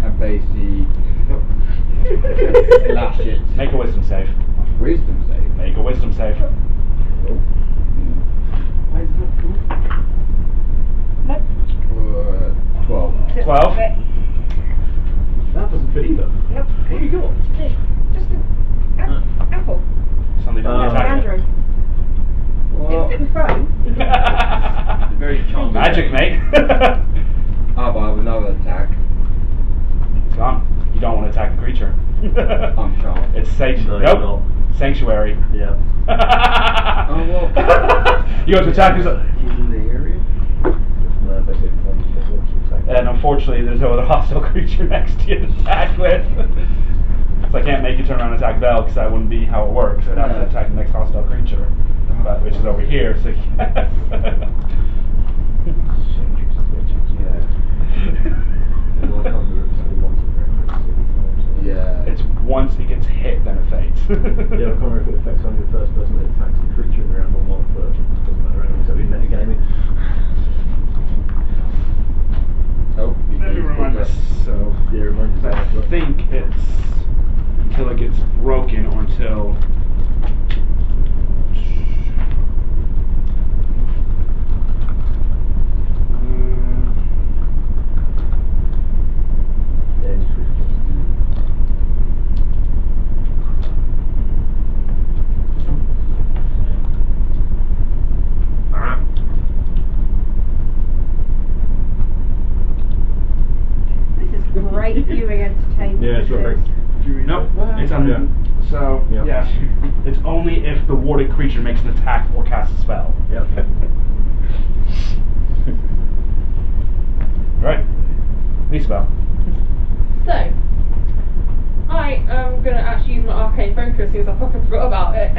S5: and basically slash it.
S1: Make a wisdom save.
S5: Wisdom save.
S1: Make a wisdom save.
S5: Why is that cool?
S3: Nope.
S5: 12.
S1: 12.
S2: That doesn't fit either.
S3: Nope.
S2: What have you got?
S3: Just an apple.
S1: Something don't attack
S3: Andrew.
S5: Well,
S3: It's fun.
S1: it.
S6: very charming.
S1: Magic, mate.
S5: how about another attack?
S1: It's gone. You don't want to attack the creature.
S5: I'm charmed.
S1: It's
S2: No,
S1: nope.
S2: you're
S1: Sanctuary.
S2: Yeah.
S5: Oh well.
S1: You want to attack his.
S2: He's in the area. No, basically,
S1: And unfortunately, there's no other hostile creature next to you to attack with. So I can't make you turn around and attack Vel because that wouldn't be how it works. I'd have to attack the next hostile creature, which is over here. So
S5: Yeah.
S1: it's once it gets hit, then it fades.
S2: Yeah, I can't remember if it affects only the first person that attacks the creature in the round or not, but it doesn't matter anyway, so we metagaming.
S5: Oh, you
S1: Let me
S5: can
S1: remind
S5: put that-
S1: myself.
S2: Yeah, remind yourself.
S1: I think it's until it gets broken or until.
S3: This is great viewing entertainment.
S2: Yeah, it's
S3: this
S2: right.
S3: is.
S1: Nope. It's
S2: Yeah.
S1: So,
S2: Yep.
S1: yeah. It's only if the warded creature makes an attack or casts a spell.
S2: Yep.
S1: Right. Lisabel.
S4: So, I am going to actually use my arcane focus because I fucking forgot about it.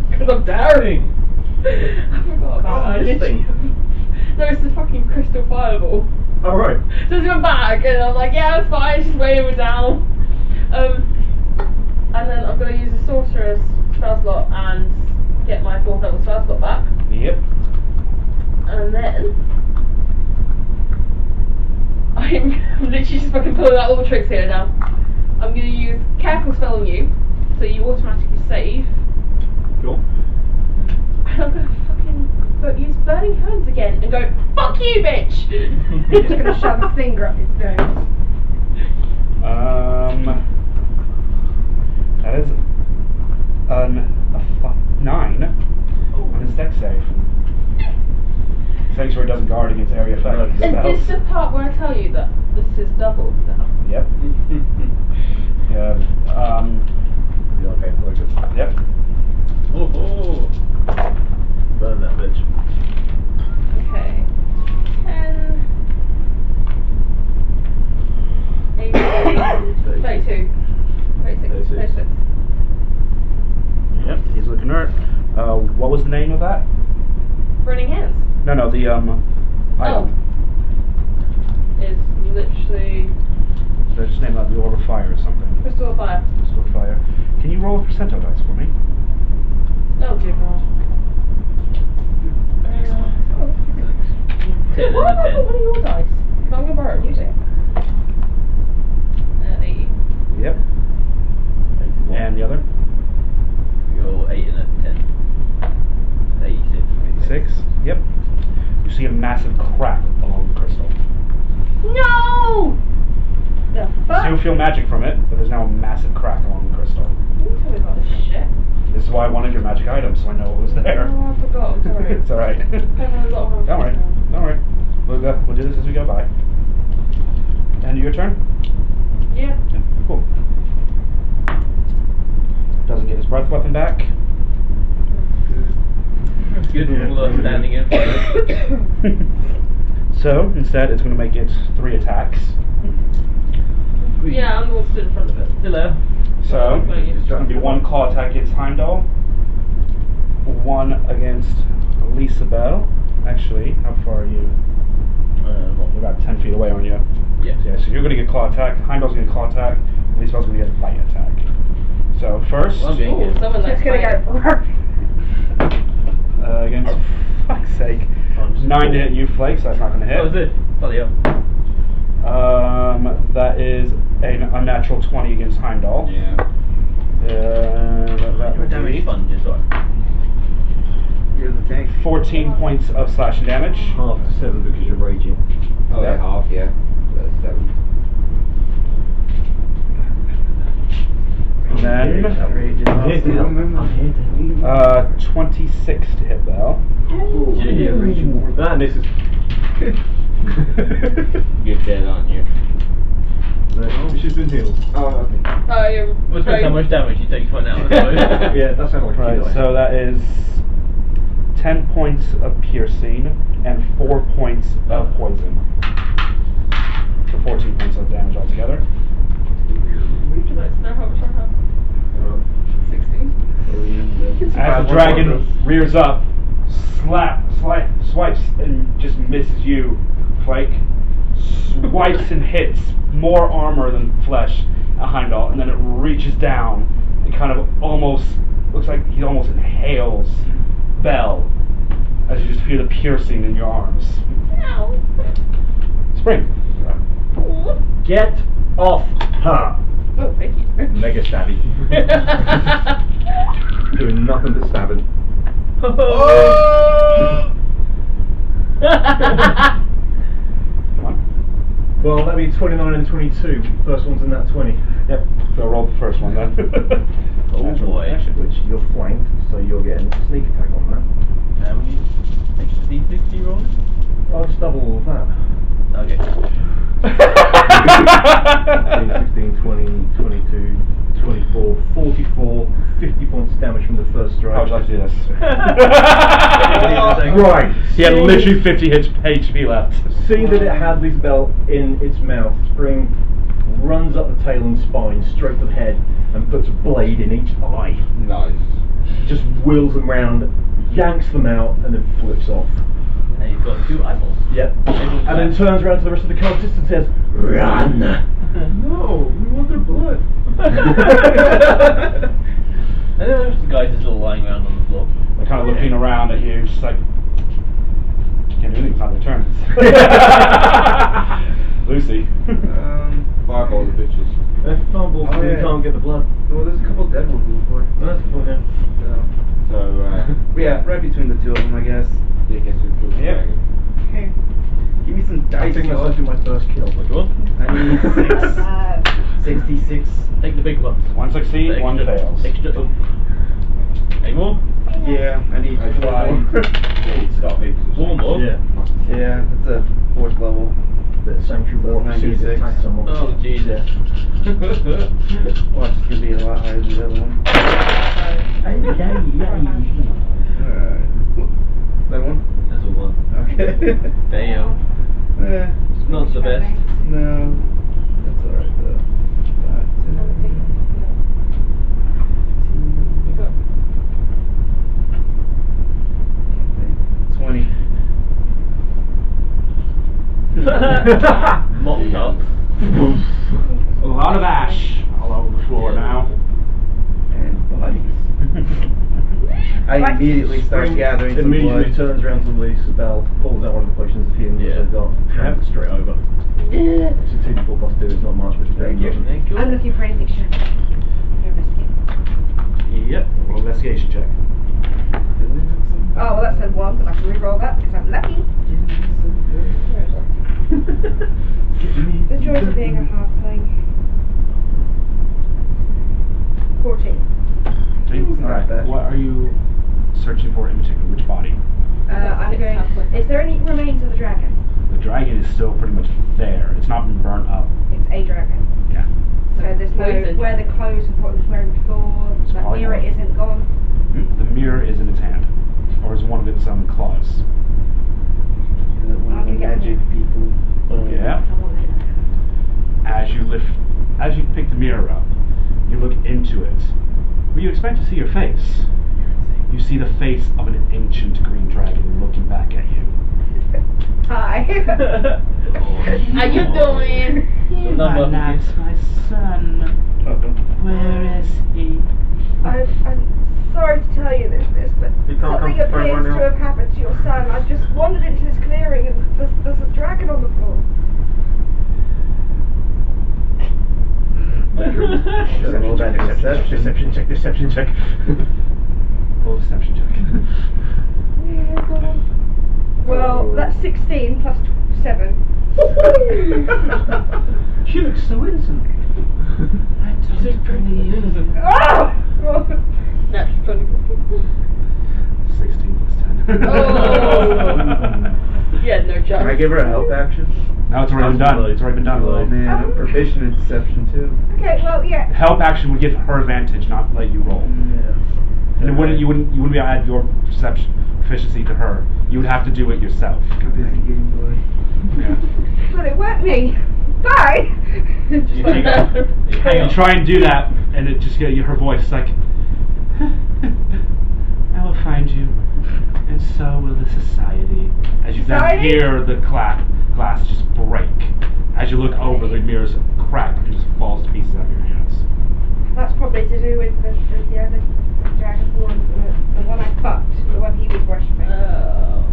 S4: Because I'm daring. I forgot about it.
S2: This thing.
S4: No, it's the fucking crystal fireball.
S2: All right.
S4: So it's in my bag, and I'm like, yeah, it's fine, it's just weighing me down. And then I'm going to use the sorcerer's spell slot and get my 4th level spell slot back.
S1: Yep.
S4: And then I'm literally just fucking pulling out all the tricks here now. I'm going to use Careful Spell on you, so you automatically save.
S2: Cool.
S4: And I'm going to fucking use Burning Hands again and go, fuck you, bitch!
S3: You're just going to shove a finger up its nose.
S1: That is a 9 on his dex save. Sanctuary doesn't guard against area effects.
S4: Is this the part where I tell you that this is double now?
S1: Yep. Yeah.
S2: The arcane focus.
S1: Yep.
S2: Oh. Burn that bitch.
S4: Okay. 10, 18, 32, 36, 36.
S1: Yep. He's looking hurt. What was the name of that?
S4: Burning Hands.
S1: No, the item.
S4: Is literally
S1: There's just name of the Orb of Fire or something.
S4: Crystal of Fire.
S1: Crystal of Fire. Can you roll a percento dice for me?
S4: Oh dear God.
S6: 10
S4: Why
S6: and
S4: have I
S6: a
S4: got one of your dice? I'm going to borrow it, use it. 80.
S1: Yep. And the other?
S6: You're 8 and a 10. 86.
S1: 6. Yep. You see a massive crack along the crystal.
S4: No!
S3: The
S1: So
S3: fuck?
S1: you'll feel magic from it, but there's now a massive crack along the crystal.
S4: Don't tell me about this shit.
S1: This is why I wanted your magic item, so I know what was there.
S4: Oh, I forgot. I'm sorry.
S1: It's alright.
S4: I've had a lot of
S1: Don't worry. Don't worry. We'll do this as we go by. And your turn?
S4: Yeah.
S1: Yeah, cool. Doesn't get his breath weapon back.
S6: Good rule of standing in front.
S1: So, instead, it's going to make it 3 attacks.
S4: Yeah, I'm the one stood in front of it.
S6: Still there.
S1: So, it's going to be 1 claw attack against Heimdall, 1 against Lisabel. Actually, how far are you? You're about 10 feet away, aren't you?
S6: Yeah.
S1: Yeah, so you're going to get claw attack, Heimdall's going to get claw attack, and Lisabel's going to get bite attack. So, first,
S6: Well, I'm
S4: Ooh, someone likes
S3: It's going to
S4: fighting.
S3: go for
S1: against, fuck's sake, 9 to hit you, Flake, so that's not going to hit.
S6: What was it? Bloody hell.
S1: That is an unnatural 20 against Heimdall.
S5: Yeah.
S1: That
S6: You're a
S1: would
S6: damage
S1: be
S6: sponge, is what?
S5: Here's the tank.
S1: 14 points of slashing damage.
S2: Half to 7 because you're raging.
S5: Oh, yeah, half, yeah. So that's 7.
S1: And then, 26 to hit Bell.
S2: That misses.
S5: You're dead, aren't you?
S2: She's been healed.
S5: Oh, okay.
S4: Oh, you're
S6: Well, it depends how much damage he takes right now.
S2: Yeah, that sounds like
S1: Right,
S2: a
S1: so that is 10 points of piercing and 4 points of poison. So 14 points of damage altogether.
S4: Would you like to know how much I have? 16.
S1: As the dragon rears up, swipes and just misses you, Flake. Swipes and hits more armor than flesh at Heimdall, and then it reaches down and kind of almost looks like he almost inhales Bell as you just feel the piercing in your arms.
S4: Ow.
S1: Spring.
S2: Get off her!
S4: Oh, thank you.
S2: Mega stabby. Doing nothing but stabbing.
S1: Come on.
S2: Well, that'd be 29 and 22. First one's in that 20.
S1: Yep. So roll the first one then.
S6: Oh boy.
S2: Which you're flanked, so you're getting a sneak attack on that.
S6: How many extra D6 do you roll?
S2: I'll just double all of that.
S6: Okay.
S2: 16, 20, 22, 24, 44, 50 points damage from the first strike.
S1: How would you like to do this?
S2: Right.
S1: He had literally 50 HP left.
S2: Seeing that it had Lisbel in its mouth, Spring runs up the tail and spine, straight to the head, and puts a blade in each eye.
S5: Nice.
S2: Just wheels them round, yanks them out, and then flips off.
S6: And you've got 2 eyeballs.
S2: Yep. And then turns around to the rest of the cultists and says, "Run!"
S7: No, we want their blood.
S6: And then there's the guys just lying around on the floor.
S1: They're kind of looking around at you, just like, can't do anything, it's not their turns. Lucy.
S5: Fireball the bitches.
S2: If fumbles,
S7: Oh,
S2: we
S7: yeah.
S2: can't get the blood.
S7: Well, there's a couple dead ones in the play.
S2: That's the point, yeah.
S7: So, yeah, right between the two of them, I guess.
S5: Yeah, guess who killed the
S1: Yep.
S5: dragon?
S7: Okay. Give me some
S2: I
S7: dice.
S2: think that's
S7: y'all.
S2: like my first kill.
S6: Which one?
S7: I need 66.
S6: Take the big ones.
S1: One succeeds,
S6: The
S1: one
S6: extra-
S1: fails.
S6: Extra. Oh. Any more?
S7: Yeah, I need
S5: I
S7: four
S5: tried.
S7: more.
S5: Stop it.
S6: 4 more?
S2: Yeah.
S7: Yeah, that's a 4th level.
S2: The sanctuary
S7: So
S2: warp
S7: that's
S2: sees it
S7: 96.
S2: attack someone.
S6: Oh, Jesus.
S7: Watch, it's gonna be a lot higher than the other one. Alright. That one?
S6: That's a 1.
S7: Okay.
S6: Damn.
S7: Eh,
S6: Not the best.
S7: no. That's alright though. 5, 10, 20.
S6: Mocked up.
S1: A lot of ash all over the floor now.
S7: And bodies. I immediately start gathering some
S2: Immediately
S7: blood.
S2: turns around to Lisbel, pulls out one of the potions of healing which
S6: Yeah.
S2: they've got, hands it straight over. It's a 2d4 plus 2, it's not much, but it's
S7: Thank you.
S6: Thank you.
S3: I'm looking for anything strange. Investigate.
S1: Yep, roll investigation check.
S3: Oh, well, that said 1, but I can re-roll that because I'm lucky. The joys of being a halfling. 14.
S7: Not bad.
S1: What are you searching for in particular? Which body?
S3: I'm going. Is there any remains of the dragon?
S1: The dragon is still pretty much there. It's not been burnt up.
S3: It's a dragon.
S1: Yeah.
S3: So there's no
S4: Poison.
S3: where the clothes and what it was wearing before.
S1: It's
S3: That
S1: probably
S3: mirror
S1: gone.
S3: isn't gone.
S1: The mirror is in its hand, or is one of its claws.
S7: One of the magic people.
S1: Yeah.
S3: I want it.
S1: As you pick the mirror up, you look into it. Where you expect to see your face, you see the face of an ancient green dragon looking back at you.
S3: Hi.
S4: How you doing?
S1: You are not my son.
S7: Oh, don't.
S1: Where is he?
S3: I'm sorry to tell you this, but
S7: You can't
S3: something
S7: come forward
S3: appears to
S7: now.
S3: have happened to your son. I've just wandered into this clearing and there's a dragon on the floor.
S2: Deception check.
S1: Roll a deception check.
S3: Well, that's 16 plus 7.
S2: She looks so innocent.
S1: I don't believe.
S3: Oh!
S4: That's 24.
S1: 16 plus 10.
S4: Oh! You had no chance.
S7: Can I give her a help action?
S1: No, it's already been done. It's already been done.
S7: Oh man, I'm proficient in deception too.
S3: Okay, well, yeah.
S1: Help action would give her advantage, not let you roll.
S2: Yeah.
S1: And you wouldn't be able to add your perception proficiency to her. You would have to do it yourself.
S7: I'm busy getting blood.
S1: Yeah.
S3: But it weren't me. Bye!
S6: You hang
S1: You
S6: on.
S1: try and do that, and it just get her voice like, I will find you, and so will the society. As you then
S3: Society?
S1: hear the glass just break. As you look over, the mirror's crack and just falls to pieces out of your hands.
S3: That's probably to do with the other dragonborn, the one I fucked, the one he was worshipping.
S4: Oh.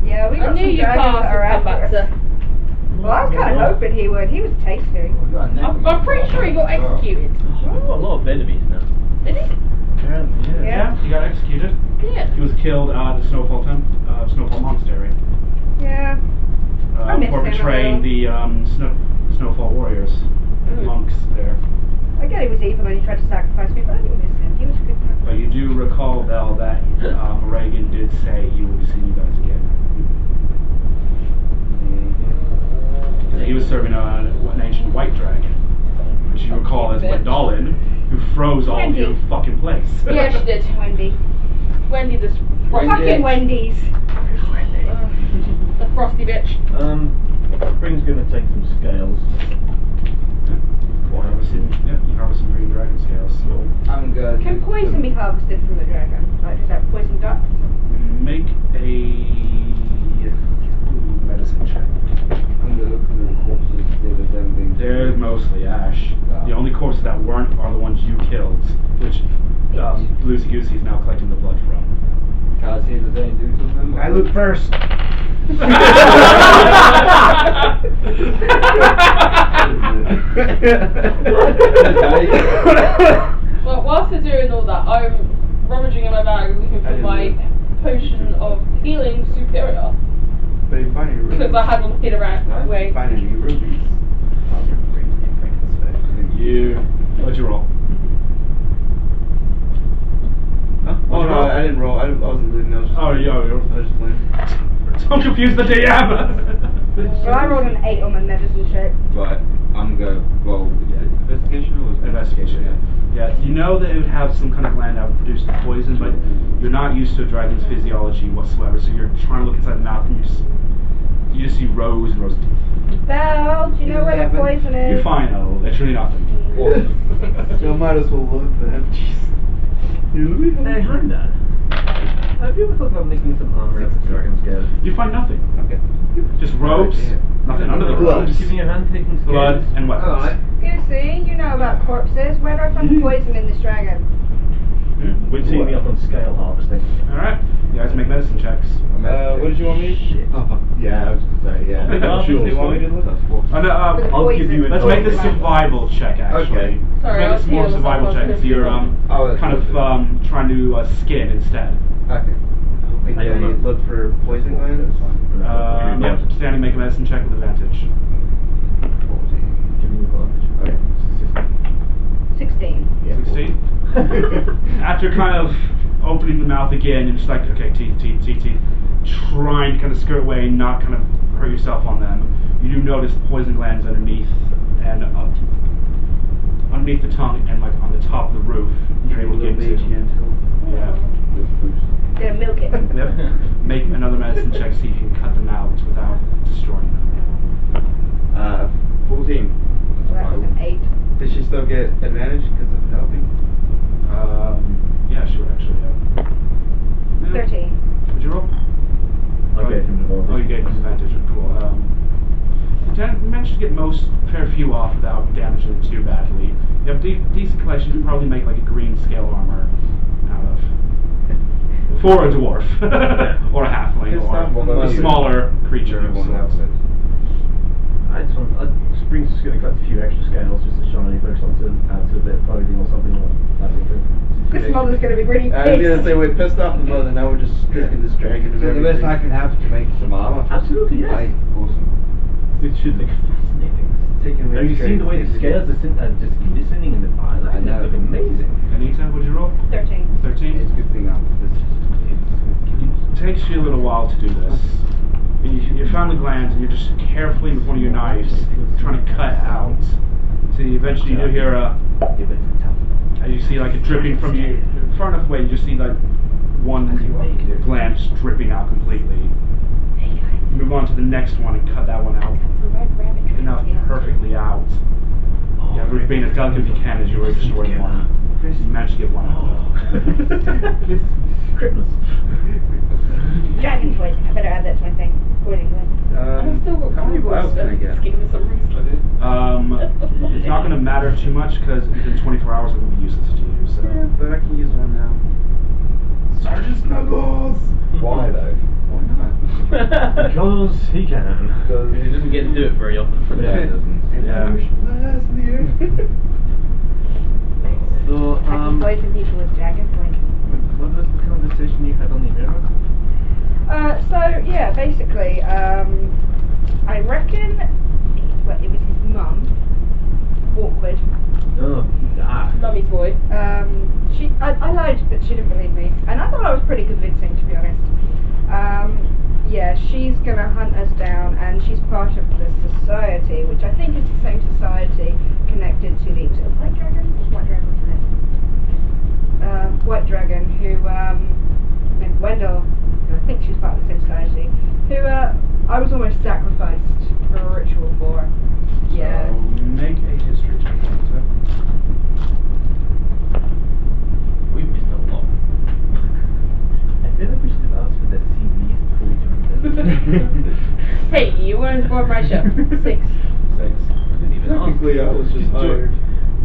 S3: Yeah, we
S4: I
S3: got
S4: knew
S3: some
S4: you
S3: dragons
S4: passed
S3: that are
S4: and come back
S3: after us.
S4: to.
S3: Well, I was kind of hoping he would. He was tasty.
S4: I'm pretty sure he got executed.
S6: We've got a lot of enemies now.
S4: Did he?
S3: Yeah.
S1: He got executed.
S4: Yeah.
S1: He was killed at the Snowfall Monastery
S3: Yeah. I miss
S1: for
S3: him a
S1: betraying the Snowfall Warriors, the monks there.
S3: I get he was evil and he tried to sacrifice me, but I didn't miss him. He was a good man.
S1: But you do recall, Belle, that Reagan did say he would see you guys again. He was serving an ancient white dragon, which you recall as Wendolin, who froze all of
S3: Wendy.
S1: you in fucking place.
S4: Yeah, she did.
S3: Wendy.
S4: Wendy, this
S3: Fucking Wendy's.
S4: the frosty bitch.
S2: Spring's gonna take some scales.
S1: You harvest some green dragon scales.
S5: I'm good.
S3: Can poison be harvested from the dragon? Like, does that poison ducks?
S1: Make a medicine check.
S5: I'm gonna look through the corpses, see if there's anything.
S1: They're mostly ash. The only corpses that weren't are the ones you killed, which Lucy Goosey is now collecting the blood from.
S5: Can I see if there's anything to them?
S7: I look first.
S4: Well, whilst they're doing all that, I'm rummaging in my bag looking for my potion of healing superior.
S7: But you find any rubies?
S4: Because I had one hid around
S7: Huh?
S4: way.
S7: Find any rubies?
S1: What'd you roll?
S7: Huh? Oh
S1: What'd you
S7: no,
S1: roll?
S7: I didn't roll. I wasn't looting. I was just.
S1: Oh,
S7: I was just playing.
S1: Don't confuse the DM!
S3: Well, I rolled an 8 on my medicine check.
S5: Right, I'm gonna roll. Investigation or was it?
S1: Investigation, yeah. Yeah, you know that it would have some kind of gland that would produce the poison, but you're not used to a dragon's physiology whatsoever, so you're trying to look inside the mouth and you just see rows and rows of teeth.
S3: Belle, do you know where the poison is?
S1: You find literally nothing.
S7: So might as well look then. Jeez.
S2: Hey, Honda. Have you ever thought about making some armor out of dragon scales?
S1: You find nothing.
S7: Okay.
S1: Just ropes,
S7: Yeah.
S1: nothing under the
S7: Blood.
S1: ropes.
S2: Giving your hand taking scales.
S1: Blood and weapons.
S5: Alright.
S3: Goosey, you know about corpses. Where do I find the poison in this dragon?
S2: We're teaming up on scale harvesting.
S1: Alright, you guys make medicine checks.
S7: What did you want me to?
S2: Shit.
S7: Yeah, I was gonna say yeah.
S2: Well,
S7: Sure. You want me to look?
S3: For the
S2: I'll give you
S3: poison.
S1: Let's make this survival check, actually.
S5: Okay.
S4: Sorry, I
S1: Let's
S4: was
S1: make this more
S4: healing
S1: survival
S4: myself,
S1: check,
S4: I was
S1: so you're
S5: that's
S1: kind of trying to skin instead.
S5: Okay.
S7: Yeah, you look for poison glands.
S1: Yep, standing, make a medicine check with advantage.
S5: 14.
S2: Giving you advantage.
S5: Okay.
S3: 16.
S1: 16. After kind of opening the mouth again, you're just like, okay, teeth, trying to kind of skirt away and not kind of hurt yourself on them. You do notice poison glands underneath and up, underneath the tongue and like on the top of the roof. You're able to get into. Yeah.
S3: Gonna milk it.
S1: Yep. Make another medicine check, see if you can cut them out without destroying them.
S5: 14.
S3: So that was an 8.
S7: Did she still get advantage because of helping?
S1: Yeah, she would actually. Yeah.
S3: 13.
S1: Would you roll?
S2: I gave him advantage.
S1: Oh, you gave him advantage. Cool. You managed to get fair few off without damaging them too badly. You have decent collection. You can probably make like a green scale armor out of. For a dwarf, or a halfling, or a smaller creature of sorts.
S2: Spring's just going to collect a few extra scales just to shiny, maybe something to add to a bit of clothing or something like that sort of thing.
S3: This mother's gonna be really
S7: I was gonna
S3: pissed.
S7: say we're pissed off the mother. Now we're just sticking this dragon.
S5: So the best I can have to make some armor.
S2: Absolutely, yes.
S5: Aye, awesome.
S2: It should look fascinating.
S7: Taking away
S2: Have you seen the way the scales are just glistening in the fire?
S5: I know.
S2: They look amazing.
S1: Anita, would you roll?
S3: 13.
S1: 13.
S5: It's a good thing
S1: It takes you a little while to do this. You found the glands and you're just carefully with one of your knives trying to cut out. So eventually you do hear as you see like a dripping from you far enough away, you just see like one gland just dripping out completely.
S3: Hey guys.
S1: Move on to the next one and cut that one out.
S3: Some red rabbit
S1: Enough perfectly out. You have being as delicate as you can as you already destroyed one. You managed to get one out.
S2: Christmas.
S3: Dragon poison. I better add that to my thing. Poison gland.
S4: I've still got
S7: how many vials can I get?
S4: Just give me some reason.
S1: It's not going to matter too much because within 24 hours it will be useless to you. So.
S7: Yeah, but I can use one now. Sergeant Snuggles.
S5: Why though?
S7: Why not?
S2: Because he can.
S7: Because
S6: He doesn't get to do it very often.
S5: Yeah, it doesn't.
S1: Yeah.
S2: So,
S3: I can poison people with dragon poison.
S2: what was the conversation you had on the mirror?
S3: So yeah, basically, I reckon, well, it was his mum. Awkward.
S2: Oh,
S4: Mummy's boy.
S3: I lied, but she didn't believe me, and I thought I was pretty convincing, to be honest. Yeah, she's gonna hunt us down, and she's part of the society, which I think is the same society I was almost sacrificed for a ritual for. Yeah.
S1: So make a history check. So.
S6: We missed a lot.
S2: I feel like we should have asked for their CVs before we joined them.
S4: Hey, you weren't aboard my ship. 6.
S1: 6.
S6: Didn't even ask.
S7: Technically, I was just hired.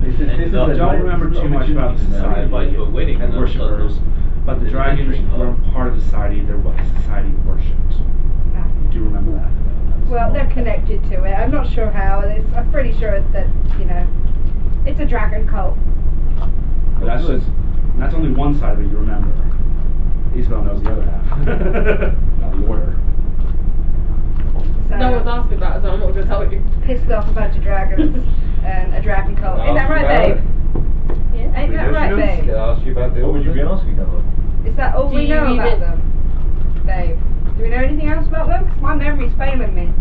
S2: This is
S6: Ended up-
S1: I don't remember too much about the society
S6: Invited to a wedding
S1: and
S6: and all of a sudden
S1: worshippers, but the dragons weren't part of the society. They're what the society worshipped. Do you remember that?
S3: Well, they're connected to it. I'm not sure how. I'm pretty sure that, you know, it's a dragon cult.
S1: But that's only one side of it you remember. Isabel knows the other half. Not the order.
S3: So,
S4: No one's asked me about it, so I'm not going to tell you.
S3: pissed off about your dragons and a dragon cult. Ain't that right, babe?
S4: Yeah.
S3: Ain't that right, babe?
S5: Can I ask you about the
S2: What would you be asking about?
S3: Is that all
S4: Do
S3: we
S4: you
S3: know about
S4: even-
S3: them, babe? Do we know anything else about them? 'Cause my memory's failing me,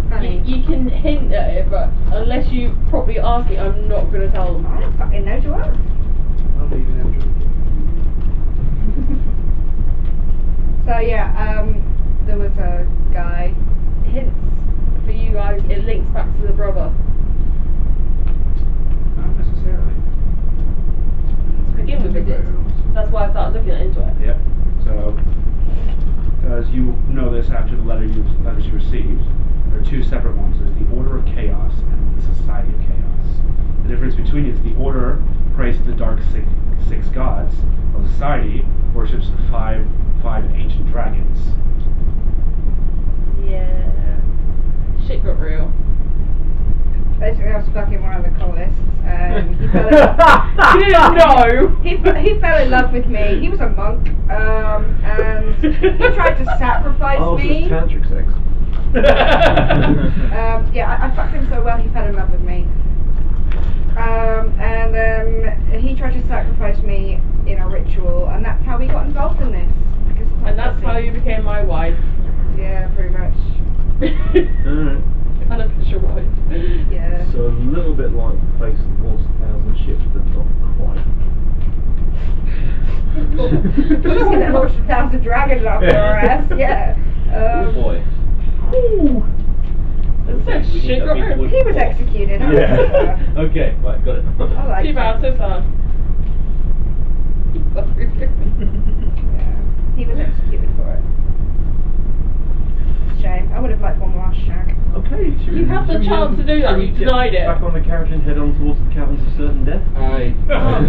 S3: honey.
S4: You can hint at it, but unless you properly ask me, I'm not going to tell them.
S3: I don't fucking know to ask.
S7: I'll leave it after.
S3: So yeah, there was a guy.
S4: Hints for you guys, it links back to the brother.
S1: Not necessarily.
S4: To begin with, it did. That's why I started looking into it.
S1: Yep. So, as you know this after the letters you received, there are two separate ones. There's the Order of Chaos and the Society of Chaos. The difference between it is the Order prays to the dark six gods, while the Society worships the five ancient dragons.
S4: Yeah. Shit got real.
S3: Basically, I was fucking one of the cultists, and he fell in
S4: You didn't know!
S3: he fell in love with me. He was a monk, and he tried to sacrifice
S2: Oh, so
S3: me.
S2: it's tantric sex.
S3: Yeah, I fucked him so well he fell in love with me. And he tried to sacrifice me in a ritual, and that's how we got involved in this. Because of my
S4: And that's
S3: pussy.
S4: how you became my wife.
S3: Yeah, pretty much.
S2: Alright.
S4: Unofficial wife.
S3: Yeah.
S2: So a little bit like Face that Lost 1,000 Ships, but not quite.
S3: Pussy that launched 1,000 dragons off our ass. Yeah.
S6: Oh boy.
S3: Whew.
S6: That's
S4: that shit got real.
S3: He was executed.
S2: Yeah.
S6: Okay, right, got it.
S3: I like
S4: Too bad, so sad. Sorry.
S3: Yeah. He was executed for it. Shame. I would have liked one last shag.
S2: Okay, should we,
S4: You had the
S2: should we,
S4: chance to do that,
S2: should we
S4: you
S2: get
S4: denied it.
S2: Back on the carriage and head on towards the caverns of certain death.
S5: Aye.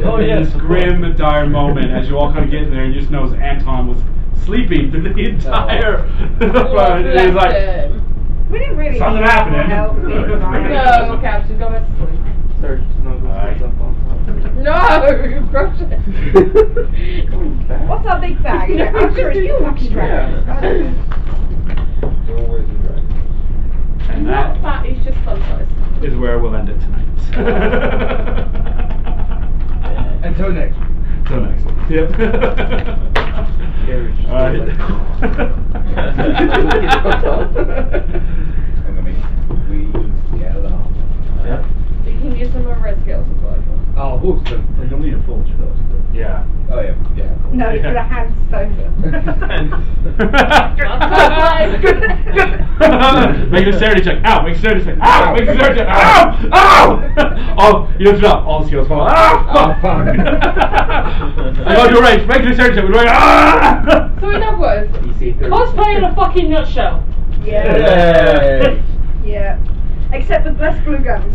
S1: Oh yes, grim, dire moment as you all kind of get in there, and you just notice Anton was sleeping through the entire.
S4: Well,
S1: It was like
S4: bless him.
S3: We didn't really
S1: Something
S3: need
S1: happening.
S3: help being fine.
S4: No, Captain, go back to sleep.
S7: Serge snuggles
S1: Aye.
S7: up on top.
S4: No, crush it.
S3: What's our big bag? I'm sure it's you lucky dragons.
S5: It's always a dragon.
S1: and
S4: Not
S1: that
S4: fat, it's just fun size.
S1: is where we'll end it tonight.
S5: Until next week.
S1: Till next week. Yep.
S7: Carriage.
S1: All right.
S5: I'm gonna make we get along.
S2: Yeah.
S4: You can use some of our skills as well.
S5: Oh, awesome.
S2: Well, you'll need a forge first. But
S1: Yeah.
S5: Oh yeah, yeah.
S3: No, he's got a hand sober.
S1: Make a dexterity check. Ow! Make a dexterity check. Ow! Make a dexterity check. Ow! Ow! Oh, you lift it up. All the skills fall. Ah!
S5: Oh fuck.
S1: I go to a range. Make a dexterity check. We're going. Ah!
S4: So in other words,
S2: EC 30.
S4: cosplay in a fucking nutshell.
S3: Yeah.
S5: Yay.
S3: Yeah. Except with less glue guns.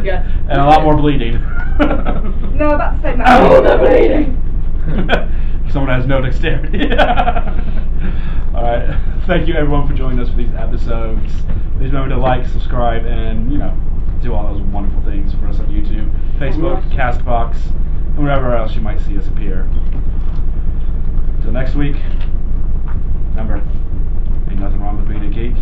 S4: Yes.
S1: And a lot more bleeding.
S3: No, about the same amount.
S1: Oh,
S4: the bleeding.
S1: Someone has no dexterity. Alright. Thank you everyone for joining us for these episodes. Please remember to like, subscribe, and do all those wonderful things for us on YouTube, Facebook, Castbox, and wherever else you might see us appear. Till next week, remember, ain't nothing wrong with being a geek.